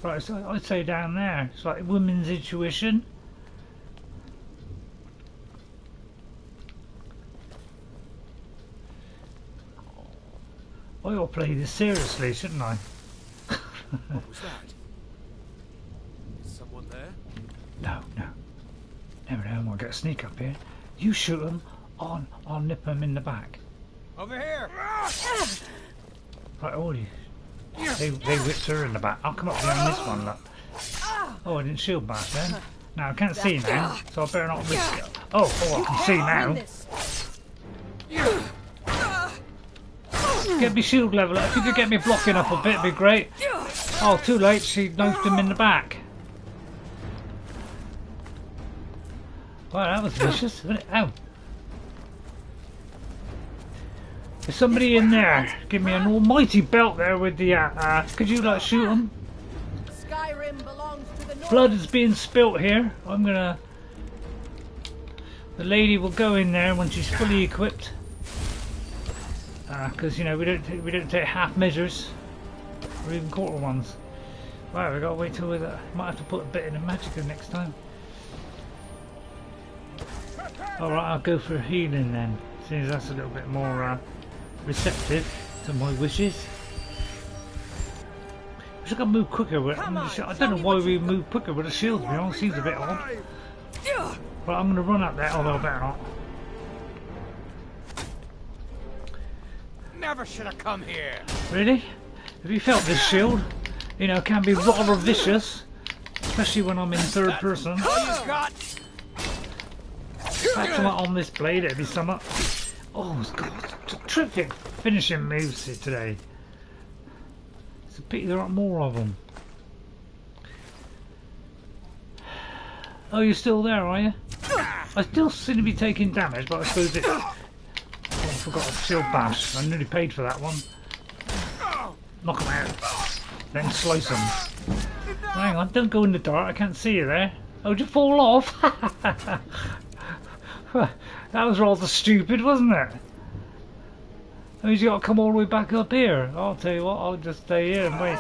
Right, so I'd say down there. It's like women's intuition. I ought to play this seriously, shouldn't I? What was that? Is someone there? No. Never know, I might get a sneak up here. You shoot them, I'll nip them in the back. Over here! Right, oh, they whipped her in the back. I'll come up behind this one, look. Oh, I didn't shield back then. Now, I can't see now, so I better not risk it. Oh, I can see now. Get me shield level up. If you could get me blocking up a bit, it'd be great. Oh, too late, she knifed him in the back. Wow, that was vicious, wasn't it? Ow. There's somebody in there. Give me an almighty belt there with the, could you, like, shoot him? Skyrim belongs to the North. Blood is being spilt here. I'm gonna... The lady will go in there when she's fully equipped. Because, you know, we don't take half measures. Or even quarter ones. Wow, we gotta wait till we might have to put a bit in the magicka next time. Alright, I'll go for healing then. Seems that's a little bit more receptive to my wishes. We should move quicker with I don't know why we move quicker with a shield, to be honest. Seems a bit odd. Right, I'm gonna run up there, although I better not. Never should have come here. Really? Have you felt this shield? You know, it can be rather vicious. Especially when I'm in third person. Back on this blade, it'd be something. Oh, it's got terrific finishing moves here today. It's a pity there aren't more of them. Oh, you're still there, are you? I still seem to be taking damage, but I suppose it... Oh, I forgot a shield bash. I nearly paid for that one. Knock them out. Then slice them. Hang on, don't go in the dark. I can't see you there. Oh, did you fall off? That was rather stupid, wasn't it? That means you got to come all the way back up here. I'll tell you what, I'll just stay here and wait.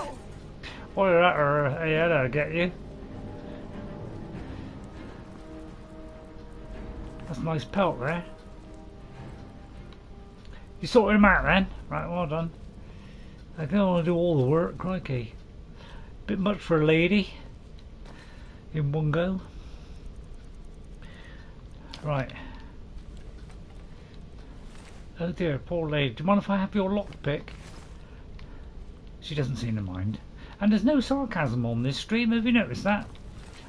Why that or Aela get you? That's a nice pelt there. You sorted him out then? Right, well done. I don't want to do all the work, crikey. Bit much for a lady in one go. Right. Oh dear, poor lady. Do you mind if I have your lockpick? She doesn't seem to mind. And there's no sarcasm on this stream, have you noticed that?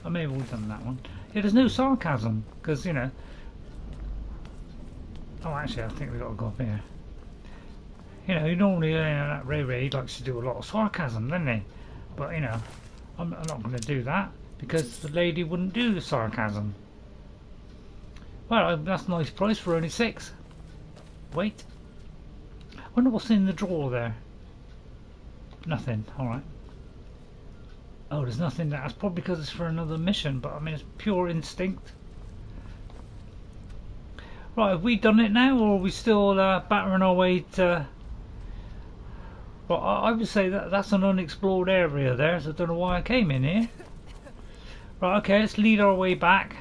I may have always done that one. Yeah, there's no sarcasm, because, you know... Oh, actually, I think we've got to go up here. You know, normally that Ray likes to do a lot of sarcasm, doesn't he? But, you know, I'm not going to do that, because the lady wouldn't do the sarcasm. Well, that's a nice price for only 6. Wait. I wonder what's in the drawer there. Nothing. Alright. Oh, there's nothing there. That's probably because it's for another mission, but I mean, it's pure instinct. Right, have we done it now, or are we still battering our way to... Well, I would say that that's an unexplored area there, so I don't know why I came in here. Right, okay, let's lead our way back.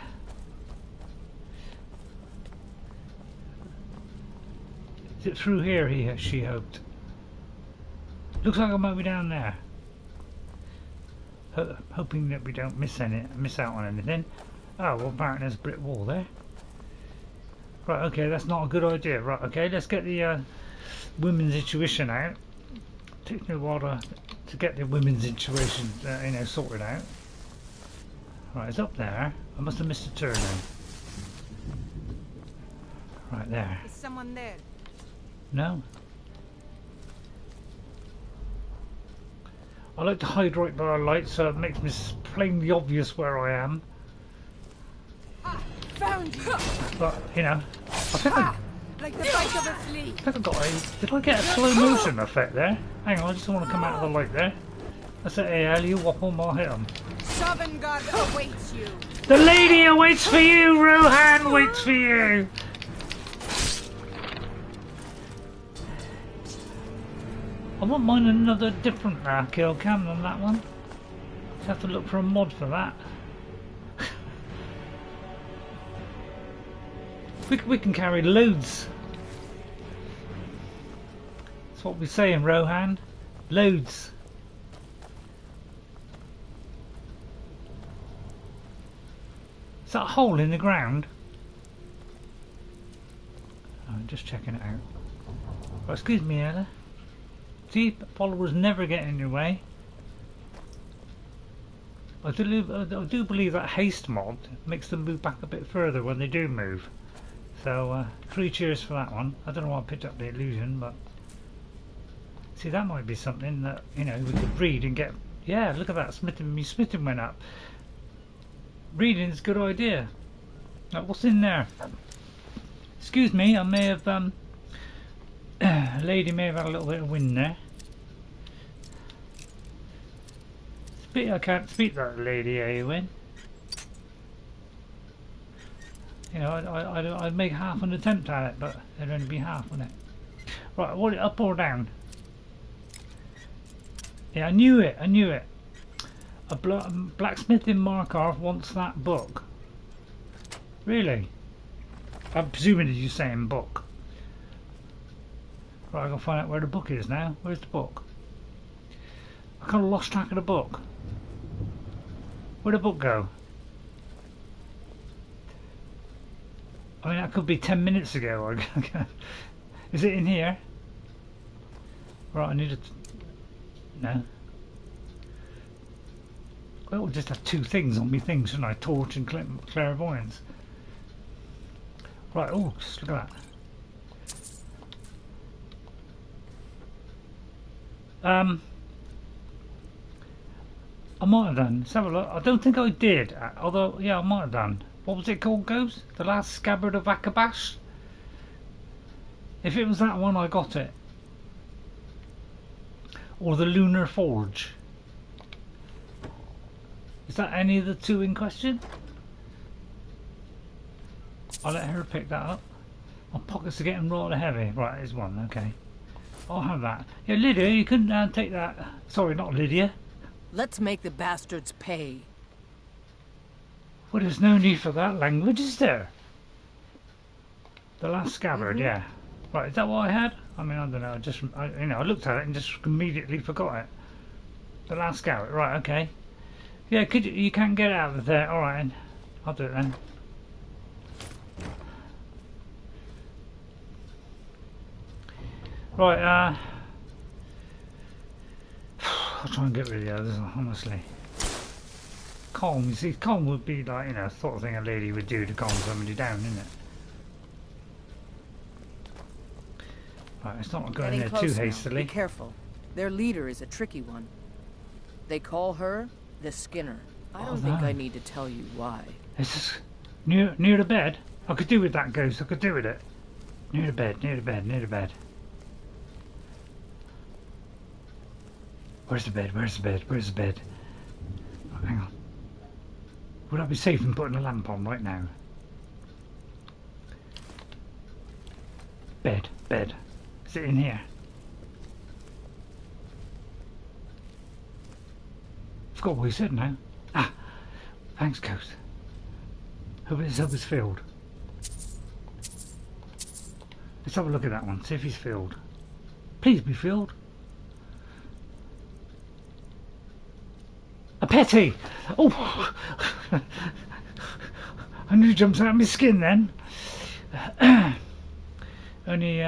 Is it through here, she hoped? Looks like I might be down there. Hoping that we don't miss out on anything. Oh, well, apparently there's a brick wall there. Right, okay, that's not a good idea. Right, okay, let's get the women's intuition out. Takes me a while to get the women's intuition, you know, sorted out. Right, it's up there. I must have missed a turn then. Right there. Is someone there? No. I like to hide right by a light, so it makes me plainly obvious where I am. Found you. But you know, I think like the bite of a flea. I got a. Did I get a slow motion effect there? Hang on, I just want to come out of the light there. I said, hey, Al, you whop them, I'll hit them. Sovngarde awaits you. The lady awaits for you. Rohan waits for you. I wouldn't mind another different kill cam than that one. Just have to look for a mod for that. We can carry loads. That's what we're saying, Rohan. Loads. Is that a hole in the ground? Oh, I'm just checking it out. Oh, excuse me, Aela. See, followers never get in your way. I do believe that haste mod makes them move back a bit further when they do move. So, 3 cheers for that one. I don't know why I picked up the illusion, but... See, that might be something that, you know, we could read and get... Yeah, look at that, smithing went up. Reading's a good idea. Now, what's in there? Excuse me, I may have... a lady may have had a little bit of wind there. I can't speak that lady, Eowyn. You know, I'd make half an attempt at it, but it'd only be half, wouldn't it? Right, what, up or down? Yeah, I knew it. A blacksmith in Markarth wants that book. Really? I'm presuming that you're saying book. Right, I've got to find out where the book is now. Where's the book? I kind of lost track of the book. Where'd the book go? I mean, that could be 10 minutes ago. Is it in here? Right, I need to... No. I will just have 2 things on me things, shouldn't I? Torch and clairvoyance. Right, oh, just look at that. I might have done. Let's have a look. I don't think I did. Although, yeah, I might have done. What was it called, Ghost? The Last Scabbard of Akabash? If it was that one, I got it. Or the Lunar Forge. Is that any of the 2 in question? I'll let her pick that up. My pockets are getting rather heavy. Right, there's one, okay. I'll have that. Yeah, Lydia, you couldn't take that. Sorry, not Lydia. Let's make the bastards pay. Well, there's no need for that language, is there? The Last Scabbard, yeah. Right, is that what I had? I mean, I don't know. You know, I looked at it and just immediately forgot it. The Last Scabbard, right? Okay. Yeah, you can't get out of there. All right, I'll do it then. Right. I'll try and get rid of the others, honestly. Calm, you see, calm would be like, you know, sort of thing a lady would do to calm somebody down, isn't it? Right, it's not going there too hastily. Be careful. Their leader is a tricky one. They call her the Skinner. I don't think I need to tell you why. This is near the bed. I could do with that, Ghost. I could do with it. Near the bed, near the bed, near the bed. Where's the bed? Where's the bed? Where's the bed? Oh, hang on. Would I be safe in putting a lamp on right now? Bed, bed. Is it in here? Forgot what he said now. Ah, thanks, Ghost. Hope it's filled. Let's have a look at that one. See if he's filled. Please be filled. A petty! Oh! I nearly jumps out of my skin then. Only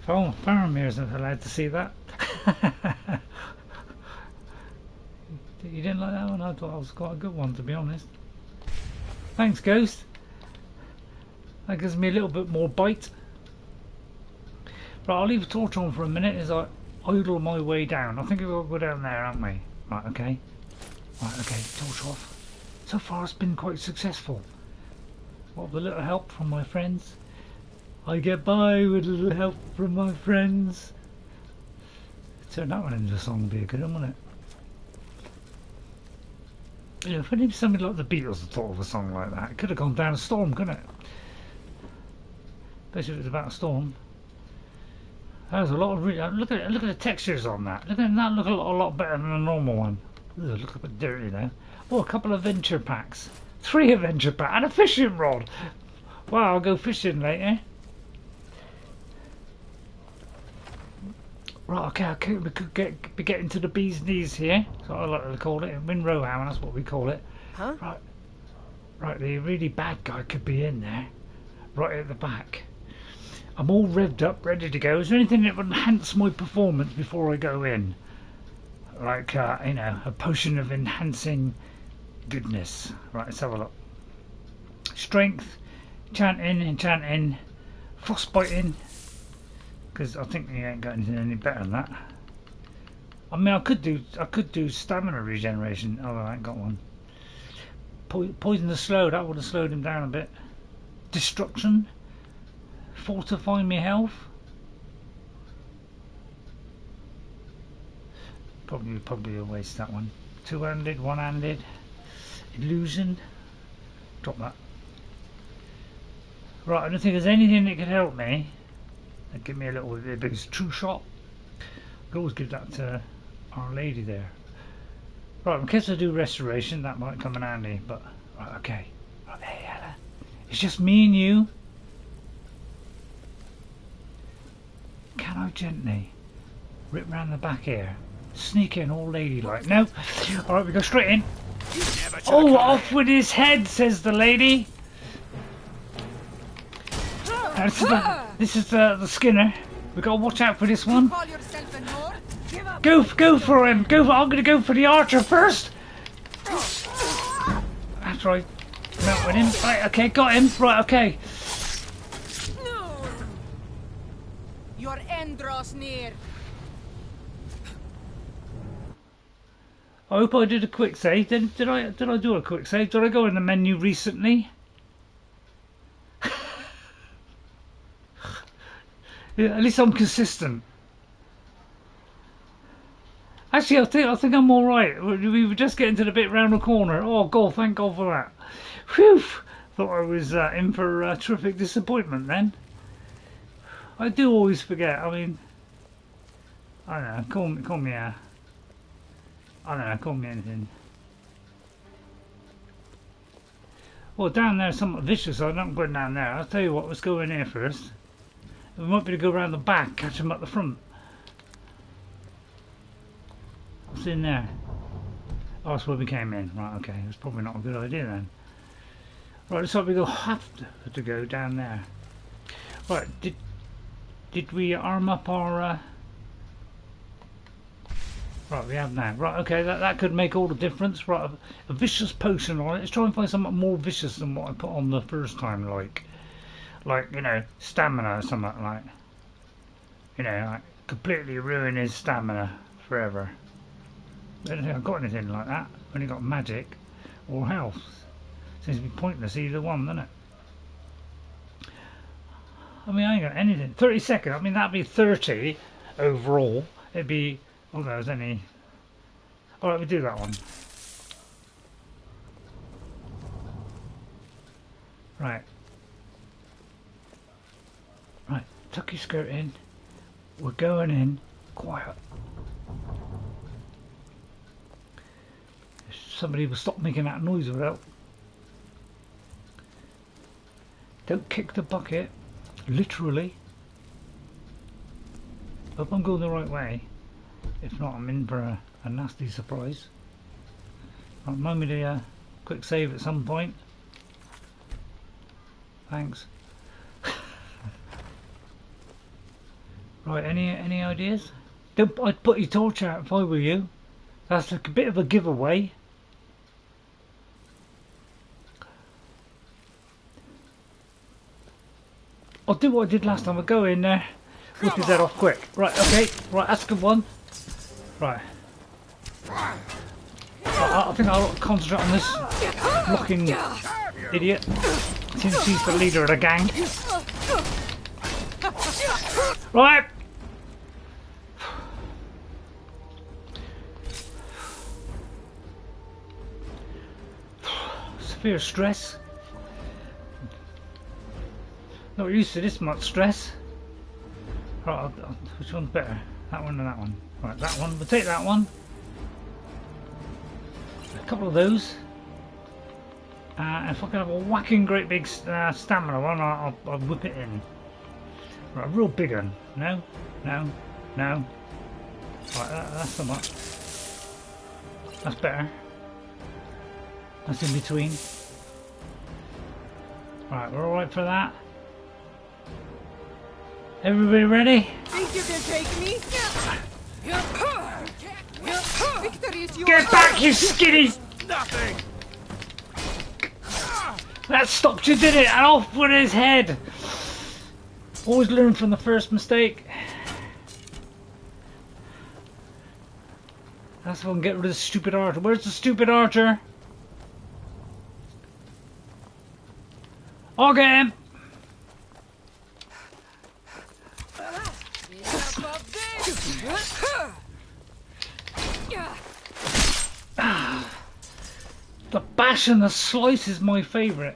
Faramir's not allowed to see that. You didn't like that one? I thought it was quite a good one, to be honest. Thanks, Ghost. That gives me a little bit more bite. Right, I'll leave the torch on for a minute as I idle my way down. I think we'll go down there, aren't we? Right, okay. Right, okay, torch off. So far it's been quite successful. What with a little help from my friends. I get by with a little help from my friends. Turn that one into a song, would be a good one, wouldn't it? Yeah, if only somebody like the Beatles had thought of a song like that. It could have gone down a storm, couldn't it? Especially if it was about a storm. There's a lot of look at the textures on that. Look at that. Look a lot better than a normal one. Ugh, look a bit dirty though. Oh, a couple of venture packs. 3 adventure packs and a fishing rod. Wow, I'll go fishing later. Right, okay, we could be getting to the bee's knees here. So I like to call it. In Rohan, that's what we call it. Huh? Right, the really bad guy could be in there. Right at the back. I'm all revved up, ready to go. Is there anything that would enhance my performance before I go in? Like, you know, a potion of enhancing goodness. Right, let's have a look. Strength, enchanting, frostbiting. Because I think you ain't got anything any better than that. I mean, I could do stamina regeneration. Oh, I ain't got one. Poison the slow. That would have slowed him down a bit. Destruction. Fortify me health. Probably a waste, that one. Two-handed, one-handed. Illusion. Drop that. Right, I don't think there's anything that could help me. Give me a little bit of true shot. I could always give that to Our Lady there. Right, in case I do restoration, that might come in handy. But right, okay. Right, hey, Ella. It's just me and you. Can I gently rip round the back here? Sneak in all ladylike. No. Alright, we go straight in. Oh, off with his head, says the lady. This is the Skinner. We gotta watch out for this one. Go for him. I'm gonna go for the archer first. That's right. Melt with him. Right, okay, got him. Right, okay. Your end draws near. I hope I did a quick save. Did I do a quick save? Did I go in the menu recently? Yeah, at least I'm consistent. Actually, I think I'm all right. We were just getting to the bit round the corner. Oh God, thank God for that. Whew! Thought I was in for terrific disappointment then. I do always forget. I mean, I don't know. Call me I don't know. Call me anything. Well, down there, somewhat vicious. I'm not going down there. I'll tell you what. Let's go in here first. We might be able to go around the back, catch them at the front. What's in there? Oh, that's where we came in. Right, okay. That's probably not a good idea then. Right, looks like we have to go down there. Right, did we arm up our... Right, we have now. Right, okay, that could make all the difference. Right, a vicious potion on it. Let's try and find something more vicious than what I put on the first time, like, you know, stamina or something like. You know, like, completely ruin his stamina forever. I don't think I've got anything like that. I've only got magic or health. Seems to be pointless either one, doesn't it? I mean, I ain't got anything. 30 seconds. I mean, that'd be 30 overall. It'd be... Oh, there's any... Alright, we do that one. Right. Right, tuck your skirt in. We're going in. Quiet. If somebody will stop making that noise without... Don't kick the bucket. Literally. Hope I'm going the right way. If not, I'm in for a nasty surprise. Right, remind me to quick save at some point. Thanks. Right, any ideas? I'd put your torch out if I were you. That's like a bit of a giveaway. I'll do what I did last time. I'll go in there, whip his head off quick. Right, okay. Right, that's a good one. Right. I think I'll concentrate on this blocking idiot. Since he's the leader of the gang. Right. Severe stress. Not used to this much stress. Right, which one's better? That one or that one? Right, that one. We'll take that one. A couple of those. If I can have a whacking great big stamina one, I'll whip it in. Right, a real big one. No, no, no, Right, that's the much. That's better. That's in between. Right, we're alright for that. Everybody ready? Think you can take me? Victory is yours. Get back, you skinny! Nothing! That stopped you, did it? And off with his head! Always learn from the first mistake. That's when we get rid of the stupid archer. Where's the stupid archer? I'll get him! The bash and the slice is my favourite.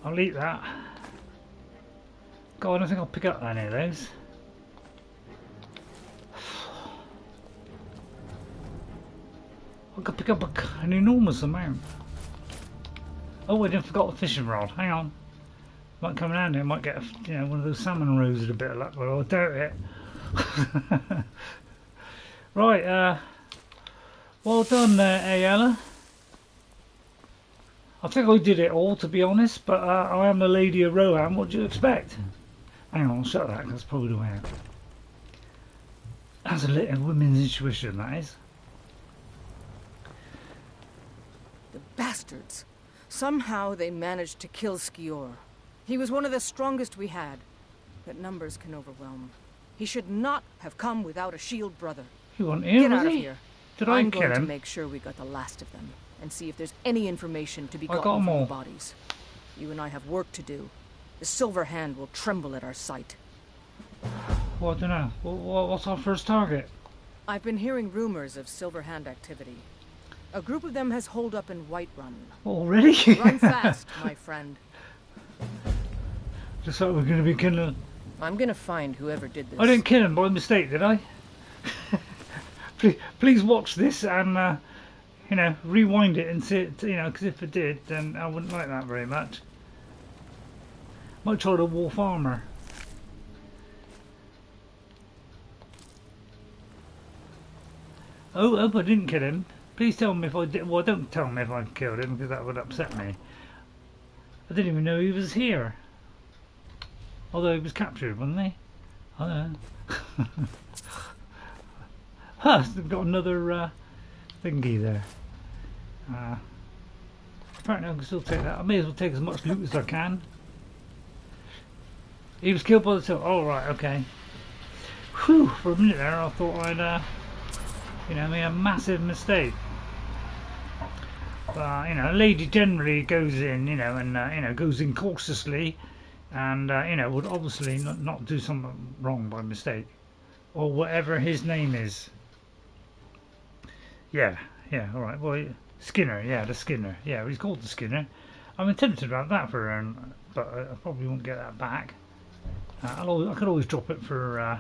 I'll eat that. God, I don't think I'll pick up any of those. I could pick up an enormous amount. Oh, I didn't forget the fishing rod. Hang on. Might come around here, might get one of those salmon rows with a bit of luck, but I doubt it. Right, well done there, Aela. I think I did it all, to be honest, but I am a lady of Rohan. What do you expect? Hang on, shut that, that's probably the way out. That's a women's intuition, that is. The bastards. Somehow they managed to kill Skjor. He was one of the strongest we had, but numbers can overwhelm. He should not have come without a shield brother. You want him? Get out of here. Did I I'm kill going him? to make sure we got the last of them, and see if there's any information to be I gotten got 'em from all. the bodies. You and I have work to do. The Silverhand will tremble at our sight. Well, I don't know. What's our first target? I've been hearing rumors of Silverhand activity. A group of them has holed up in Whiterun. Already? Run fast, my friend. Just like we're going to be killing. I'm going to find whoever did this. I didn't kill him by mistake, did I? please watch this and, rewind it and see it, because if it did, then I wouldn't like that very much. Might try the wolf armor. Oh, I didn't kill him. Please tell me if I did. Well, don't tell me if I killed him, because that would upset me. I didn't even know he was here. Although he was captured, wasn't he? I don't know. Huh, they've got another thingy there. Apparently I can still take that. I may as well take as much loot as I can. He was killed by the tail. Oh, right, okay. Whew, for a minute there I thought I'd, made a massive mistake. But, a lady generally goes in, and, goes in cautiously and, would obviously not do something wrong by mistake. Or whatever his name is. Yeah, alright. Well, Skinner, yeah, the Skinner. Yeah, he's called the Skinner. I'm tempted about that for him, but I probably won't get that back. I could always drop it for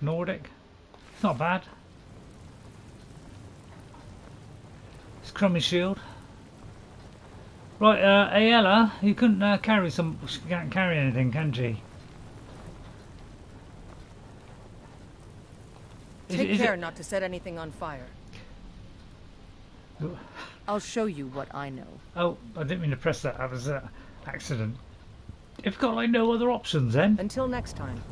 Nordic. It's not bad. It's crummy shield. Right, Aela, you couldn't carry some. She can't carry anything, can she? Take care not to set anything on fire. I'll show you what I know. Oh, I didn't mean to press that. That was an accident. You've got like no other options then. Until next time.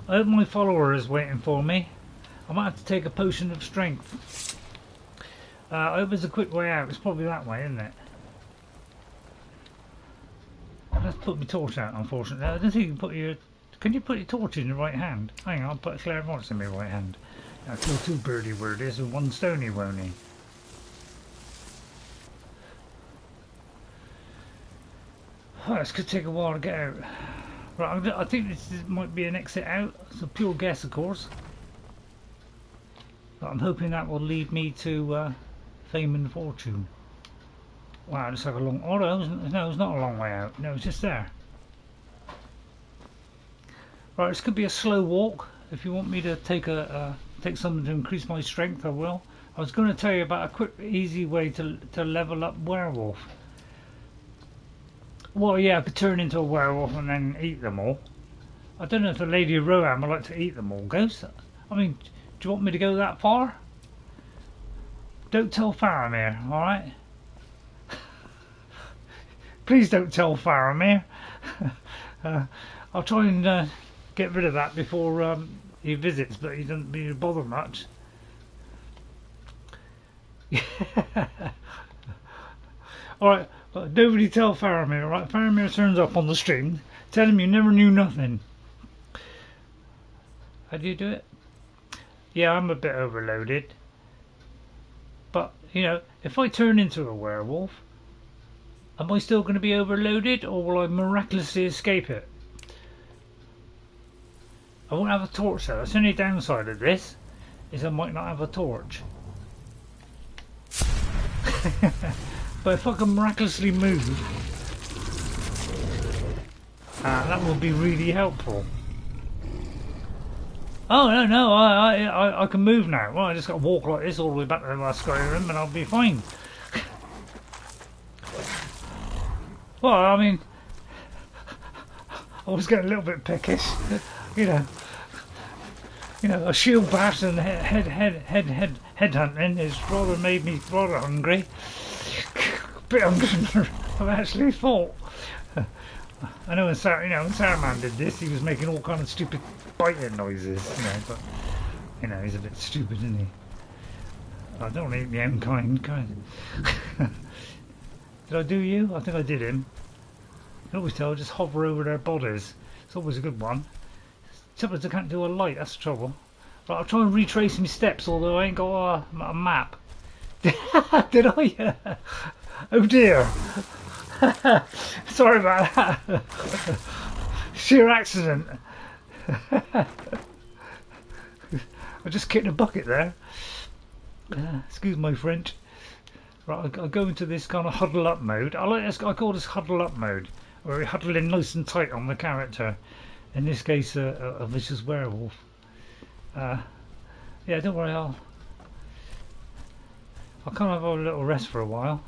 I hope my follower is waiting for me. I might have to take a potion of strength. I hope there's a quick way out. It's probably that way, isn't it? Let's put my torch out, unfortunately. I don't think you can put your... Can you put your torch in your right hand? Hang on, I'll put a clairvoyance in my right hand. I'll kill two birdie wordies with one stony woney. Oh, this could take a while to get out. Right, I think this might be an exit out. It's a pure guess, of course. But I'm hoping that will lead me to fame and fortune. Wow, it's like a long... Oh, no, it's not a long way out. No, it's just there. Right, this could be a slow walk. If you want me to take take something to increase my strength, I will. I was going to tell you about a quick, easy way to level up werewolf. Well, yeah, I could turn into a werewolf and then eat them all. I don't know if the Lady of Rohan would like to eat them all, Ghost. I mean, do you want me to go that far? Don't tell Faramir, alright? Please don't tell Faramir. I'll try and get rid of that before he visits, but he doesn't really bother much. Alright, nobody tell Faramir, alright? Faramir turns up on the stream. Tell him you never knew nothing. How do you do it? Yeah, I'm a bit overloaded. But, you know, if I turn into a werewolf, am I still going to be overloaded, or will I miraculously escape it? I won't have a torch though. That's the only downside of this, is I might not have a torch. But if I can miraculously move, that will be really helpful. Oh no, I can move now. Well, I just got to walk like this all the way back to my Skyrim and I'll be fine. Well, I mean, I was getting a little bit peckish, you know, a shield bash and head hunting has rather made me rather hungry. A bit hungrier than I actually thought. I know when Saruman did this, he was making all kind of stupid biting noises, but he's a bit stupid, isn't he? I don't eat my own kind. Did I do you? I think I did him. I can always tell, just hover over their bodies. It's always a good one. Trouble is I can't do a light, that's the trouble. Right, I'll try and retrace my steps, although I ain't got a map. Did I? Oh dear. Sorry about that. Sheer accident. I just kicked a bucket there. Excuse my French. Right, I'll go into this kind of huddle up mode. I call this huddle up mode, where we huddle in nice and tight on the character. In this case, a vicious werewolf. Yeah, don't worry. I'll kind of have a little rest for a while.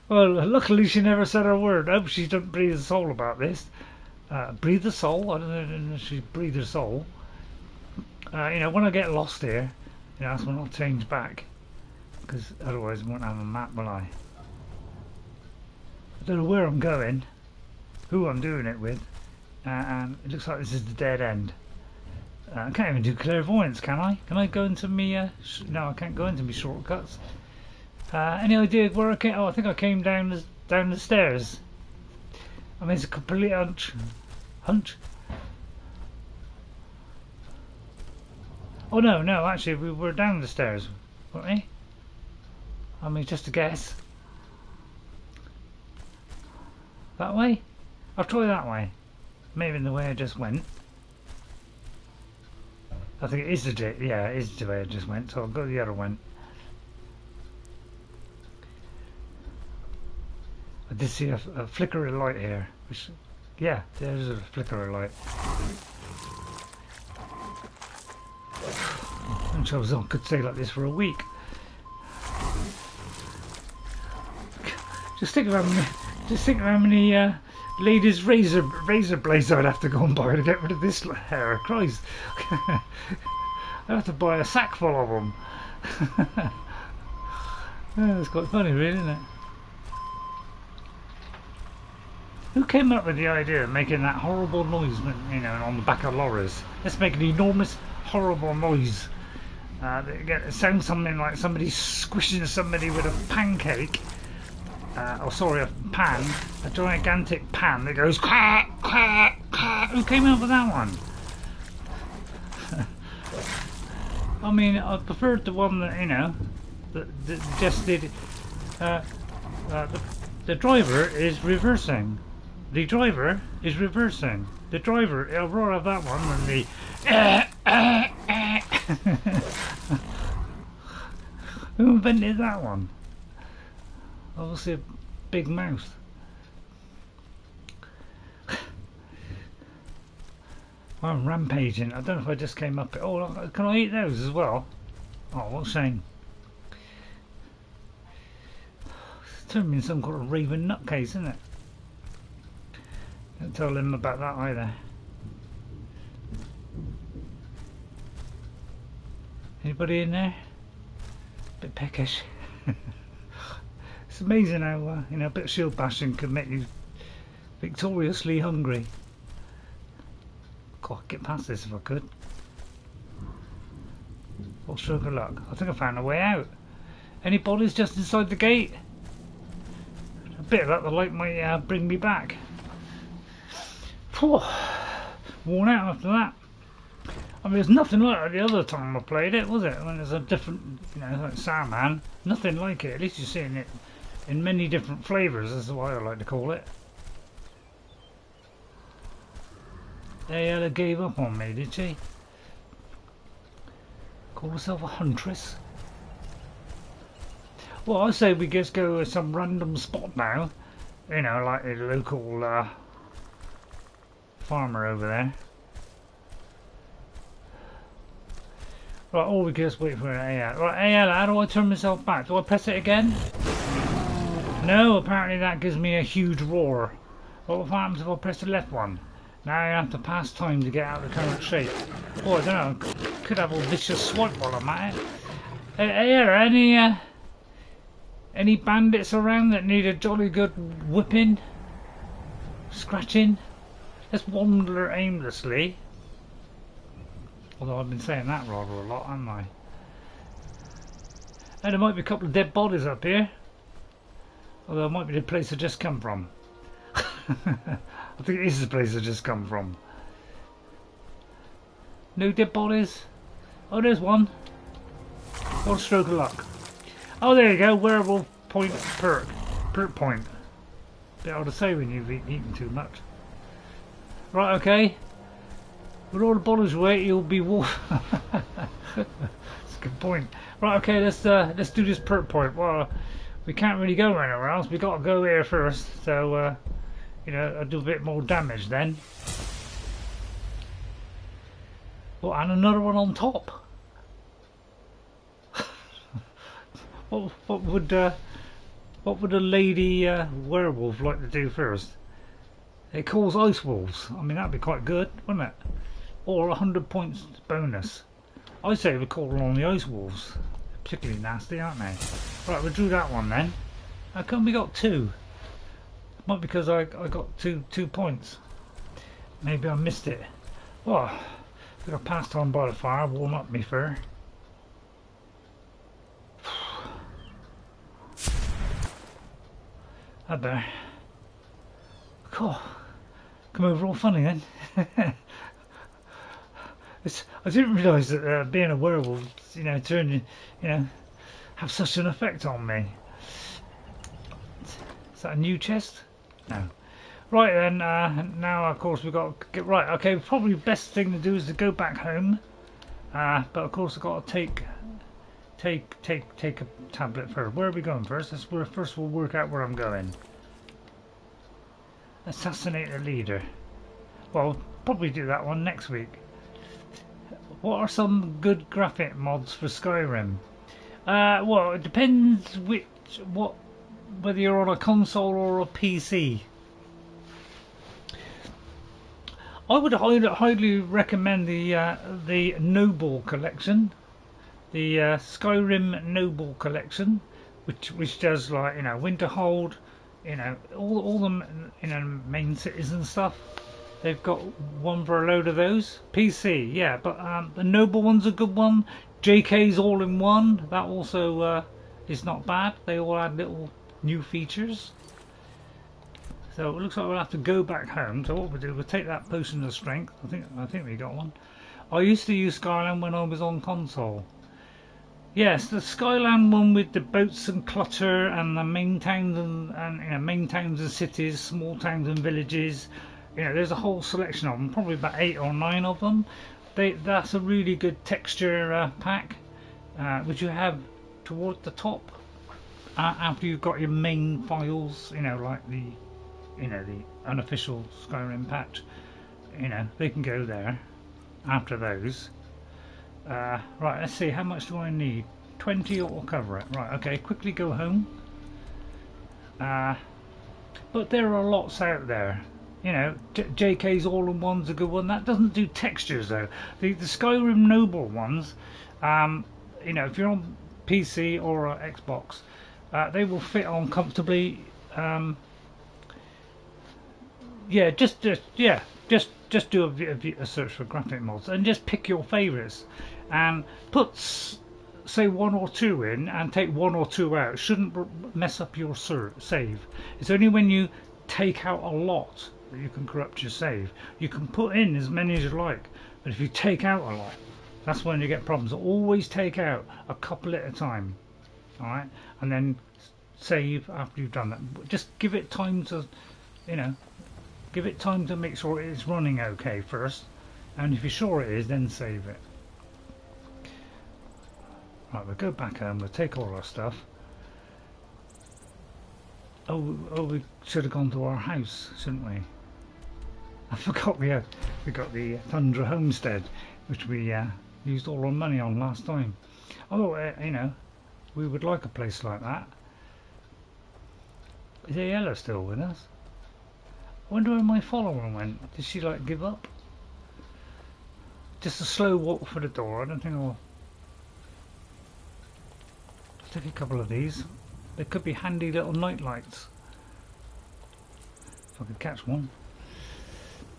Well, luckily she never said a word. I hope she doesn't breathe a soul about this. Breathe a soul? I don't know if she breathed her soul. When I get lost here, that's when I'll change back. Because otherwise I won't have a map, will I? I don't know where I'm going, who I'm doing it with, and it looks like this is the dead end. I can't even do clairvoyance, can I? Can I go into me? No, I can't go into me shortcuts. Any idea where I came? Oh, I think I came down the stairs. I mean, it's a complete hunch. Oh no, actually we were down the stairs, weren't we? I mean, just a guess. That way? I'll try that way. Maybe the way I just went. I think it is it is the way I just went, so I'll go the other one. I did see a flicker of light here, which, yeah, there's a flicker of light. I'm sure I could stay like this for a week. Just think of how many ladies' razor blades I'd have to go and buy to get rid of this hair. Christ, I'd have to buy a sack full of them. Yeah, it's quite funny, really, isn't it? Who came up with the idea of making that horrible noise, on the back of lorries? Let's make an enormous, horrible noise. It sounds something like somebody squishing somebody with a pancake. A pan, a gigantic pan that goes quack, quack, quack. Who came up with that one? I mean, I preferred the one that, that just did, the driver is reversing. The driver is reversing. The driver, I'll rather have that one than the Who invented that one? Obviously a big mouth. I'm rampaging. I don't know if I just came up. Oh, can I eat those as well? Oh, what a shame. It's turned me into some kind of raven nutcase, isn't it? Don't tell him about that either. Anybody in there? Bit peckish. It's amazing how you know, a bit of shield bashing can make you victoriously hungry. God, get past this if I could. Or stroke of luck. I think I found a way out. Any bodies just inside the gate? A bit of luck, the light might bring me back. Whew. Worn out after that. I mean, it's nothing like the other time I played it, was it? When there's a different, you know, like Saruman. Nothing like it. At least you're seeing it in many different flavours. That's what I like to call it. Aela gave up on me, did she? Call herself a huntress. Well, I say we just go to some random spot now. You know, like the local farmer over there. Right, or we can just wait for Aela. Right, Aela, how do I turn myself back? Do I press it again? No, apparently that gives me a huge roar. What happens if I press the left one? Now I have to pass time to get out of the current shape. Oh, I don't know. Could have a vicious swipe while I'm at it. Aela, any bandits around that need a jolly good whipping? Scratching? Let's wander aimlessly. Although I've been saying that rather a lot, haven't I? And there might be a couple of dead bodies up here. Although it might be the place I just come from. I think it is the place I just come from. No dead bodies? Oh, there's one. One stroke of luck. Oh, there you go. Werewolf point perk. Perk point. Bit hard to say when you've eaten too much. Right, okay. With all the bodies away, you'll be wolf. That's a good point. Right, okay. Let's do this perk point. Well, we can't really go anywhere else. We got to go here first. So, you know, I'll do a bit more damage then. Oh, and another one on top. What would a lady werewolf like to do first? It calls ice wolves. I mean, that'd be quite good, wouldn't it? Or 100 points bonus. I say we call on the ice wolves. Particularly nasty, aren't they? Right, we drew that one then. How come we got two? Might be because I got two points. Maybe I missed it. Well, I got passed on by the fire. Warm up me fur. That better. Cool. Come over all funny then. I didn't realise that being a werewolf, you know, have such an effect on me. Is that a new chest? No. Right then, now of course we've got to get right. Okay, probably the best thing to do is to go back home. But of course I've got to take a tablet first. Where are we going first? First we'll work out where I'm going. Assassinate the leader. Well, probably do that one next week. What are some good graphic mods for Skyrim? Well, it depends whether you're on a console or a PC. I would highly recommend the Noble collection, the Skyrim Noble collection, which does, like, you know, Winterhold, you know, all the, you know, main cities and stuff. They've got one for a load of those. PC, yeah, but the Noble one's a good one. JK's all in one. That also is not bad. They all add little new features. So it looks like we'll have to go back home. So what we'll do, we'll take that potion of strength. I think we got one. I used to use Skyrim when I was on console. Yes, the Skyland one with the boats and clutter and the main towns and you know, main towns and cities, small towns and villages. You know, there's a whole selection of them, probably about 8 or 9 of them. That's a really good texture pack, which you have toward the top after you've got your main files. You know, like the unofficial Skyrim patch. You know, they can go there after those. Right, let's see, how much do I need? 20 or cover it. Right, okay, quickly go home. But there are lots out there. You know, JK's all-in-one's a good one. That doesn't do textures though. The Skyrim Noble ones, you know, if you're on PC or Xbox, they will fit on comfortably. Yeah, just do a search for graphic mods and just pick your favourites and put say 1 or 2 in and take 1 or 2 out. It shouldn't mess up your save. It's only when you take out a lot that you can corrupt your save. You can put in as many as you like, but if you take out a lot, that's when you get problems. Always take out a couple at a time, alright, and then save after you've done that. Just give it time to, you know, give it time to make sure it's running okay first, and if you're sure it is, then save it. Right, we'll go back home, we'll take all our stuff. Oh, we should have gone to our house, shouldn't we? I forgot we got the Tundra Homestead, which we used all our money on last time. Although, you know, we would like a place like that. Is Aela still with us? I wonder where my follower went. Did she like give up? Just a slow walk for the door. I don't think I'll take a couple of these. They could be handy little night lights. If I could catch one.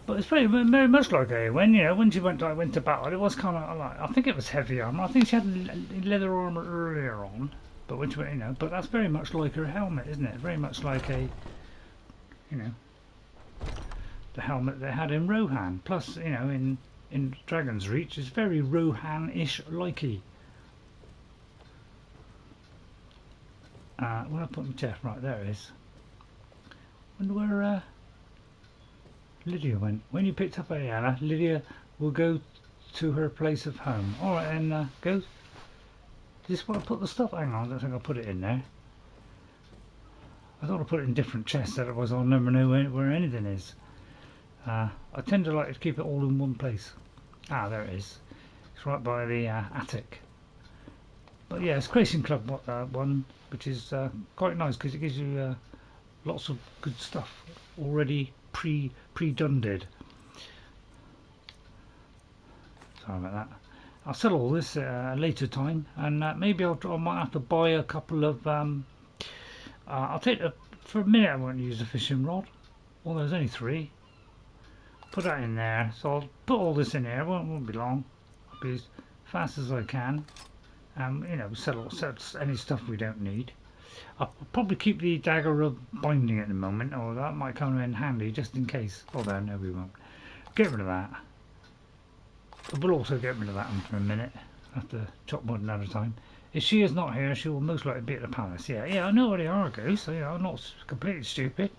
But it's very much like Eowyn, you know, when she went to battle, it was kind of like, I think it was heavy armor. I think she had leather armor earlier on, but when she went, you know, but that's very much like her helmet, isn't it? Very much like a, you know, the helmet they had in Rohan. Plus, you know, in Dragon's Reach, it's very Rohan-ish likey. Where I put my chest? Right, there it is. Wonder where Lydia went. When you picked up Aela, Lydia will go to her place of home. Alright, then go. Is this where I put the stuff? Hang on, I don't think I'll put it in there. I thought I put it in different chests, otherwise I'll never know where anything is. I tend to like to keep it all in one place. Ah, there it is. It's right by the attic. But yeah, it's Creation Club one, which is quite nice because it gives you lots of good stuff already pre-dunded. Sorry about that. I'll sell all this at a later time, and maybe I might have to buy a couple of. I'll take for a minute. I won't use a fishing rod. Well, there's only 3. Put that in there. So I'll put all this in here. It won't be long. I'll be as fast as I can. You know, sell any stuff we don't need. I'll probably keep the dagger of binding at the moment, or that might come in handy just in case. Although no, we won't. Get rid of that. We'll also get rid of that one for a minute. I have to chop one another time. If she is not here, she will most likely be at the palace. Yeah, I know where they are, Goose. So, you know, I'm not completely stupid.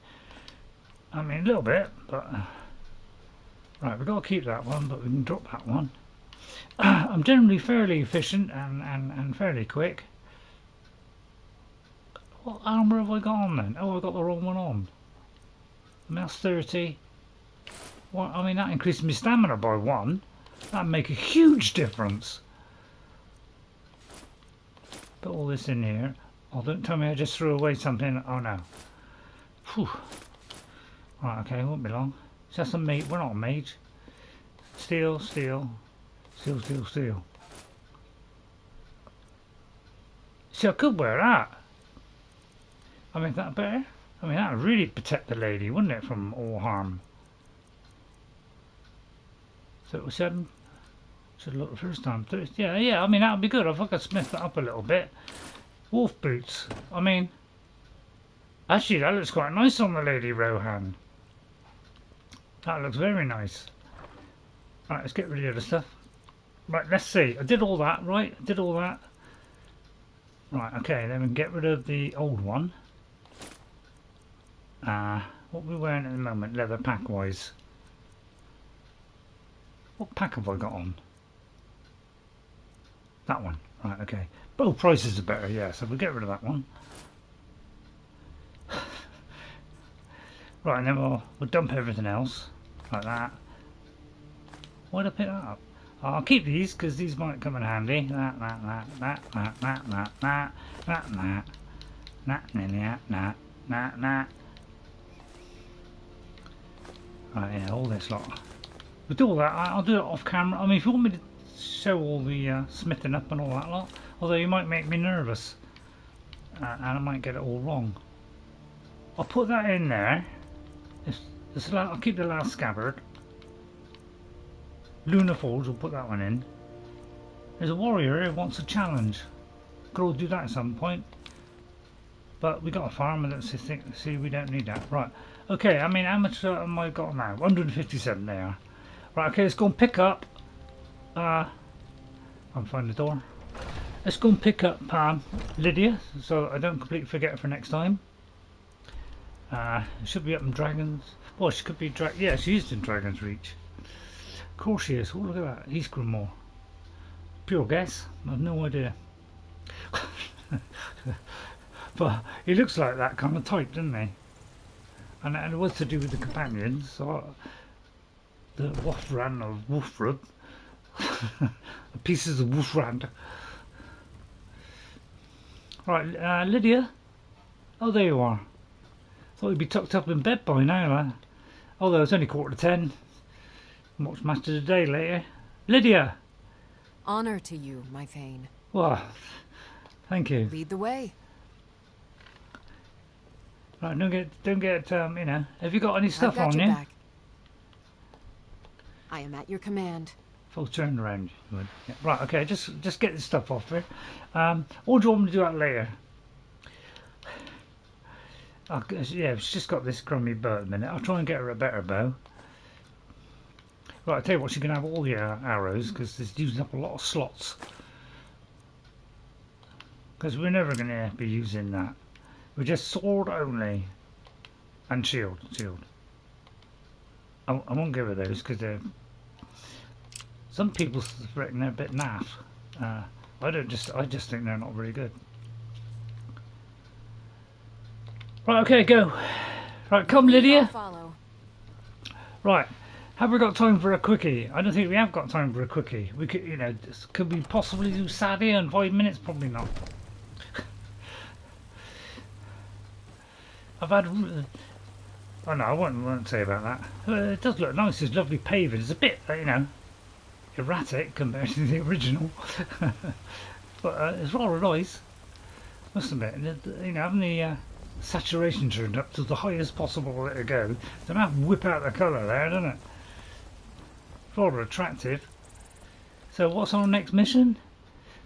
I mean, a little bit, but right, we've got to keep that one, but we can drop that one. I'm generally fairly efficient and fairly quick. What armour have I got on then? Oh, I've got the wrong one on. I mean, that's 30. Well, I mean, that increases my stamina by 1. That'd make a huge difference. Put all this in here. Oh, don't tell me I just threw away something. Oh no. Whew. Right, okay, won't be long. It's just a mage. We're not a mage. Steel, steel. Steel, steel, steel. See, I could wear that. I mean, that better? I mean, that would really protect the lady, wouldn't it, from all harm? So it was 7. Should have looked the first time. Yeah, I mean, that would be good if I could smith that up a little bit. Wolf boots. I mean, actually, that looks quite nice on the Lady Rohan. That looks very nice. Right, let's get rid of the stuff. Right, let's see. I did all that, right? I did all that. Right, okay, then we can get rid of the old one. What are we wearing at the moment, leather pack wise? What pack have I got on? That one. Right, okay. Both prices are better, yeah, so we'll get rid of that one. Right, and then we'll dump everything else. Like that. Why'd I pick that up? I'll keep these because these might come in handy. That. Right, yeah, all this lot. We'll do all that. I'll do it off camera. I mean, if you want me to show all the smithing up and all that lot, although you might make me nervous, and I might get it all wrong. I'll put that in there. I'll keep the last scabbard. Lunar Forge, we'll put that one in. There's a warrior who wants a challenge. Could all do that at some point. But we got a farm and let's see, we don't need that. Right. Okay, I mean, how much have I got now? 157 there. Right, okay, let's go and pick up. I'll find the door. Let's go and pick up Lydia, so I don't completely forget for next time. Should be up in Dragons. Well, she could be yeah, she is in Dragon's Reach. Of course she is. Oh, look at that. East Grimore. Pure guess. I have no idea. But he looks like that kind of type, doesn't he? And it was to do with the companions. So the Wolfran of Wolfrud. The pieces of Wolfrand. Right, Lydia. Oh, there you are. Thought you'd be tucked up in bed by now, although it's only 10:15. Watch Match of the Day later. Lydia! Honor to you, my Thane. Well, thank you. Lead the way. Right, don't get, you know, have you got any stuff I've got on your you? back. I am at your command. Full turn around. Yeah. Right, okay, just get this stuff off there. Or do you want me to do that later? Yeah, she's just got this crummy bow at the minute. I'll try and get her a better bow. Right, I'll tell you what, she can have all the arrows because it's using up a lot of slots. Because we're never going to be using that. We're just sword only. And shield. I won't give her those because they're... Some people reckon they're a bit naff. I just think they're not very good. Right, okay, go. Right, come Lydia. Follow. Right, have we got time for a quickie? I don't think we have got time for a quickie. We could, you know, could we possibly do Saturday in 5 minutes? Probably not. I've had... Oh no, I won't say about that. It does look nice, it's lovely paving. It's a bit, you know, erratic compared to the original. But it's rather nice. Must admit, you know, having the saturation turned up to the highest possible let it go. Don't have to whip out the colour there, doesn't it? Rather attractive. So what's our next mission?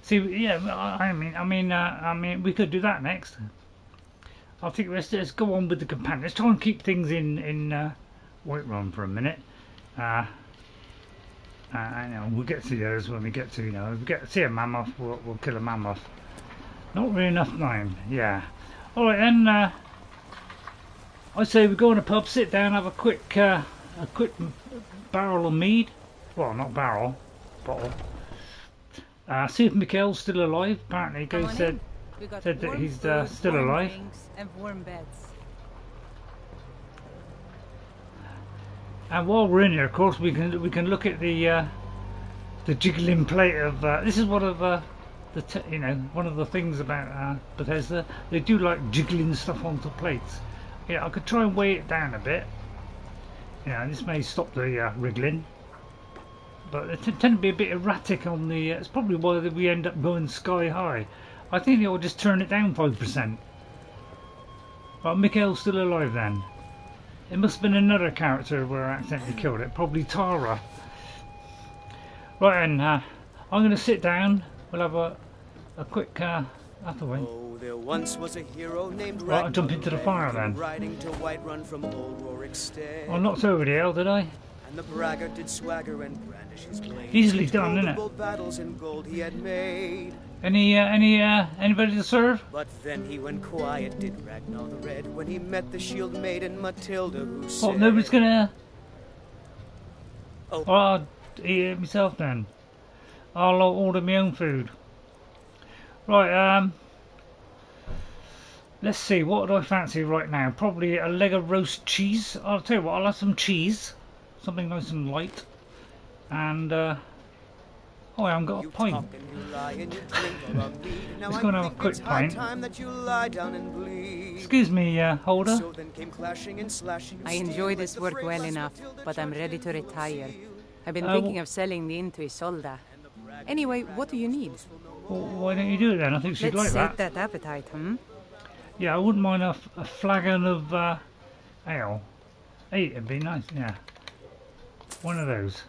See, yeah, I mean, we could do that next. I think let's go on with the companion. Let's try and keep things in Whiterun for a minute. I know we'll get to those when we get to, you know, if we get to see a mammoth, we'll kill a mammoth. Not really enough time, yeah. All right then. I say we go in a pub, sit down, have a quick barrel of mead. Well, not barrel, bottle. See if Mikhail's still alive. Apparently, Go said that he's still alive. And warm beds. And while we're in here, of course, we can look at the jiggling plate of. This is one of you know, one of the things about Bethesda. They do like jiggling stuff onto plates. Yeah, I could try and weigh it down a bit. Yeah, this may stop the wriggling. But they tend to be a bit erratic on the... it's probably why we end up going sky high. I think they'll just turn it down 5%. But Mikhail's still alive then. It must have been another character where I accidentally killed it. Probably Tara. Right then, I'm going to sit down. We'll have a quick... out the way. Oh, there once was a hero named Right, I'll jump into the fire then. Riding to Whiterun from old Rorik's stead. I knocked over the L, did I? And the braggart did swagger and brandish his blade. Easily done, isn't it? Battles in gold he had made. Anybody to serve? But then he went quiet, did Ragnar the Red, when he met the Shieldmaiden Matilda, who said... What, nobody's gonna... Oh, I'll eat it myself then. I'll order my own food. Right, let's see, what do I fancy right now? Probably a leg of roast cheese. I'll tell you what, I'll have some cheese. Something nice and light. And, Oh, I haven't got a pint. Let's go and have a quick pint. Excuse me, Holder. I enjoy this work well enough, but I'm ready to retire. I've been thinking of selling the inn to Isolda. Anyway, what do you need? Well, why don't you do it then? I think she'd like Let's that. sate that appetite, hmm? Yeah, I wouldn't mind a flagon of ale. Hey, it'd be nice, yeah. One of those.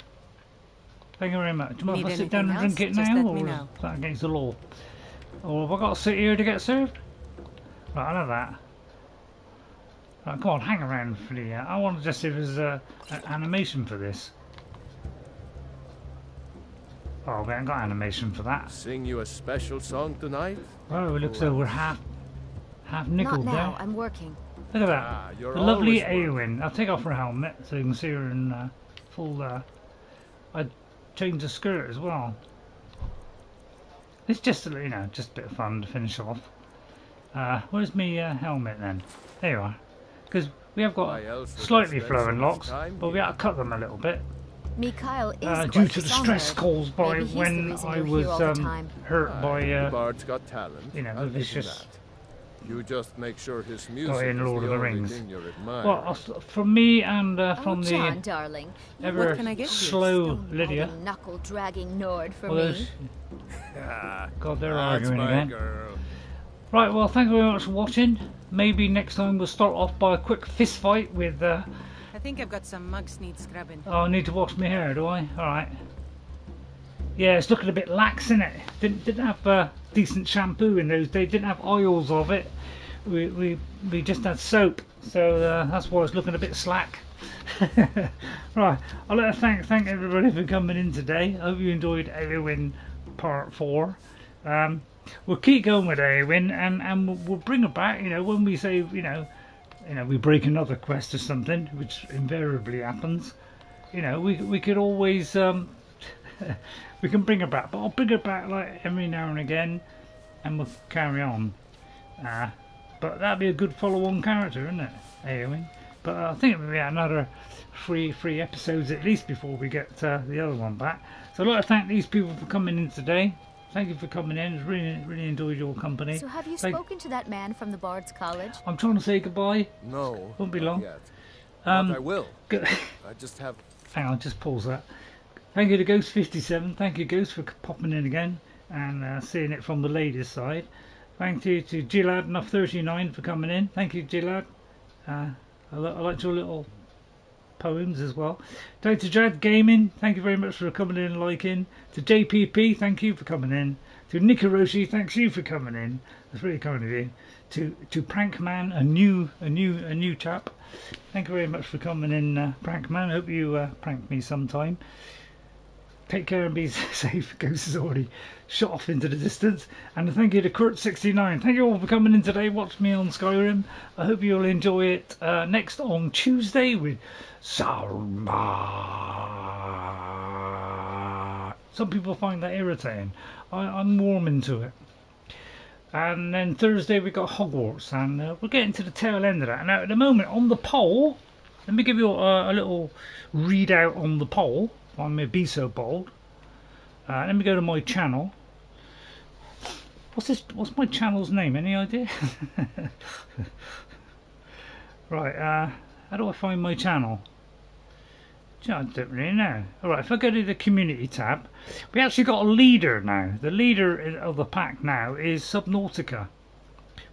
Thank you very much. Do you mind if I sit down and drink it now, or is that against the law? Or have I got to sit here to get served? Right, I'll have that. Right, come on, hang around for the... I want to just see if there's an animation for this. Oh, we haven't got animation for that. Sing you a special song tonight? Oh, it looks like we're half nickeled Not now, there. I'm working. Look at that. The lovely Eowyn. I'll take off her helmet so you can see her in full... I changed the skirt as well. It's just, you know, just a bit of fun to finish off. Where's me helmet then? There you are. Because we have got slightly flowing locks, but we had to cut them a little bit. Mikhail is due to the stress caused by when I was hurt by, you know, the vicious... You just make sure his music in Lord of the Rings. You admire. Well, from me and from John, the darling. ever slow Lydia. Knuckle dragging Nord for Well, me. God, they're arguing again. Right, well, thank you very much for watching. Maybe next time we'll start off by a quick fist fight with... I think I've got some mugs need scrubbing. Oh, I need to wash my hair, do I? Alright. Yeah, it's looking a bit lax, innit? Didn't have decent shampoo in those days. Didn't have oils of it. We just had soap, so that's why it's looking a bit slack. Right, I'd like to thank everybody for coming in today. I hope you enjoyed Eowyn Part 4. We'll keep going with Eowyn, and we'll bring her back. You know, when we say, you know, we break another quest or something, which invariably happens. You know, we could always we can bring her back, but I'll bring her back like every now and again, and we'll carry on. But that'd be a good follow-on character, isn't it, Eowyn? But I think we'll be another three episodes at least before we get the other one back. So I'd like to thank these people for coming in today. Thank you for coming in. It's really enjoyed your company. So have you spoken to that man from the Bard's College? I'm trying to say goodbye. No. Won't be long. Yet. I will. I just have... Hang on, just pause that. Thank you to Ghost57. Thank you, Ghost, for popping in again and seeing it from the ladies' side. Thank you to Gilad Enough 39 for coming in. Thank you, Gilad. I liked your little poems as well. Dr. Jad Gaming, thank you very much for coming in and liking. To JPP, thank you for coming in. To Nikaroshi, thanks you for coming in. That's really kind of you. To Prankman, a new chap. Thank you very much for coming in, Prankman. Hope you prank me sometime. Take care and be safe. Ghost has already shot off into the distance. And thank you to Kurt69. Thank you all for coming in today. Watch me on Skyrim. I hope you'll enjoy it next on Tuesday with Salma. Some people find that irritating. I'm warming to it. And then Thursday we got Hogwarts, and we're getting to the tail end of that. Now at the moment on the poll, let me give you a little readout on the poll. If I may be so bold. Let me go to my channel. What's my channel's name? Any idea? Right. How do I find my channel? I don't really know. Alright, if I go to the community tab, we actually got a leader now. The leader of the pack now is Subnautica,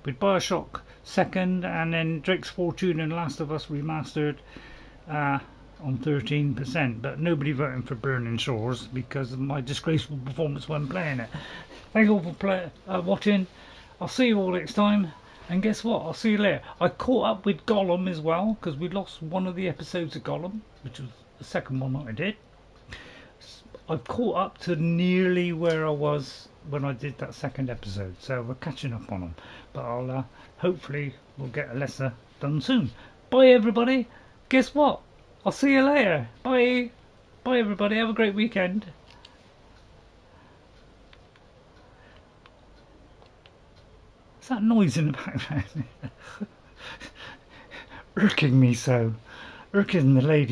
with Bioshock 2nd, and then Drake's Fortune and Last of Us Remastered on 13%, but nobody voting for Burning Shores because of my disgraceful performance when playing it. Thank you all for watching. I'll see you all next time, and guess what? I'll see you later. I caught up with Gollum as well, because we lost one of the episodes of Gollum, which was the second one that I did. I've caught up to nearly where I was when I did that second episode, so we're catching up on them. But I'll hopefully we'll get a lesser done soon. Bye everybody. Guess what? I'll see you later. Bye. Bye everybody. Have a great weekend. What's that noise in the background? Irking me so. Irking the ladies.